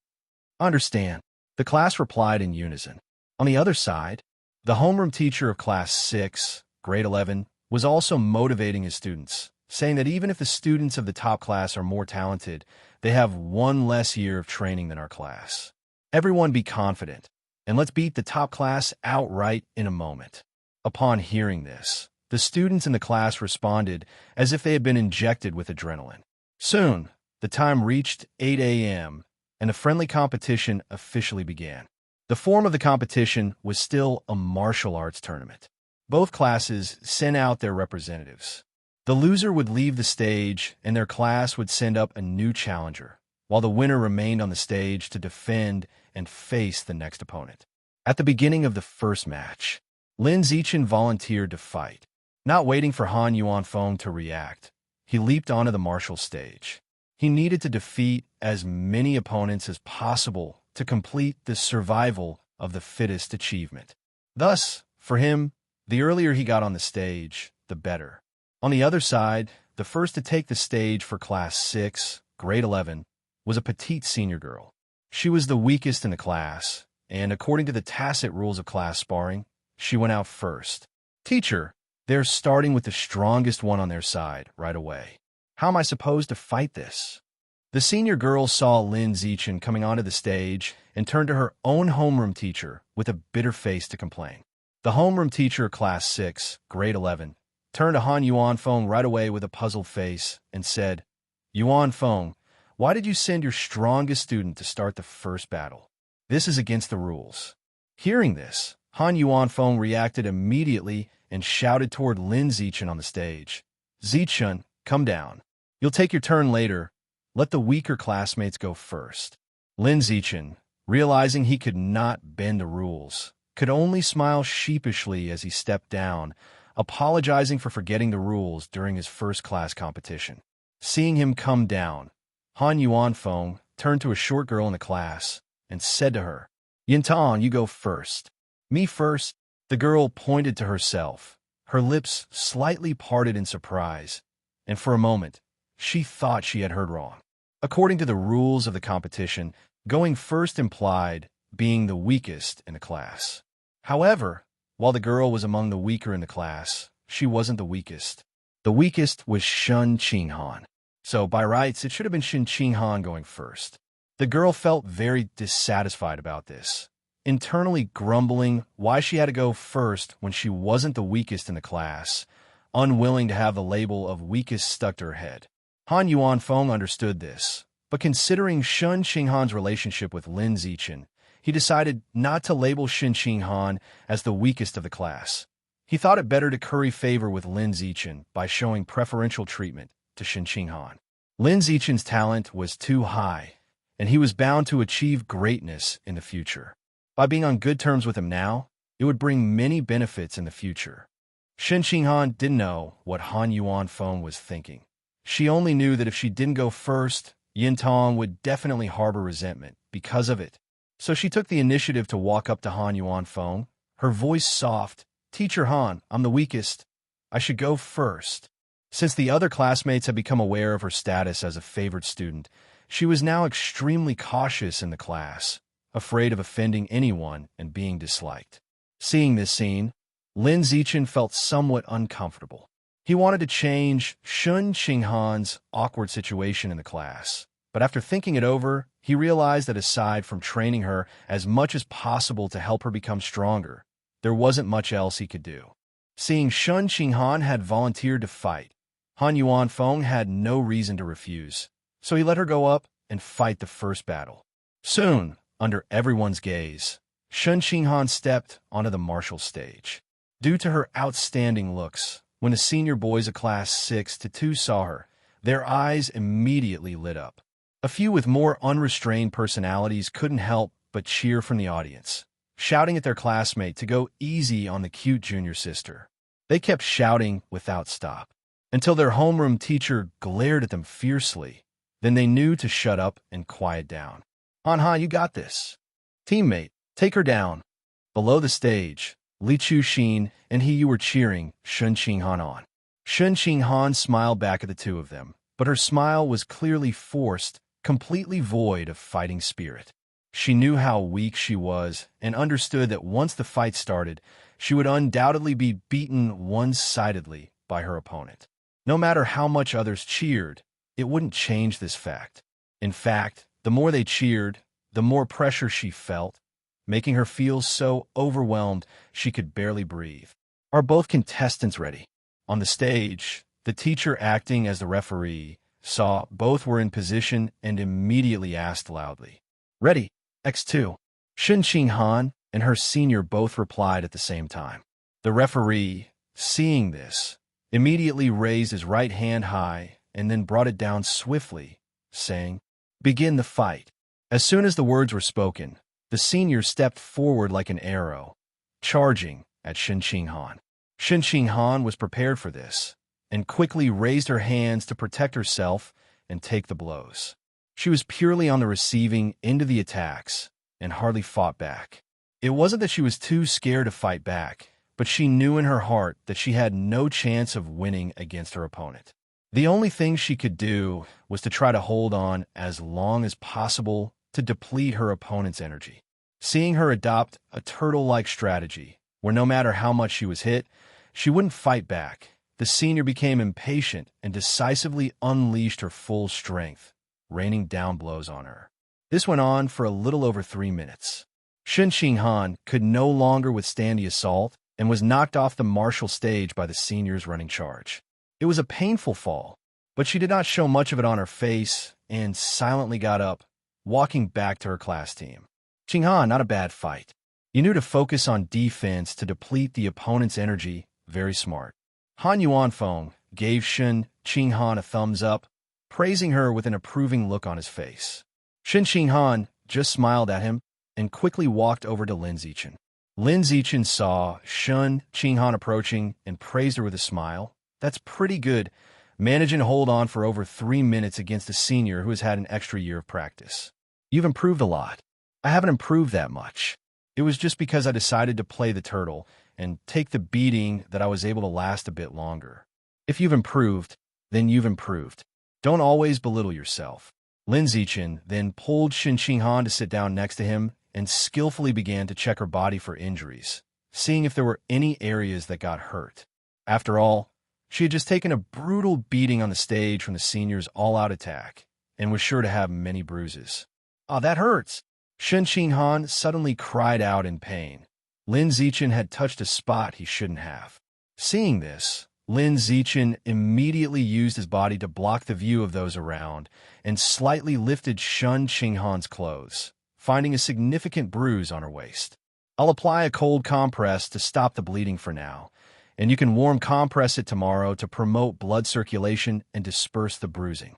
Understand. The class replied in unison. On the other side, the homeroom teacher of Class 6, Grade 11, was also motivating his students, saying that even if the students of the top class are more talented, they have one less year of training than our class. Everyone be confident, and let's beat the top class outright in a moment. Upon hearing this, the students in the class responded as if they had been injected with adrenaline. Soon, the time reached 8 a.m., and the friendly competition officially began. The form of the competition was still a martial arts tournament. Both classes sent out their representatives. The loser would leave the stage, and their class would send up a new challenger, while the winner remained on the stage to defend and face the next opponent. At the beginning of the first match, Lin Zichen volunteered to fight. Not waiting for Han Yuanfeng to react, he leaped onto the martial stage. He needed to defeat as many opponents as possible to complete the survival of the fittest achievement. Thus, for him, the earlier he got on the stage, the better. On the other side, the first to take the stage for Class 6, Grade 11, was a petite senior girl. She was the weakest in the class, and according to the tacit rules of class sparring, she went out first. Teacher, they're starting with the strongest one on their side right away. How am I supposed to fight this? The senior girl saw Lin Zichen coming onto the stage and turned to her own homeroom teacher with a bitter face to complain. The homeroom teacher of Class 6, Grade 11, turned to Han Yuanfeng right away with a puzzled face and said, Yuanfeng, why did you send your strongest student to start the first battle? This is against the rules. Hearing this, Han Yuanfeng reacted immediately and shouted toward Lin Zichen on the stage. Zichen, come down. You'll take your turn later. Let the weaker classmates go first. Lin Zichen, realizing he could not bend the rules, could only smile sheepishly as he stepped down, apologizing for forgetting the rules during his first class competition. Seeing him come down, Han Yuanfeng turned to a short girl in the class and said to her, Yintang, you go first. Me first? The girl pointed to herself, her lips slightly parted in surprise, and for a moment, she thought she had heard wrong. According to the rules of the competition, going first implied being the weakest in the class. However, while the girl was among the weaker in the class, she wasn't the weakest. The weakest was Shen Qinghan. So, by rights, it should have been Shen Qinghan going first. The girl felt very dissatisfied about this, internally grumbling why she had to go first when she wasn't the weakest in the class, unwilling to have the label of weakest stuck to her head. Han Yuanfeng understood this, but considering Shen Qinghan's relationship with Lin Zichen, he decided not to label Shen Qinghan as the weakest of the class. He thought it better to curry favor with Lin Zichen by showing preferential treatment to Shen Qinghan. Lin Zichen's talent was too high, and he was bound to achieve greatness in the future. By being on good terms with him now, it would bring many benefits in the future. Shen Qinghan didn't know what Han Yuanfeng was thinking. She only knew that if she didn't go first, Yintang would definitely harbor resentment because of it. So she took the initiative to walk up to Han Yuanfeng, her voice soft. Teacher Han, I'm the weakest. I should go first. Since the other classmates had become aware of her status as a favored student, she was now extremely cautious in the class, afraid of offending anyone and being disliked. Seeing this scene, Lin Zichen felt somewhat uncomfortable. He wanted to change Shen Qinghan's awkward situation in the class, but after thinking it over, he realized that aside from training her as much as possible to help her become stronger, there wasn't much else he could do. Seeing Shen Qinghan had volunteered to fight, Han Yuanfeng had no reason to refuse, so he let her go up and fight the first battle. Soon, under everyone's gaze, Shen Qinghan stepped onto the martial stage. Due to her outstanding looks, when the senior boys of Class 6 to 2 saw her, their eyes immediately lit up. A few with more unrestrained personalities couldn't help but cheer from the audience, shouting at their classmate to go easy on the cute junior sister. They kept shouting without stop, until their homeroom teacher glared at them fiercely. Then they knew to shut up and quiet down. Han, you got this. Teammate, take her down. Below the stage, Li Chuxin and he you were cheering Shen Qinghan on. Shen Qinghan smiled back at the two of them, but her smile was clearly forced, completely void of fighting spirit. She knew how weak she was and understood that once the fight started, she would undoubtedly be beaten one-sidedly by her opponent. No matter how much others cheered, it wouldn't change this fact. In fact, the more they cheered, the more pressure she felt, making her feel so overwhelmed she could barely breathe. Are both contestants ready? On the stage, the teacher acting as the referee saw both were in position and immediately asked loudly, "Ready, X2." Shen Qinghan and her senior both replied at the same time. The referee, seeing this, immediately raised his right hand high and then brought it down swiftly, saying, "Begin the fight." As soon as the words were spoken, the senior stepped forward like an arrow, charging at Shen Qinghan. Shen Qinghan was prepared for this, and quickly raised her hands to protect herself and take the blows. She was purely on the receiving end of the attacks, and hardly fought back. It wasn't that she was too scared to fight back, but she knew in her heart that she had no chance of winning against her opponent. The only thing she could do was to try to hold on as long as possible to deplete her opponent's energy. Seeing her adopt a turtle-like strategy, where no matter how much she was hit, she wouldn't fight back, the senior became impatient and decisively unleashed her full strength, raining down blows on her. This went on for a little over 3 minutes. Shen Qinghan could no longer withstand the assault and was knocked off the martial stage by the senior's running charge. It was a painful fall, but she did not show much of it on her face and silently got up, walking back to her class team. "Qinghan, not a bad fight. You knew to focus on defense to deplete the opponent's energy. Very smart." Han Yuanfeng gave Shen Qinghan a thumbs up, praising her with an approving look on his face. Shen Qinghan just smiled at him and quickly walked over to Lin Zichen. Lin Zichen saw Shen Qinghan approaching and praised her with a smile. "That's pretty good, managing to hold on for over 3 minutes against a senior who has had an extra year of practice. You've improved a lot." "I haven't improved that much. It was just because I decided to play the turtle and take the beating that I was able to last a bit longer. If you've improved, then you've improved. Don't always belittle yourself." Lin Zichen then pulled Shen Qinghan to sit down next to him and skillfully began to check her body for injuries, seeing if there were any areas that got hurt. After all, she had just taken a brutal beating on the stage from the senior's all-out attack and was sure to have many bruises. "Oh, that hurts!" Shen Qinghan suddenly cried out in pain. Lin Zichen had touched a spot he shouldn't have. Seeing this, Lin Zichen immediately used his body to block the view of those around and slightly lifted Shen Qinghan's clothes, finding a significant bruise on her waist. "I'll apply a cold compress to stop the bleeding for now, and you can warm compress it tomorrow to promote blood circulation and disperse the bruising."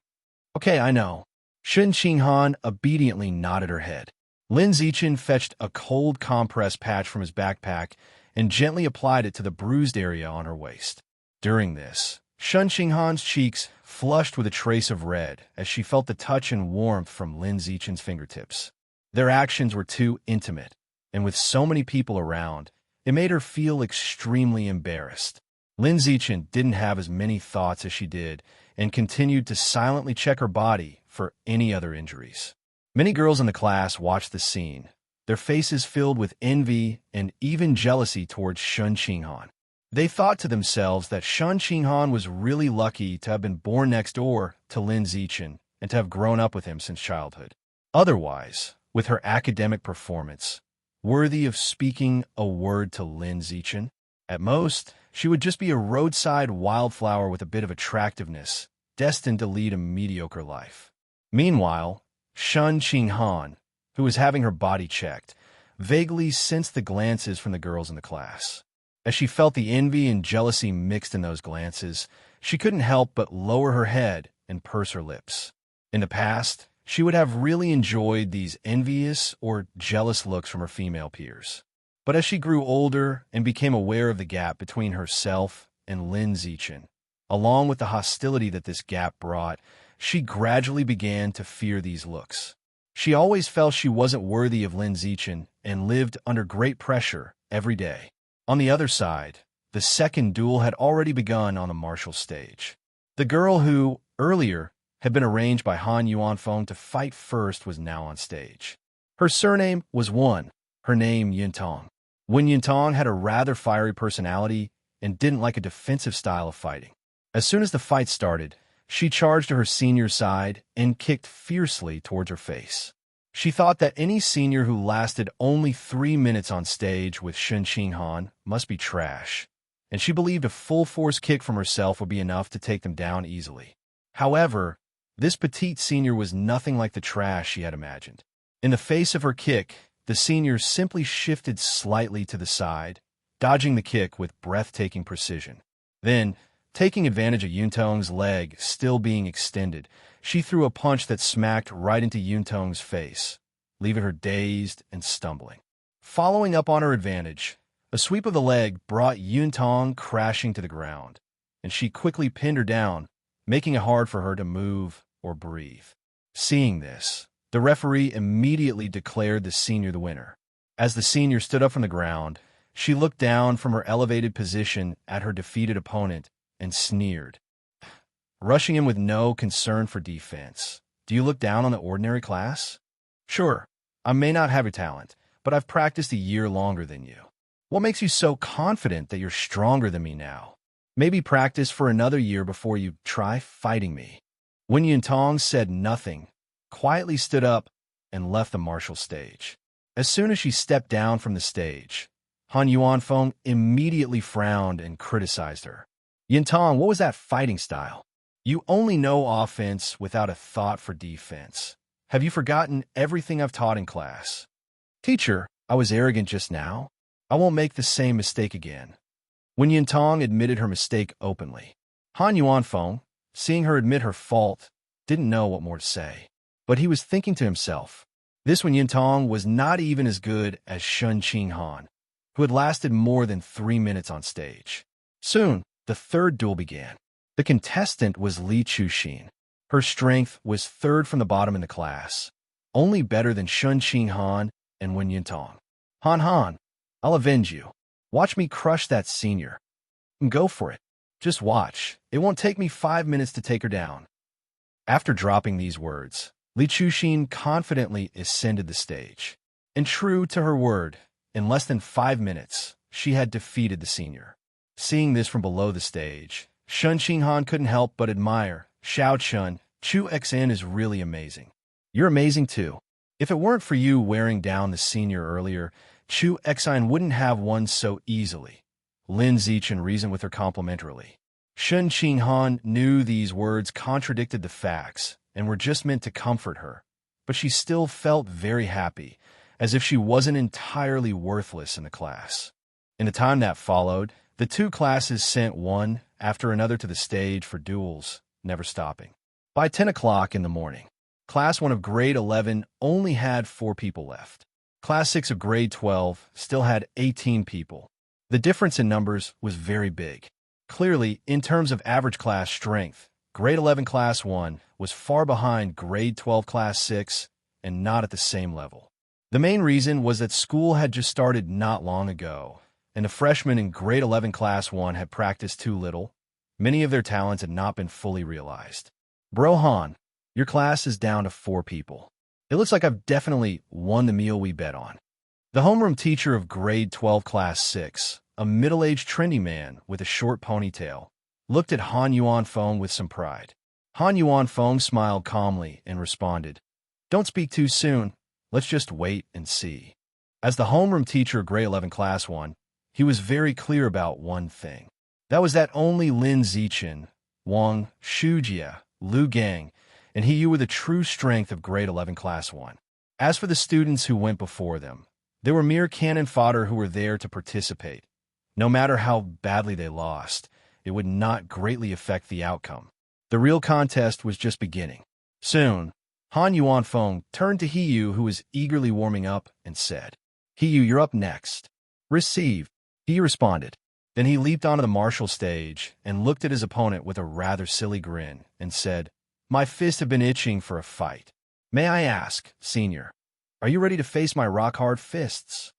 "Okay, I know." Shen Qinghan obediently nodded her head. Lin Zichen fetched a cold compress patch from his backpack and gently applied it to the bruised area on her waist. During this, Shen Qinghan's cheeks flushed with a trace of red as she felt the touch and warmth from Lin Zichen's fingertips. Their actions were too intimate, and with so many people around, it made her feel extremely embarrassed. Lin Zichen didn't have as many thoughts as she did and continued to silently check her body for any other injuries. Many girls in the class watched the scene, their faces filled with envy and even jealousy towards Shen Qinghan. They thought to themselves that Shen Qinghan was really lucky to have been born next door to Lin Zichen and to have grown up with him since childhood. Otherwise, with her academic performance, worthy of speaking a word to Lin Zichen, at most, she would just be a roadside wildflower with a bit of attractiveness, destined to lead a mediocre life. Meanwhile, Shen Qinghan, who was having her body checked, vaguely sensed the glances from the girls in the class. As she felt the envy and jealousy mixed in those glances, she couldn't help but lower her head and purse her lips. In the past, she would have really enjoyed these envious or jealous looks from her female peers. But as she grew older and became aware of the gap between herself and Lin Zichen, along with the hostility that this gap brought, she gradually began to fear these looks. She always felt she wasn't worthy of Lin Zichen and lived under great pressure every day. On the other side, the second duel had already begun on the martial stage. The girl who, earlier, had been arranged by Han Yuanfeng to fight first was now on stage. Her surname was Wen, her name Yintong. Wen Yintong had a rather fiery personality and didn't like a defensive style of fighting. As soon as the fight started, she charged to her senior's side and kicked fiercely towards her face. She thought that any senior who lasted only 3 minutes on stage with Shen Qinghan must be trash, and she believed a full-force kick from herself would be enough to take them down easily. However, this petite senior was nothing like the trash she had imagined. In the face of her kick, the senior simply shifted slightly to the side, dodging the kick with breathtaking precision. Then, taking advantage of Yuntong's leg still being extended, she threw a punch that smacked right into Yuntong's face, leaving her dazed and stumbling. Following up on her advantage, a sweep of the leg brought Yuntong crashing to the ground, and she quickly pinned her down, making it hard for her to move or breathe. Seeing this, the referee immediately declared the senior the winner. As the senior stood up from the ground, she looked down from her elevated position at her defeated opponent and sneered, rushing him with no concern for defense. "Do you look down on the ordinary class? Sure, I may not have your talent, but I've practiced a year longer than you. What makes you so confident that you're stronger than me now? Maybe practice for another year before you try fighting me." Wen Yintong said nothing, quietly stood up, and left the martial stage. As soon as she stepped down from the stage, Han Yuanfeng immediately frowned and criticized her. "Yintong, what was that fighting style? You only know offense without a thought for defense. Have you forgotten everything I've taught in class?" "Teacher, I was arrogant just now. I won't make the same mistake again." Wen Yintong admitted her mistake openly. Han Yuanfeng, seeing her admit her fault, didn't know what more to say. But he was thinking to himself, this Wen Yintong was not even as good as Shen Qinghan, who had lasted more than 3 minutes on stage. Soon, the third duel began. The contestant was Li Chuxin. Her strength was third from the bottom in the class, only better than Shen Qinghan and Wen Yintong. Han, I'll avenge you. Watch me crush that senior." "Go for it. Just watch. It won't take me 5 minutes to take her down." After dropping these words, Li Chuxin confidently ascended the stage. And true to her word, in less than 5 minutes, she had defeated the senior. Seeing this from below the stage, Shen Qinghan couldn't help but admire. "Xiao Chun, Chu Xn is really amazing. You're amazing too. If it weren't for you wearing down the senior earlier, Chu Xn wouldn't have won so easily." Lin Zichen reasoned with her complimentarily. Shen Qinghan knew these words contradicted the facts and were just meant to comfort her, but she still felt very happy, as if she wasn't entirely worthless in the class. In the time that followed, the two classes sent one after another to the stage for duels, never stopping. By 10 o'clock in the morning, Class 1 of Grade 11 only had 4 people left. Class 6 of Grade 12 still had 18 people. The difference in numbers was very big. Clearly, in terms of average class strength, Grade 11 Class 1 was far behind Grade 12 Class 6 and not at the same level. The main reason was that school had just started not long ago, and the freshmen in Grade 11 Class 1 had practiced too little. Many of their talents had not been fully realized. "Bro Han, your class is down to 4 people. It looks like I've definitely won the meal we bet on." The homeroom teacher of Grade 12 Class 6, a middle-aged trendy man with a short ponytail, looked at Han Yuanfeng with some pride. Han Yuanfeng smiled calmly and responded, "Don't speak too soon. Let's just wait and see." As the homeroom teacher of Grade 11 Class 1, he was very clear about one thing. That was that only Lin Zichen, Wang, Shujia, Lu Gang, and he were the true strength of Grade 11 Class 1. As for the students who went before them, they were mere cannon fodder who were there to participate. No matter how badly they lost, it would not greatly affect the outcome. The real contest was just beginning. Soon, Han Yuanfeng turned to Hiyu, who was eagerly warming up, and said, "Hiyu, you're up next." "Receive," he responded. Then he leaped onto the martial stage and looked at his opponent with a rather silly grin and said, "My fists have been itching for a fight. May I ask, senior, are you ready to face my rock-hard fists?"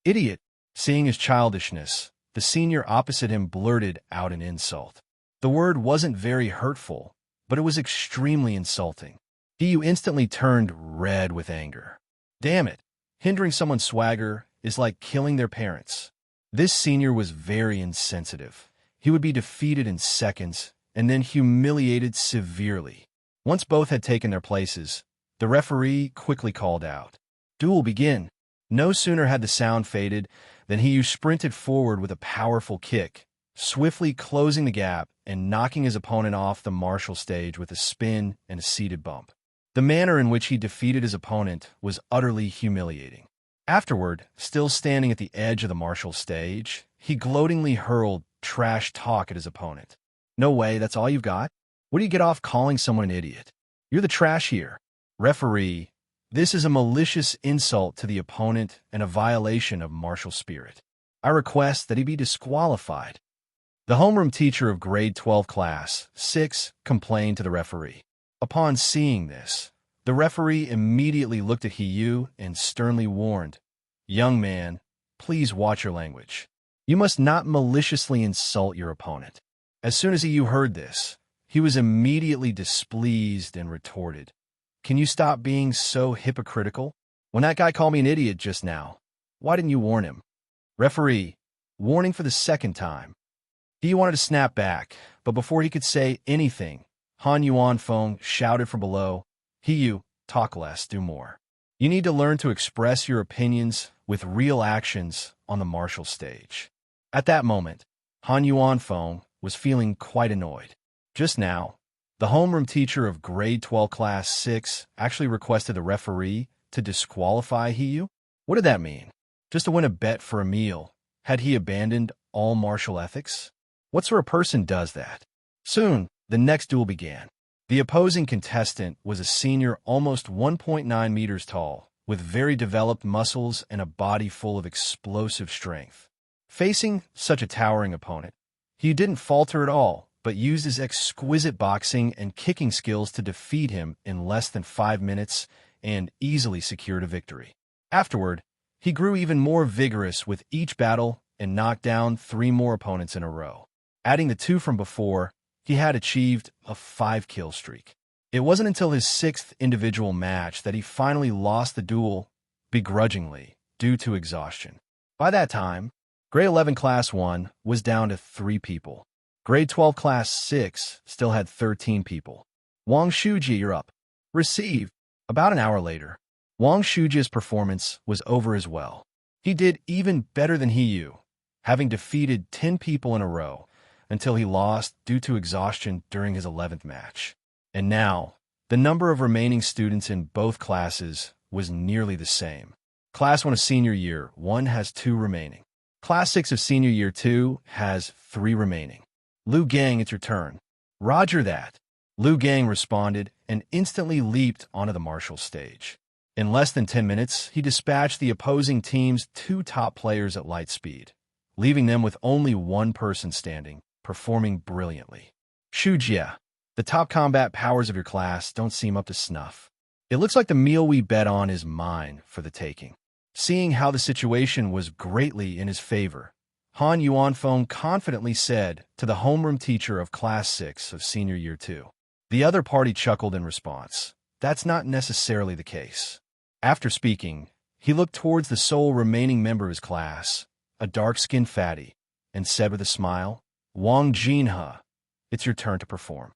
"Idiot, Seeing his childishness, the senior opposite him blurted out an insult. The word wasn't very hurtful, but it was extremely insulting. Hiyu instantly turned red with anger. Damn it! Hindering someone's swagger is like killing their parents. This senior was very insensitive. He would be defeated in seconds and then humiliated severely. Once both had taken their places, the referee quickly called out, "Duel begin." No sooner had the sound faded than Hiyu sprinted forward with a powerful kick, swiftly closing the gap and knocking his opponent off the martial stage with a spin and a seated bump. The manner in which he defeated his opponent was utterly humiliating. Afterward, still standing at the edge of the martial stage, he gloatingly hurled trash talk at his opponent. "No way, that's all you've got? What do you get off calling someone an idiot? You're the trash here." Referee, this is a malicious insult to the opponent and a violation of martial spirit. I request that he be disqualified. The homeroom teacher of grade 12 class 6 complained to the referee. Upon seeing this, the referee immediately looked at Hiyu and sternly warned, "Young man, please watch your language. You must not maliciously insult your opponent." As soon as Hiyu heard this, he was immediately displeased and retorted, "Can you stop being so hypocritical? When that guy called me an idiot just now, why didn't you warn him?" Referee, warning for the second time. Hiyu wanted to snap back, but before he could say anything, Han Yuanfeng shouted from below, "Hiyu, talk less, do more. You need to learn to express your opinions with real actions on the martial stage." At that moment, Han Yuanfeng was feeling quite annoyed. Just now, the homeroom teacher of grade 12 class 6 actually requested the referee to disqualify Hiyu? What did that mean? Just to win a bet for a meal, had he abandoned all martial ethics? What sort of person does that? Soon, the next duel began. The opposing contestant was a senior almost 1.9 meters tall, with very developed muscles and a body full of explosive strength. Facing such a towering opponent, he didn't falter at all, but used his exquisite boxing and kicking skills to defeat him in less than 5 minutes and easily secured a victory. Afterward, he grew even more vigorous with each battle and knocked down 3 more opponents in a row. Adding the 2 from before, he had achieved a 5-kill streak. It wasn't until his 6th individual match that he finally lost the duel begrudgingly due to exhaustion. By that time, grade 11 class 1 was down to 3 people. Grade 12 class 6 still had 13 people. Wang Shuji, you're up. Received. About an hour later, Wang Shuji's performance was over as well. He did even better than Hiyu, having defeated 10 people in a row, until he lost due to exhaustion during his 11th match. And now, the number of remaining students in both classes was nearly the same. Class 1 of Senior Year 1 has 2 remaining. Class 6 of Senior Year 2 has 3 remaining. Liu Gang, it's your turn. Roger that. Liu Gang responded and instantly leaped onto the martial stage. In less than 10 minutes, he dispatched the opposing team's 2 top players at light speed, leaving them with only 1 person standing, performing brilliantly. Shujia, the top combat powers of your class don't seem up to snuff. It looks like the meal we bet on is mine for the taking. Seeing how the situation was greatly in his favor, Han Yuanfeng confidently said to the homeroom teacher of class 6 of Senior Year 2. The other party chuckled in response. That's not necessarily the case. After speaking, he looked towards the sole remaining member of his class, a dark-skinned fatty, and said with a smile, "Wang Jinhe, it's your turn to perform."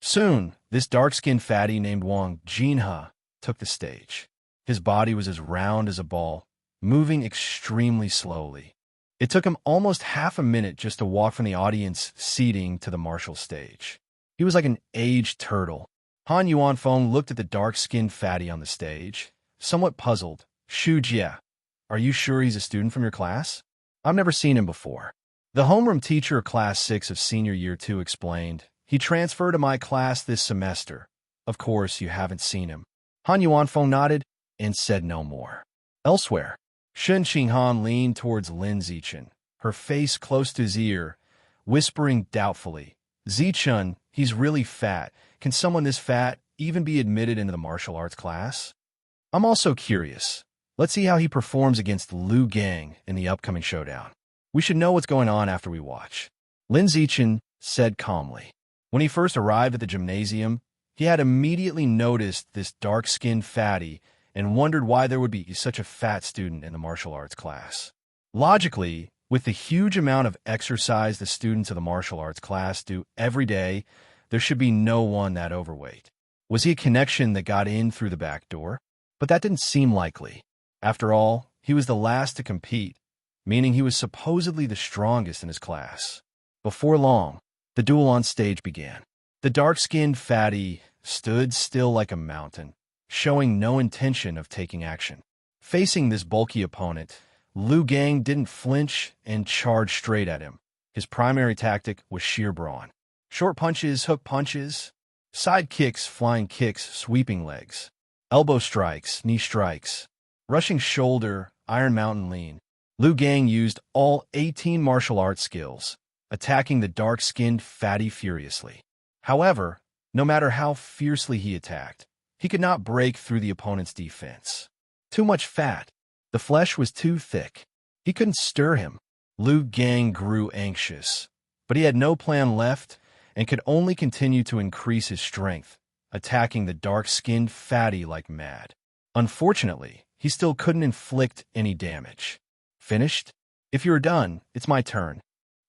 Soon, this dark-skinned fatty named Wang Jinhe took the stage. His body was as round as a ball, moving extremely slowly. It took him almost half a minute just to walk from the audience seating to the martial stage. He was like an aged turtle. Han Yuanfeng looked at the dark-skinned fatty on the stage, somewhat puzzled. "Shujia, are you sure he's a student from your class? I've never seen him before." The homeroom teacher of class 6 of Senior Year 2 explained, "He transferred to my class this semester. Of course, you haven't seen him." Han Yuanfeng nodded and said no more. Elsewhere, Shen Qinghan leaned towards Lin Zichun, her face close to his ear, whispering doubtfully, "Zichun, he's really fat. Can someone this fat even be admitted into the martial arts class?" "I'm also curious. Let's see how he performs against Lu Gang in the upcoming showdown. We should know what's going on after we watch. Lin Zichen said calmly. When he first arrived at the gymnasium, he had immediately noticed this dark-skinned fatty and wondered why there would be such a fat student in the martial arts class. Logically, with the huge amount of exercise the students of the martial arts class do every day, there should be no one that overweight. Was he a connection that got in through the back door? But that didn't seem likely. After all, he was the last to compete, meaning he was supposedly the strongest in his class. Before long, the duel on stage began. The dark-skinned fatty stood still like a mountain, showing no intention of taking action. Facing this bulky opponent, Lu Gang didn't flinch and charged straight at him. His primary tactic was sheer brawn. Short punches, hook punches, side kicks, flying kicks, sweeping legs, elbow strikes, knee strikes, rushing shoulder, Iron Mountain lean. Lu Gang used all 18 martial arts skills, attacking the dark-skinned fatty furiously. However, no matter how fiercely he attacked, he could not break through the opponent's defense. Too much fat. The flesh was too thick. He couldn't stir him. Lu Gang grew anxious, but he had no plan left and could only continue to increase his strength, attacking the dark-skinned fatty like mad. Unfortunately, he still couldn't inflict any damage. Finished? If you're done, it's my turn.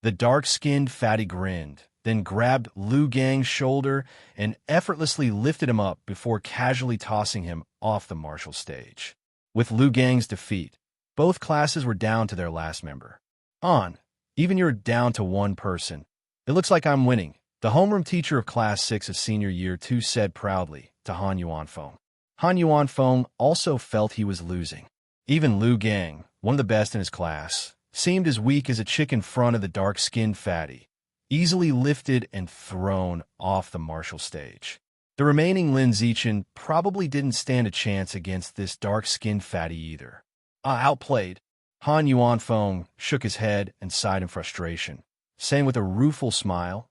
The dark-skinned fatty grinned, then grabbed Lu Gang's shoulder and effortlessly lifted him up before casually tossing him off the martial stage. With Lu Gang's defeat, both classes were down to their last member. On, even you're down to one person. It looks like I'm winning, the homeroom teacher of Class 6 of Senior Year 2 said proudly to Han Yuanfeng. Han Yuanfeng also felt he was losing. Even Lu Gang, one of the best in his class, seemed as weak as a chick in front of the dark-skinned fatty, easily lifted and thrown off the martial stage. The remaining Lin Zichen probably didn't stand a chance against this dark-skinned fatty either. Outplayed. Han Yuanfeng shook his head and sighed in frustration, saying with a rueful smile,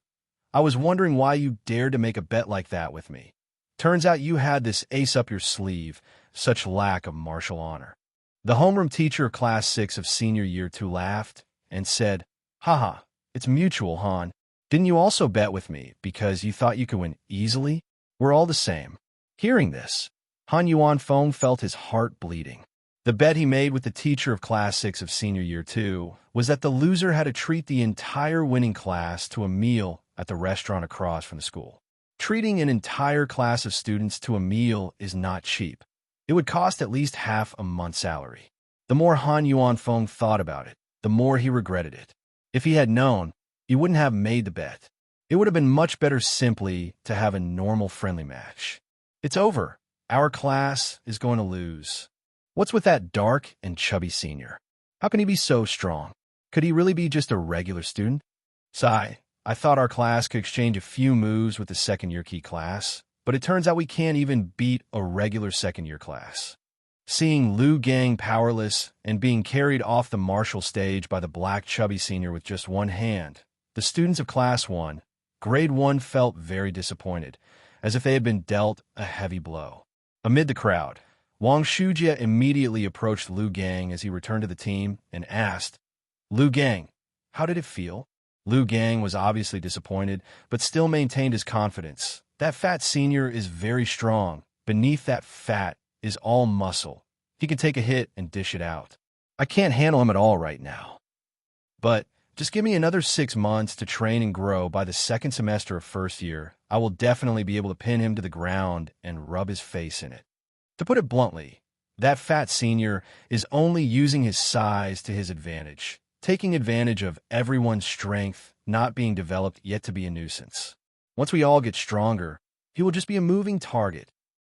I was wondering why you dared to make a bet like that with me. Turns out you had this ace up your sleeve, such lack of martial honor. The homeroom teacher of Class 6 of Senior Year 2 laughed and said, Haha, it's mutual, Han. Didn't you also bet with me because you thought you could win easily? We're all the same. Hearing this, Han Yuanfeng felt his heart bleeding. The bet he made with the teacher of Class 6 of Senior Year 2 was that the loser had to treat the entire winning class to a meal at the restaurant across from the school. Treating an entire class of students to a meal is not cheap. It would cost at least half a month's salary. The more Han Yuanfeng thought about it, the more he regretted it. If he had known, he wouldn't have made the bet. It would have been much better simply to have a normal friendly match. It's over. Our class is going to lose. What's with that dark and chubby senior? How can he be so strong? Could he really be just a regular student? Sigh. I thought our class could exchange a few moves with the second-year key class, but it turns out we can't even beat a regular second-year class. Seeing Lu Gang powerless and being carried off the martial stage by the black chubby senior with just one hand, the students of Class 1, Grade 1 felt very disappointed, as if they had been dealt a heavy blow. Amid the crowd, Wang Shujie immediately approached Lu Gang as he returned to the team and asked, Lu Gang, how did it feel? Lu Gang was obviously disappointed, but still maintained his confidence. That fat senior is very strong. Beneath that fat is all muscle. He can take a hit and dish it out. I can't handle him at all right now. But just give me another 6 months to train and grow. By the second semester of first year, I will definitely be able to pin him to the ground and rub his face in it. To put it bluntly, that fat senior is only using his size to his advantage, taking advantage of everyone's strength not being developed yet to be a nuisance. Once we all get stronger, he will just be a moving target.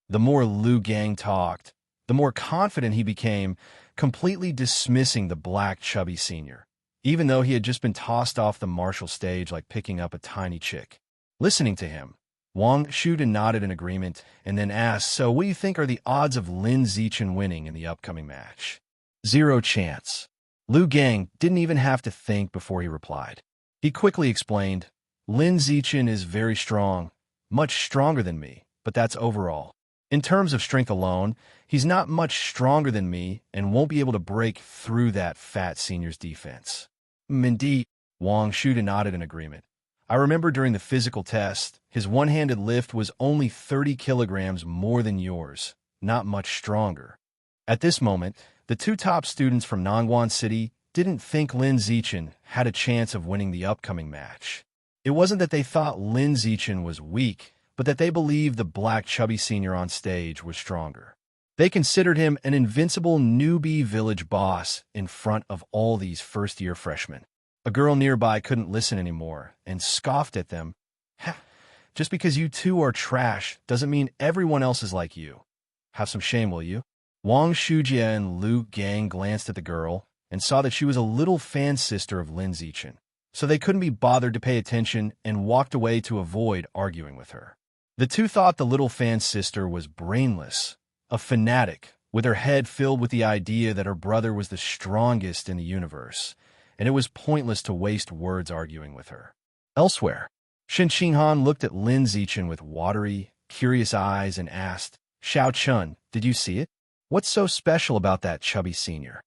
The more Lu Gang talked, the more confident he became, completely dismissing the black chubby senior, even though he had just been tossed off the martial stage like picking up a tiny chick. Listening to him, Wang Shujie nodded in agreement and then asked, so what do you think are the odds of Lin Zichen winning in the upcoming match? 0 chance. Lu Gang didn't even have to think before he replied. He quickly explained, Lin Zichen is very strong, much stronger than me, but that's overall. In terms of strength alone, he's not much stronger than me and won't be able to break through that fat senior's defense. Indeed, Wang Shu nodded in agreement. I remember during the physical test, his one-handed lift was only 30 kilograms more than yours, not much stronger. At this moment, the two top students from Nongguan City didn't think Lin Zichen had a chance of winning the upcoming match. It wasn't that they thought Lin Zichen was weak, but that they believed the black chubby senior on stage was stronger. They considered him an invincible newbie village boss in front of all these first-year freshmen. A girl nearby couldn't listen anymore and scoffed at them. Ha! Just because you two are trash doesn't mean everyone else is like you. Have some shame, will you? Wang Shujie and Lu Gang glanced at the girl and saw that she was a little fan-sister of Lin Zichen, so they couldn't be bothered to pay attention and walked away to avoid arguing with her. The two thought the little fan-sister was brainless, a fanatic, with her head filled with the idea that her brother was the strongest in the universe, and it was pointless to waste words arguing with her. Elsewhere, Shen Qinghan looked at Lin Zichen with watery, curious eyes and asked, Xiao Chun, did you see it? What's so special about that chubby senior?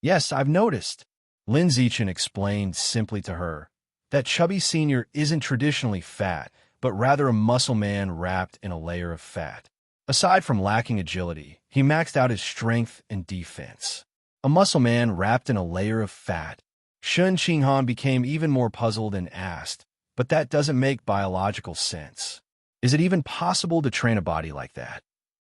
Yes, I've noticed. Lin Zichen explained simply to her. That chubby senior isn't traditionally fat, but rather a muscle man wrapped in a layer of fat. Aside from lacking agility, he maxed out his strength and defense. A muscle man wrapped in a layer of fat. Shen Qinghan became even more puzzled and asked, but that doesn't make biological sense. Is it even possible to train a body like that?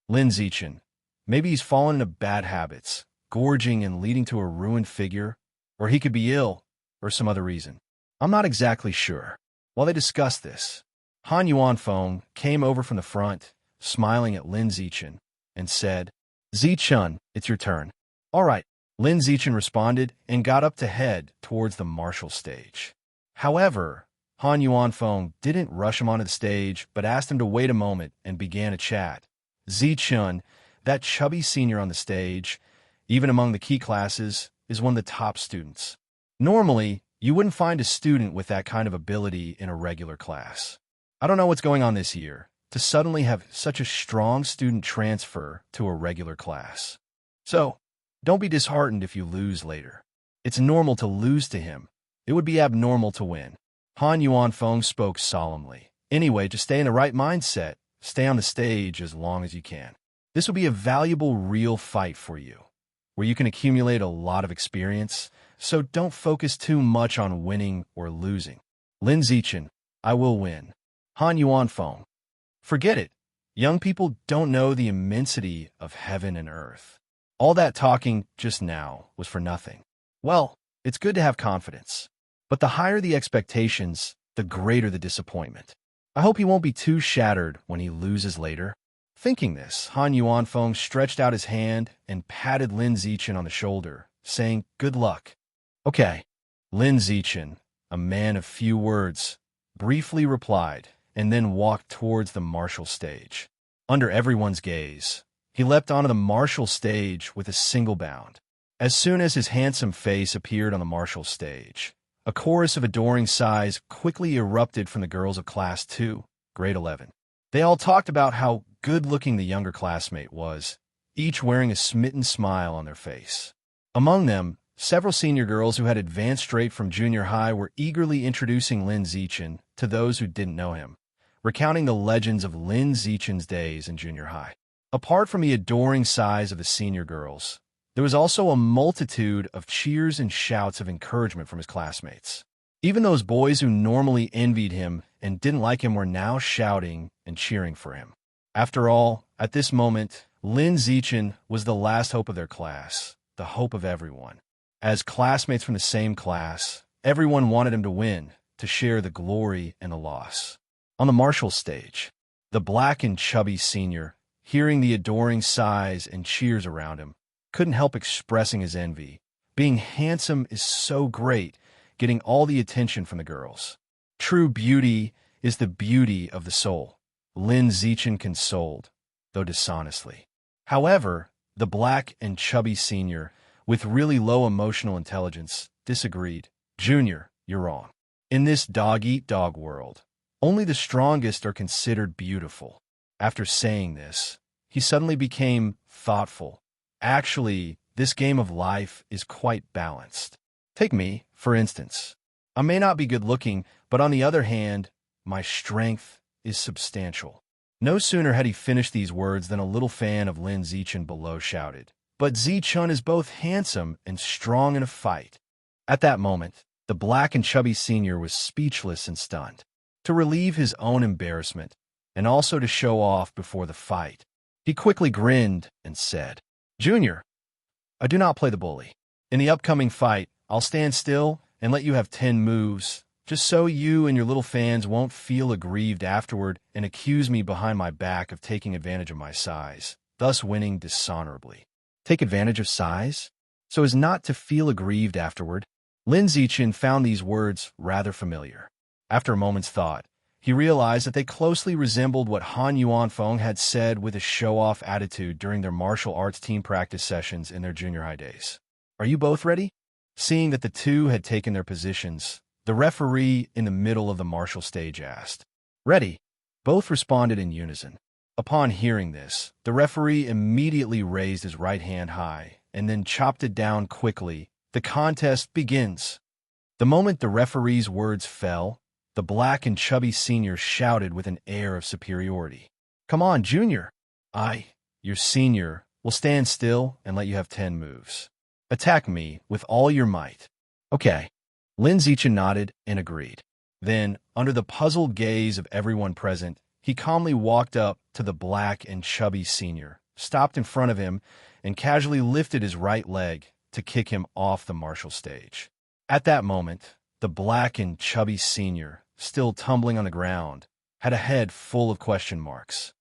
Lin Zichen, maybe he's fallen into bad habits, gorging and leading to a ruined figure, or he could be ill, or some other reason. I'm not exactly sure. While they discussed this, Han Yuanfeng came over from the front, smiling at Lin Zichen, and said, Zichun, it's your turn. All right. Lin Zichen responded and got up to head towards the martial stage. However, Han Yuanfeng didn't rush him onto the stage, but asked him to wait a moment and began a chat. Zichun, that chubby senior on the stage, even among the key classes, is one of the top students. Normally, you wouldn't find a student with that kind of ability in a regular class. I don't know what's going on this year, to suddenly have such a strong student transfer to a regular class. So, don't be disheartened if you lose later. It's normal to lose to him. It would be abnormal to win. Han Yuanfeng spoke solemnly. Anyway, just stay in the right mindset. Stay on the stage as long as you can. This will be a valuable real fight for you, where you can accumulate a lot of experience, so don't focus too much on winning or losing. Lin Zichen, I will win. Han Yuanfeng, forget it. Young people don't know the immensity of heaven and earth. All that talking just now was for nothing. Well, it's good to have confidence, but the higher the expectations, the greater the disappointment. I hope he won't be too shattered when he loses later. Thinking this, Han Yuanfeng stretched out his hand and patted Lin Zichen on the shoulder, saying, Good luck. Okay. Lin Zichen, a man of few words, briefly replied, and then walked towards the martial stage. Under everyone's gaze, he leapt onto the martial stage with a single bound. As soon as his handsome face appeared on the martial stage, a chorus of adoring sighs quickly erupted from the girls of Class 2, Grade 11. They all talked about how good-looking the younger classmate was, each wearing a smitten smile on their face. Among them, several senior girls who had advanced straight from junior high were eagerly introducing Lin Zichen to those who didn't know him, recounting the legends of Lin Zichen's days in junior high. Apart from the adoring sighs of the senior girls, there was also a multitude of cheers and shouts of encouragement from his classmates. Even those boys who normally envied him and didn't like him were now shouting and cheering for him. After all, at this moment, Lin Zichen was the last hope of their class, the hope of everyone. As classmates from the same class, everyone wanted him to win, to share the glory and the loss. On the martial stage, the black and chubby senior, hearing the adoring sighs and cheers around him, couldn't help expressing his envy. Being handsome is so great, getting all the attention from the girls. True beauty is the beauty of the soul, Lin Zichen consoled, though dishonestly. However, the black and chubby senior, with really low emotional intelligence, disagreed. Junior, you're wrong. In this dog-eat-dog world, only the strongest are considered beautiful. After saying this, he suddenly became thoughtful. Actually, this game of life is quite balanced. Take me, for instance. I may not be good-looking, but on the other hand, my strength is substantial. No sooner had he finished these words than a little fan of Lin Zichen below shouted, "But Zichun is both handsome and strong in a fight." At that moment, the black and chubby senior was speechless and stunned. To relieve his own embarrassment, and also to show off before the fight, he quickly grinned and said, "Junior, I do not play the bully. In the upcoming fight, I'll stand still and let you have 10 moves, just so you and your little fans won't feel aggrieved afterward and accuse me behind my back of taking advantage of my size, thus winning dishonorably." Take advantage of size? So as not to feel aggrieved afterward? Lin Zichen found these words rather familiar. After a moment's thought, he realized that they closely resembled what Han Yuanfeng had said with a show-off attitude during their martial arts team practice sessions in their junior high days. "Are you both ready?" Seeing that the two had taken their positions, the referee in the middle of the martial stage asked. "Ready." Both responded in unison. Upon hearing this, the referee immediately raised his right hand high and then chopped it down quickly. "The contest begins." The moment the referee's words fell, the black and chubby senior shouted with an air of superiority, "Come on, Junior. Your senior, will stand still and let you have 10 moves. Attack me with all your might." "Okay." Lin Zichen nodded and agreed. Then, under the puzzled gaze of everyone present, he calmly walked up to the black and chubby senior, stopped in front of him, and casually lifted his right leg to kick him off the martial stage. At that moment, the black and chubby senior, still tumbling on the ground, had a head full of question marks.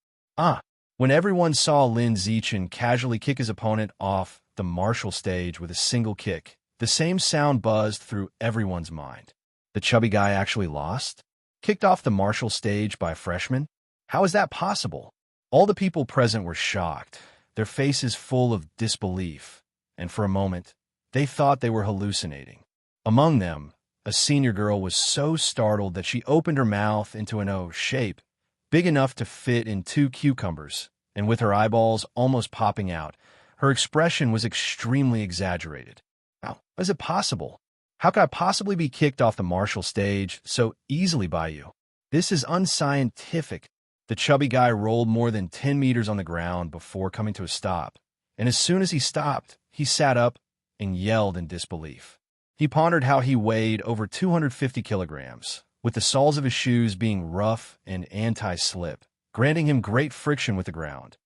When everyone saw Lin Zichen casually kick his opponent off the martial stage with a single kick, the same sound buzzed through everyone's mind. The chubby guy actually lost? Kicked off the martial stage by a freshman? How is that possible? All the people present were shocked, their faces full of disbelief, and for a moment, they thought they were hallucinating. Among them, a senior girl was so startled that she opened her mouth into an O shape, big enough to fit in 2 cucumbers, and with her eyeballs almost popping out, her expression was extremely exaggerated. How is it possible? How could I possibly be kicked off the martial stage so easily by you? This is unscientific. The chubby guy rolled more than 10 meters on the ground before coming to a stop, and as soon as he stopped, he sat up and yelled in disbelief. He pondered how he weighed over 250 kilograms, with the soles of his shoes being rough and anti-slip, granting him great friction with the ground.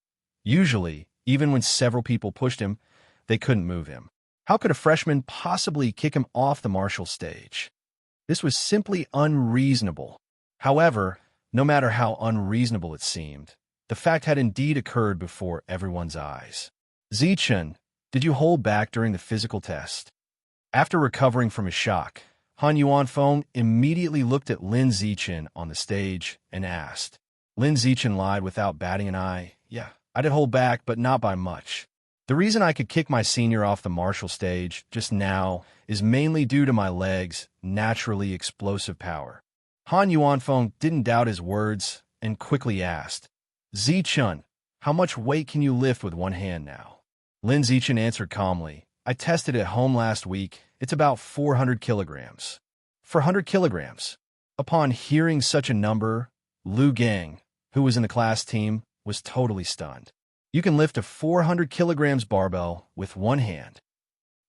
Usually, even when several people pushed him, they couldn't move him. How could a freshman possibly kick him off the martial stage? This was simply unreasonable. However, no matter how unreasonable it seemed, the fact had indeed occurred before everyone's eyes. "Zichen, did you hold back during the physical test?" After recovering from his shock, Han Yuanfeng immediately looked at Lin Zichen on the stage and asked. Lin Zichen lied without batting an eye. "Yeah, I did hold back, but not by much. The reason I could kick my senior off the martial stage just now is mainly due to my legs' naturally explosive power." Han Yuanfeng didn't doubt his words and quickly asked, "Zichen, how much weight can you lift with one hand now?" Lin Zichen answered calmly, "I tested at home last week. It's about 400 kilograms. 400 kilograms. Upon hearing such a number, Lu Gang, who was in the class team, was totally stunned. "You can lift a 400 kilograms barbell with one hand."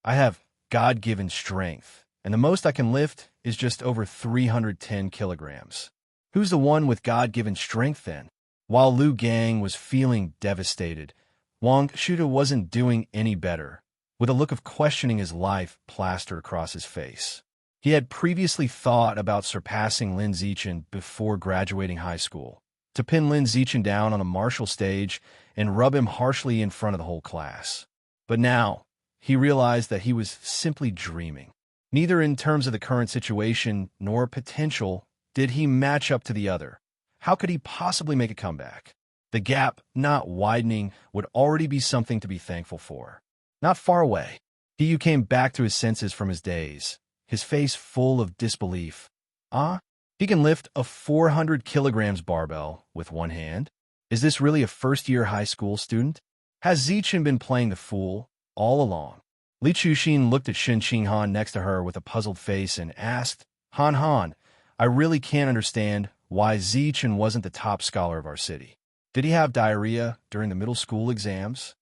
"I have God-given strength, and the most I can lift is just over 310 kilograms. "Who's the one with God-given strength then?" While Lu Gang was feeling devastated, Wang Shuda wasn't doing any better, with a look of questioning his life plastered across his face. He had previously thought about surpassing Lin Zichen before graduating high school, to pin Lin Zichen down on a martial stage and rub him harshly in front of the whole class. But now, he realized that he was simply dreaming. Neither in terms of the current situation nor potential did he match up to the other. How could he possibly make a comeback? The gap not widening would already be something to be thankful for. Not far away, He came back to his senses from his daze, his face full of disbelief. He can lift a 400 kilograms barbell with one hand? Is this really a first-year high school student? Has Zichen been playing the fool all along? Li Chuxin looked at Shen Qinghan next to her with a puzzled face and asked, Han Han, I really can't understand why Zichen wasn't the top scholar of our city. Did he have diarrhea during the middle school exams?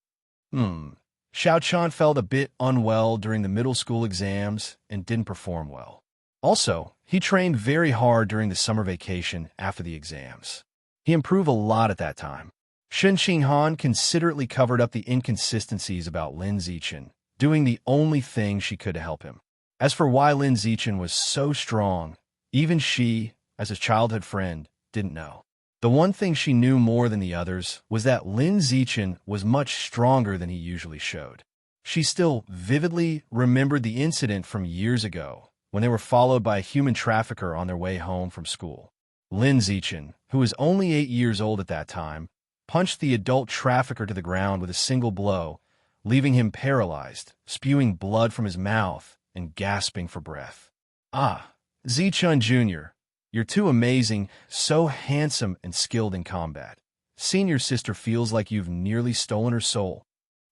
Xiao Chan felt a bit unwell during the middle school exams and didn't perform well. Also, he trained very hard during the summer vacation after the exams. He improved a lot at that time. Shen Qinghan considerately covered up the inconsistencies about Lin Zichen, doing the only thing she could to help him. As for why Lin Zichen was so strong, even she, as his childhood friend, didn't know. The one thing she knew more than the others was that Lin Zichen was much stronger than he usually showed. She still vividly remembered the incident from years ago when they were followed by a human trafficker on their way home from school. Lin Zichen, who was only 8 years old at that time, punched the adult trafficker to the ground with a single blow, leaving him paralyzed, spewing blood from his mouth and gasping for breath. Ah, Zichen Jr., you're too amazing, so handsome and skilled in combat. Senior sister feels like you've nearly stolen her soul.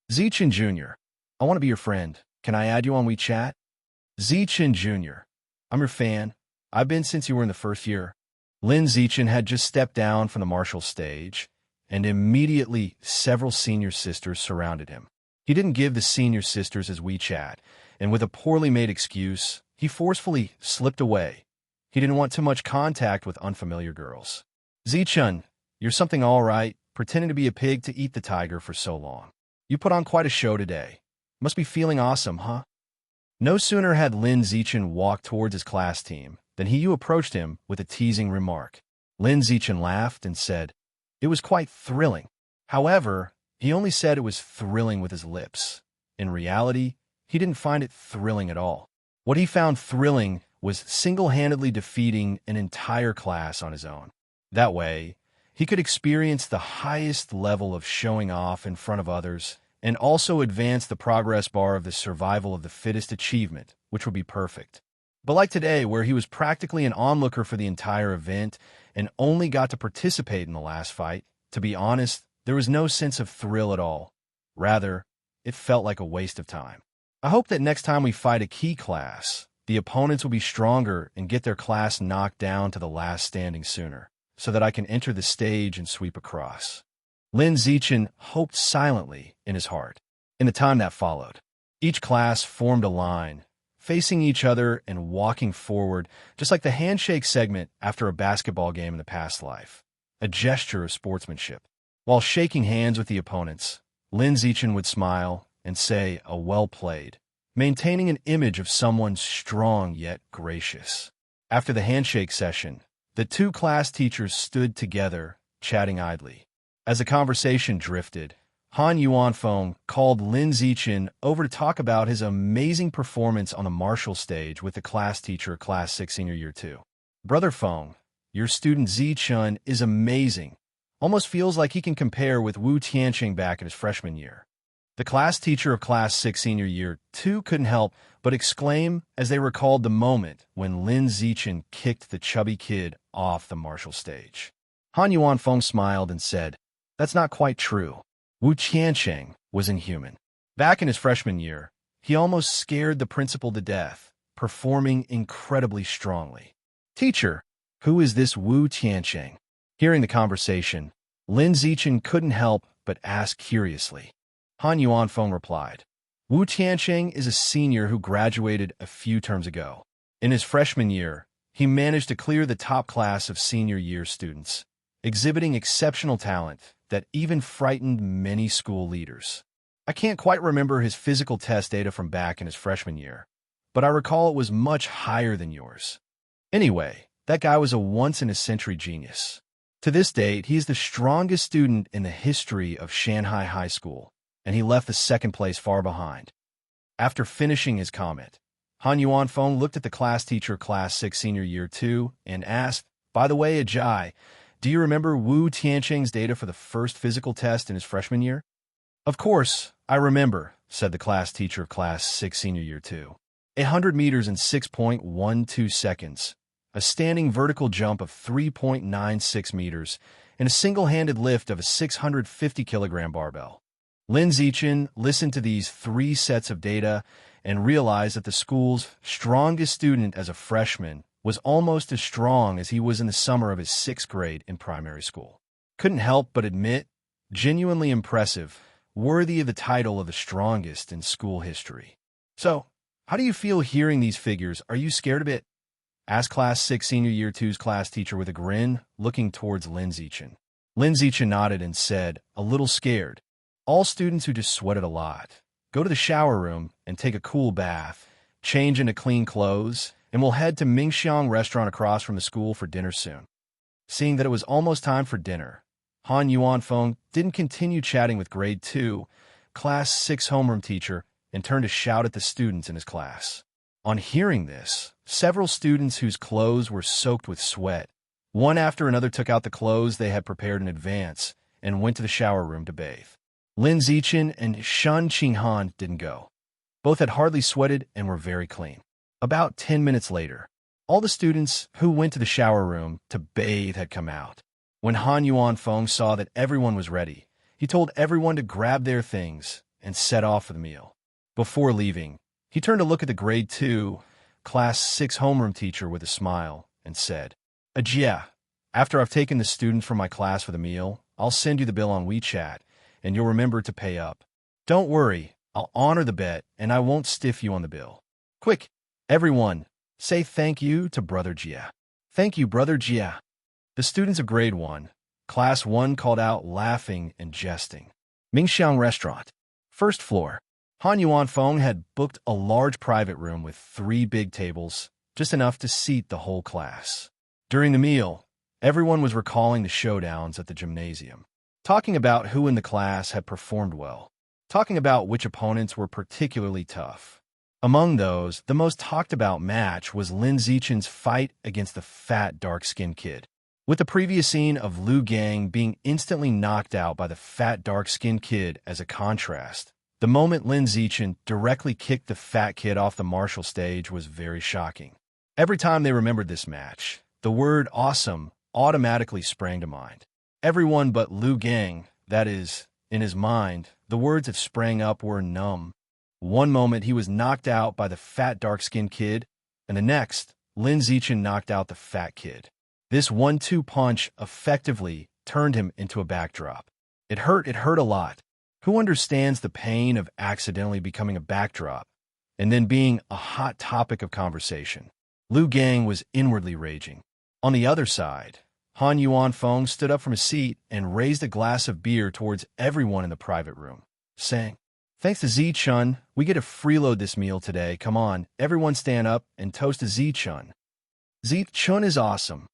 Zichen Jr., I want to be your friend. Can I add you on WeChat? Zichen Jr., I'm your fan. I've been since you were in the first year. Lin Zichen had just stepped down from the martial stage, and immediately several senior sisters surrounded him. He didn't give the senior sisters his WeChat, and with a poorly made excuse, he forcefully slipped away. He didn't want too much contact with unfamiliar girls. Zichen, you're something all right, pretending to be a pig to eat the tiger for so long. You put on quite a show today. Must be feeling awesome, huh? No sooner had Lin Zichen walked towards his class team than He approached him with a teasing remark. Lin Zichen laughed and said, it was quite thrilling. However, he only said it was thrilling with his lips. In reality, he didn't find it thrilling at all. What he found thrilling was single-handedly defeating an entire class on his own. That way, he could experience the highest level of showing off in front of others and also advance the progress bar of the survival of the fittest achievement, which would be perfect. But like today, where he was practically an onlooker for the entire event and only got to participate in the last fight, to be honest, there was no sense of thrill at all. Rather, it felt like a waste of time. I hope that next time we fight a key class, the opponents will be stronger and get their class knocked down to the last standing sooner, so that I can enter the stage and sweep across. Lin Zichen hoped silently in his heart. In the time that followed, each class formed a line, facing each other and walking forward, just like the handshake segment after a basketball game in the past life, a gesture of sportsmanship. While shaking hands with the opponents, Lin Zichen would smile and say, a well played, maintaining an image of someone strong yet gracious. After the handshake session, the two class teachers stood together, chatting idly. As the conversation drifted, Han Yuanfeng called Lin Zichen over to talk about his amazing performance on the martial stage with the class teacher of Class 6 Senior Year 2. Brother Feng, your student Zichen is amazing. Almost feels like he can compare with Wu Tianqing back in his freshman year. The class teacher of Class 6 Senior Year 2 couldn't help but exclaim as they recalled the moment when Lin Zichen kicked the chubby kid off the martial stage. Han Yuanfeng smiled and said, that's not quite true. Wu Tianqing was inhuman. Back in his freshman year, he almost scared the principal to death, performing incredibly strongly. Teacher, who is this Wu Tianqing? Hearing the conversation, Lin Zichen couldn't help but ask curiously. Han Yuanfeng replied, Wu Tianqing is a senior who graduated a few terms ago. In his freshman year, he managed to clear the top class of senior year students, exhibiting exceptional talent that even frightened many school leaders. I can't quite remember his physical test data from back in his freshman year, but I recall it was much higher than yours. Anyway, that guy was a once-in-a-century genius. To this date, he is the strongest student in the history of Shanghai High School, and he left the second place far behind. After finishing his comment, Han Yuanfeng looked at the class teacher of Class 6 Senior Year 2 and asked, by the way, Ajay, do you remember Wu Tianqing's data for the first physical test in his freshman year? Of course, I remember, said the class teacher of Class 6 Senior Year 2. 100 meters in 6.12 seconds, a standing vertical jump of 3.96 meters, and a single-handed lift of a 650-kilogram barbell. Lin Zichen listened to these 3 sets of data and realized that the school's strongest student as a freshman was almost as strong as he was in the summer of his 6th grade in primary school. Couldn't help but admit, genuinely impressive, worthy of the title of the strongest in school history. So, how do you feel hearing these figures? Are you scared a bit? Asked Class 6 Senior Year 2's class teacher with a grin, looking towards Lin Zichen. Lin Zichen nodded and said, a little scared. All students who just sweated a lot, go to the shower room and take a cool bath, change into clean clothes, and we'll head to Mingxiang restaurant across from the school for dinner soon. Seeing that it was almost time for dinner, Han Yuanfeng didn't continue chatting with grade 2, class 6 homeroom teacher, and turned to shout at the students in his class. On hearing this, several students whose clothes were soaked with sweat, one after another took out the clothes they had prepared in advance and went to the shower room to bathe. Lin Zichen and Shen Qinghan didn't go. Both had hardly sweated and were very clean. About 10 minutes later, all the students who went to the shower room to bathe had come out. When Han Yuanfeng saw that everyone was ready, he told everyone to grab their things and set off for the meal. Before leaving, he turned to look at the grade 2, class 6 homeroom teacher with a smile and said, Ajia, after I've taken the students from my class for the meal, I'll send you the bill on WeChat, and you'll remember to pay up. Don't worry, I'll honor the bet, and I won't stiff you on the bill. Quick, everyone, say thank you to Brother Jia. Thank you, Brother Jia. The students of grade 1, class 1 called out, laughing and jesting. Mingxiang restaurant. First floor. Han Yuanfeng had booked a large private room with 3 big tables, just enough to seat the whole class. During the meal, everyone was recalling the showdowns at the gymnasium, talking about who in the class had performed well, talking about which opponents were particularly tough. Among those, the most talked about match was Lin Zichen's fight against the fat, dark-skinned kid. With the previous scene of Lu Gang being instantly knocked out by the fat, dark-skinned kid as a contrast, the moment Lin Zichen directly kicked the fat kid off the martial stage was very shocking. Every time they remembered this match, the word awesome automatically sprang to mind. Everyone but Lu Gang, that is, in his mind, the words that sprang up were numb. One moment he was knocked out by the fat dark-skinned kid, and the next, Lin Zichen knocked out the fat kid. This 1-2 punch effectively turned him into a backdrop. It hurt a lot. Who understands the pain of accidentally becoming a backdrop and then being a hot topic of conversation? Lu Gang was inwardly raging. On the other side, Han Yuanfeng stood up from his seat and raised a glass of beer towards everyone in the private room, saying, Thanks to Zichun, we get to freeload this meal today. Come on, everyone stand up and toast to Zichun. Zichun is awesome.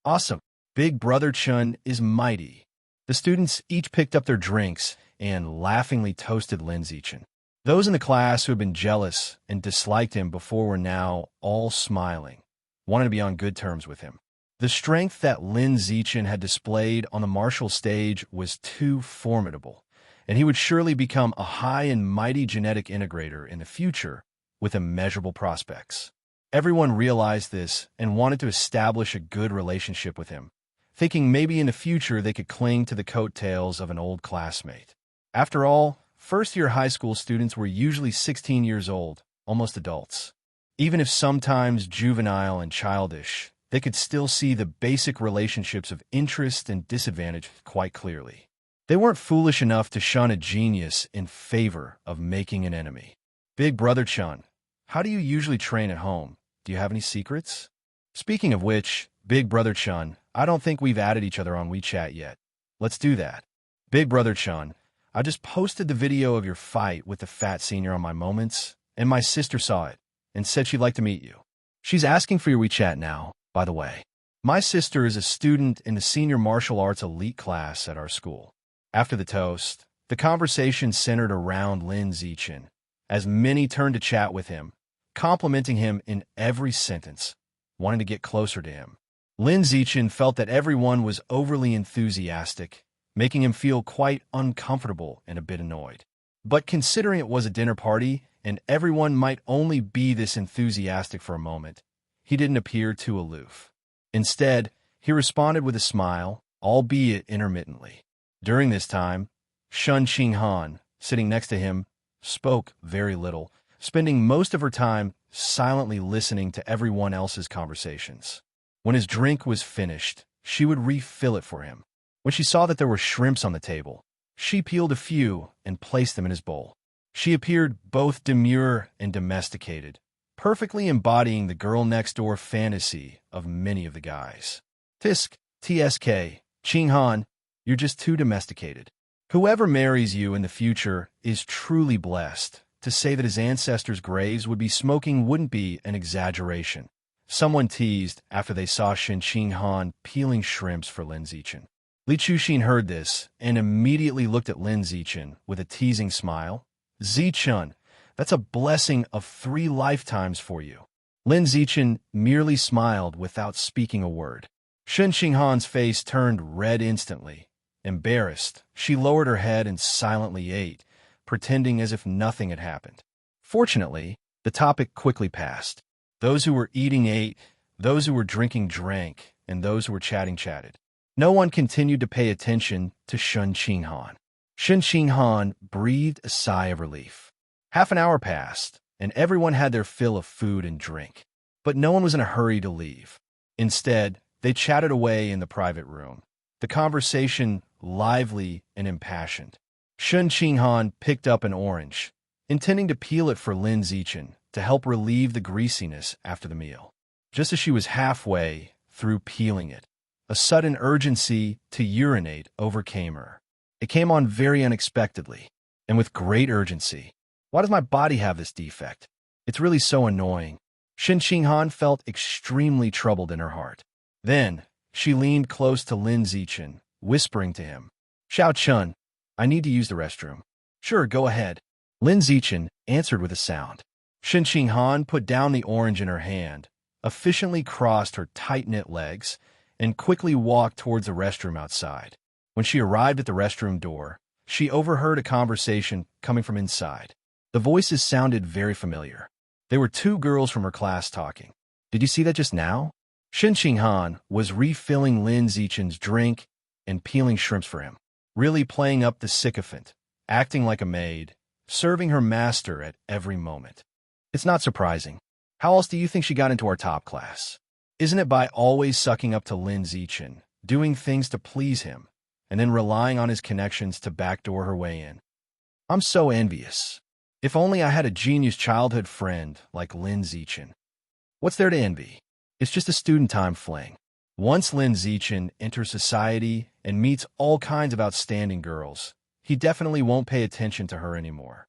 Awesome. Big Brother Chun is mighty. The students each picked up their drinks and laughingly toasted Lin Zichen. Those in the class who had been jealous and disliked him before were now all smiling, wanting to be on good terms with him. The strength that Lin Zichen had displayed on the martial stage was too formidable, and he would surely become a high and mighty genetic integrator in the future with immeasurable prospects. Everyone realized this and wanted to establish a good relationship with him, thinking maybe in the future they could cling to the coattails of an old classmate. After all, first-year high school students were usually 16 years old, almost adults. Even if sometimes juvenile and childish, they could still see the basic relationships of interest and disadvantage quite clearly. They weren't foolish enough to shun a genius in favor of making an enemy. Big Brother Chun, how do you usually train at home? Do you have any secrets? Speaking of which, Big Brother Chun, I don't think we've added each other on WeChat yet. Let's do that. Big Brother Chun, I just posted the video of your fight with the fat senior on my Moments, and my sister saw it and said she'd like to meet you. She's asking for your WeChat now, by the way. My sister is a student in the senior martial arts elite class at our school. After the toast, the conversation centered around Lin Zichen, as many turned to chat with him, complimenting him in every sentence, wanting to get closer to him. Lin Zichen felt that everyone was overly enthusiastic, making him feel quite uncomfortable and a bit annoyed. But considering it was a dinner party and everyone might only be this enthusiastic for a moment, he didn't appear too aloof. Instead, he responded with a smile albeit intermittently. During this time, Shun Qinghan, sitting next to him, spoke very little, spending most of her time silently listening to everyone else's conversations. When his drink was finished, she would refill it for him. When she saw that there were shrimps on the table, she peeled a few and placed them in his bowl. She appeared both demure and domesticated, perfectly embodying the girl-next-door fantasy of many of the guys. TSK, Qinghan, you're just too domesticated. Whoever marries you in the future is truly blessed. To say that his ancestors' graves would be smoking wouldn't be an exaggeration. Someone teased after they saw Shen Qinghan peeling shrimps for Lin Zichen. Li Chuxin heard this and immediately looked at Lin Zichen with a teasing smile. Zichun, that's a blessing of 3 lifetimes for you. Lin Zichen merely smiled without speaking a word. Shen Qinghan's face turned red instantly. Embarrassed, she lowered her head and silently ate, pretending as if nothing had happened. Fortunately, the topic quickly passed. Those who were eating ate, those who were drinking drank, and those who were chatting chatted. No one continued to pay attention to Shen Qinghan. Shen Qinghan breathed a sigh of relief. Half an hour passed, and everyone had their fill of food and drink. But no one was in a hurry to leave. Instead, they chatted away in the private room, the conversation lively and impassioned. Shen Qinghan picked up an orange, intending to peel it for Lin Zichen to help relieve the greasiness after the meal. Just as she was halfway through peeling it, a sudden urgency to urinate overcame her. It came on very unexpectedly, and with great urgency. Why does my body have this defect? It's really so annoying. Shen Qinghan felt extremely troubled in her heart. Then, she leaned close to Lin Zichen, whispering to him, Xiao Chun, I need to use the restroom. Sure, go ahead. Lin Zichen answered with a sound. Shen Qinghan put down the orange in her hand, efficiently crossed her tight-knit legs, and quickly walked towards the restroom outside. When she arrived at the restroom door, she overheard a conversation coming from inside. The voices sounded very familiar. They were 2 girls from her class talking. Did you see that just now? Shen Qinghan was refilling Lin Zichen's drink and peeling shrimps for him, really playing up the sycophant, acting like a maid, serving her master at every moment. It's not surprising. How else do you think she got into our top class? Isn't it by always sucking up to Lin Zichen, doing things to please him, and then relying on his connections to backdoor her way in? I'm so envious. If only I had a genius childhood friend like Lin Zichen. What's there to envy? It's just a student time fling. Once Lin Zichen enters society and meets all kinds of outstanding girls, he definitely won't pay attention to her anymore.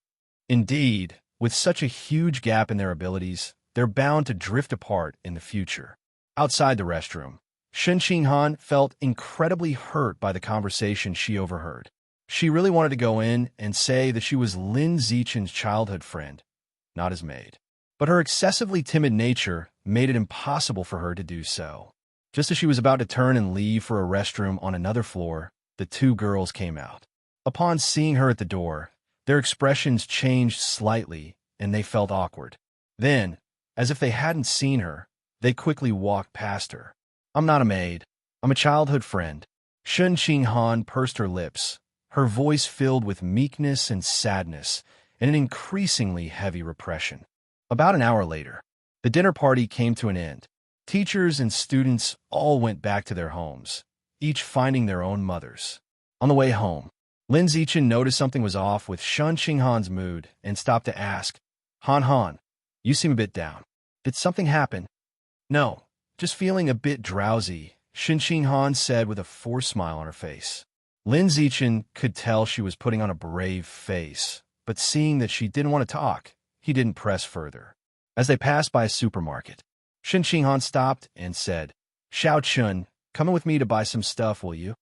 Indeed, with such a huge gap in their abilities, they're bound to drift apart in the future. Outside the restroom, Shen Qinghan felt incredibly hurt by the conversation she overheard. She really wanted to go in and say that she was Lin Zichen's childhood friend, not his maid. But her excessively timid nature made it impossible for her to do so. Just as she was about to turn and leave for a restroom on another floor, the 2 girls came out. Upon seeing her at the door, their expressions changed slightly and they felt awkward. Then, as if they hadn't seen her, they quickly walked past her. I'm not a maid. I'm a childhood friend. Shen Qinghan pursed her lips, her voice filled with meekness and sadness and an increasingly heavy repression. About an hour later, the dinner party came to an end. Teachers and students all went back to their homes, each finding their own mothers. On the way home, Lin Zichen noticed something was off with Shen Qinghan's mood and stopped to ask, Han, you seem a bit down. Did something happen? No, just feeling a bit drowsy, Shen Qinghan said with a forced smile on her face. Lin Zichen could tell she was putting on a brave face, but seeing that she didn't want to talk, he didn't press further. As they passed by a supermarket, Shen Qinghan stopped and said, Xiao Chun, come in with me to buy some stuff, will you?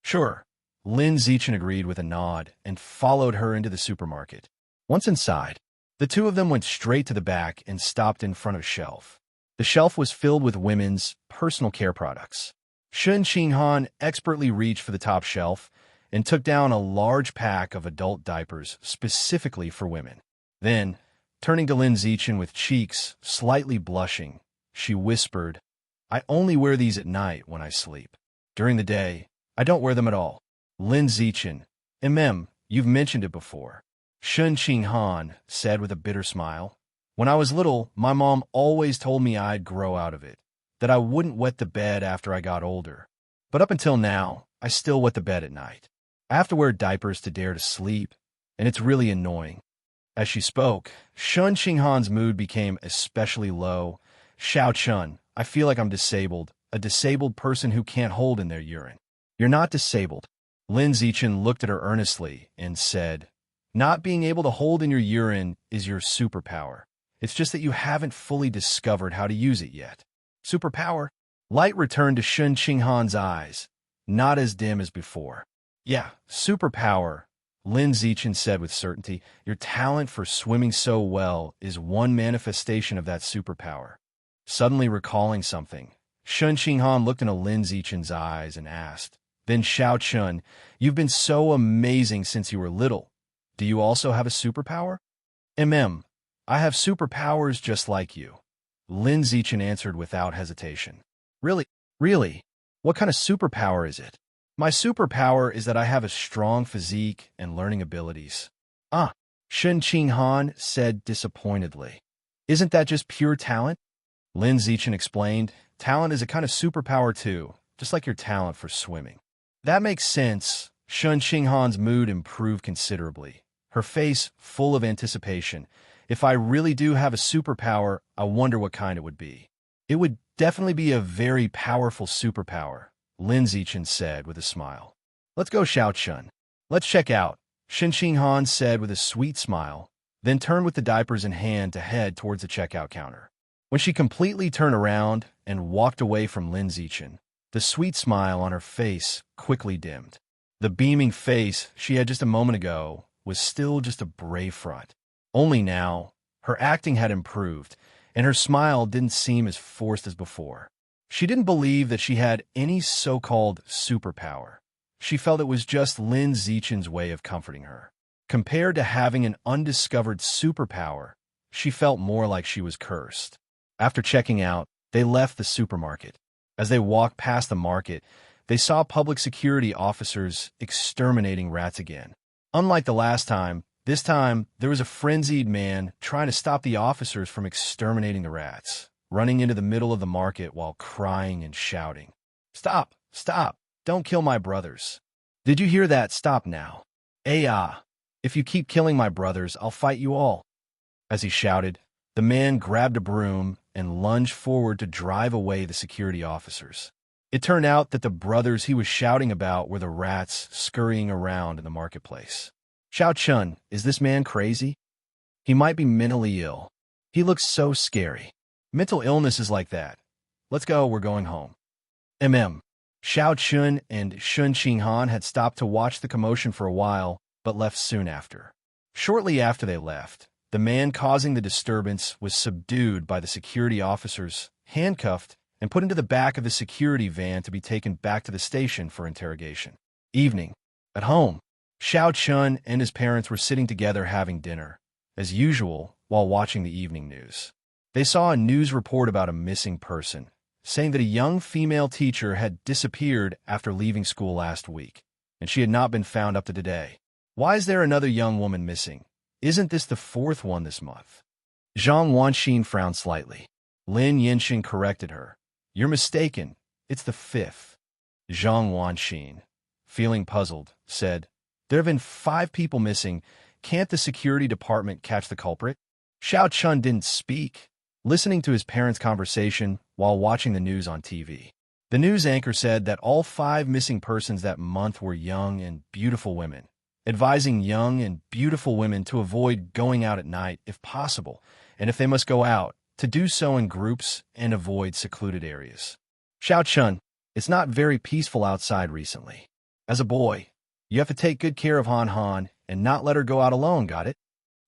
Sure. Lin Zichen agreed with a nod and followed her into the supermarket. Once inside, the 2 of them went straight to the back and stopped in front of a shelf. The shelf was filled with women's personal care products. Shen Qinghan expertly reached for the top shelf and took down a large pack of adult diapers specifically for women. Then, turning to Lin Zichen with cheeks slightly blushing, she whispered, I only wear these at night when I sleep. During the day, I don't wear them at all. Lin Zichen. You've mentioned it before. Shun Qing Han said with a bitter smile. When I was little, my mom always told me I'd grow out of it, that I wouldn't wet the bed after I got older. But up until now, I still wet the bed at night. I have to wear diapers to dare to sleep, and it's really annoying. As she spoke, Shun Qinghan's mood became especially low. Xiao Chun, I feel like I'm disabled, a disabled person who can't hold in their urine. You're not disabled. Lin Zichen looked at her earnestly and said, not being able to hold in your urine is your superpower. It's just that you haven't fully discovered how to use it yet. Superpower? Light returned to Shun Qinghan's eyes, not as dim as before. Yeah, superpower, Lin Zichen said with certainty. Your talent for swimming so well is one manifestation of that superpower. Suddenly recalling something, Shun Qinghan looked into Lin Zichen's eyes and asked, then Xiao Chun, you've been so amazing since you were little. Do you also have a superpower? I have superpowers just like you. Lin Zichen answered without hesitation. Really? Really? What kind of superpower is it? My superpower is that I have a strong physique and learning abilities. Shun Qinghan said disappointedly. Isn't that just pure talent? Lin Zichen explained, talent is a kind of superpower too, just like your talent for swimming. That makes sense. Shun Qinghan's mood improved considerably, her face full of anticipation. If I really do have a superpower, I wonder what kind it would be. It would definitely be a very powerful superpower, Lin Zichen said with a smile. Let's go, Xiao Chun. Let's check out, Shun Qinghan said with a sweet smile, then turned with the diapers in hand to head towards the checkout counter. When she completely turned around and walked away from Lin Zichen, the sweet smile on her face quickly dimmed. The beaming face she had just a moment ago was still just a brave front. Only now, her acting had improved, and her smile didn't seem as forced as before. She didn't believe that she had any so-called superpower. She felt it was just Lin Zichen's way of comforting her. Compared to having an undiscovered superpower, she felt more like she was cursed. After checking out, they left the supermarket. As they walked past the market, they saw public security officers exterminating rats again. Unlike the last time, this time there was a frenzied man trying to stop the officers from exterminating the rats, running into the middle of the market while crying and shouting. Stop! Stop! Don't kill my brothers. Did you hear that? Stop now. If you keep killing my brothers, I'll fight you all. As he shouted, the man grabbed a broom and lunged forward to drive away the security officers. It turned out that the brothers he was shouting about were the rats scurrying around in the marketplace. Xiao Chun, is this man crazy? He might be mentally ill. He looks so scary. Mental illness is like that. Let's go, we're going home. Xiao Chun and Shun Qinghan had stopped to watch the commotion for a while, but left soon after. Shortly after they left, the man causing the disturbance was subdued by the security officers, handcuffed, and put into the back of the security van to be taken back to the station for interrogation. Evening. At home, Xiao Chun and his parents were sitting together having dinner, as usual, while watching the evening news. They saw a news report about a missing person, saying that a young female teacher had disappeared after leaving school last week, and she had not been found up to today. Why is there another young woman missing? Isn't this the fourth one this month? Zhang Wanxin frowned slightly. Lin Yinxin corrected her. You're mistaken. It's the fifth. Zhang Wanxin, feeling puzzled, said, There have been 5 people missing. Can't the security department catch the culprit? Xiao Chun didn't speak, listening to his parents' conversation while watching the news on TV. The news anchor said that all 5 missing persons that month were young and beautiful women, advising young and beautiful women to avoid going out at night if possible, and if they must go out, to do so in groups and avoid secluded areas. Xiao Chun, it's not very peaceful outside recently. As a boy, you have to take good care of Han Han and not let her go out alone, got it?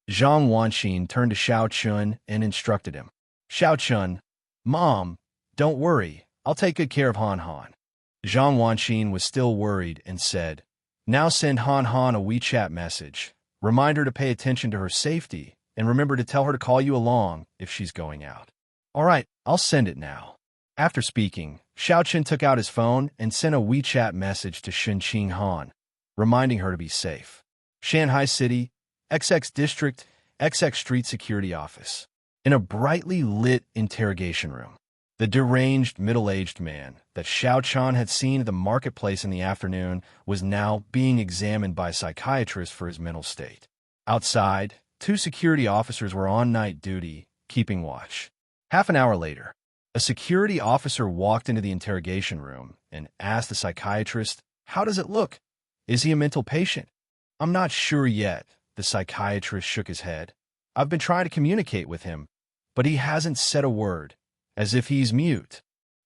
Zhang Wanxin turned to Xiao Chun and instructed him. Xiao Chun, Mom, don't worry, I'll take good care of Han Han. Zhang Wanxin was still worried and said, Now send Han Han a WeChat message. Remind her to pay attention to her safety, and remember to tell her to call you along if she's going out. All right, I'll send it now. After speaking, Xiaoqun took out his phone and sent a WeChat message to Shenqing Han, reminding her to be safe. Shanghai City, XX District, XX Street Security Office. In a brightly lit interrogation room, the deranged, middle-aged man that Xiaoqun had seen at the marketplace in the afternoon was now being examined by a psychiatrist for his mental state. Outside, 2 security officers were on night duty, keeping watch. Half an hour later, a security officer walked into the interrogation room and asked the psychiatrist, "How does it look? Is he a mental patient?" "I'm not sure yet," the psychiatrist shook his head. "I've been trying to communicate with him, but he hasn't said a word, as if he's mute."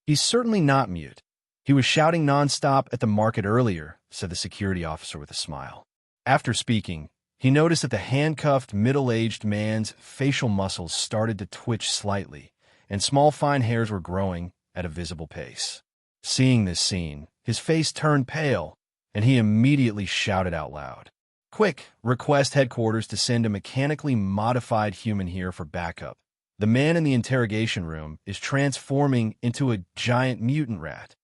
"He's certainly not mute. He was shouting nonstop at the market earlier," said the security officer with a smile. After speaking, he noticed that the handcuffed, middle-aged man's facial muscles started to twitch slightly, and small fine hairs were growing at a visible pace. Seeing this scene, his face turned pale, and he immediately shouted out loud, "Quick, request headquarters to send a mechanically modified human here for backup. The man in the interrogation room is transforming into a giant mutant rat."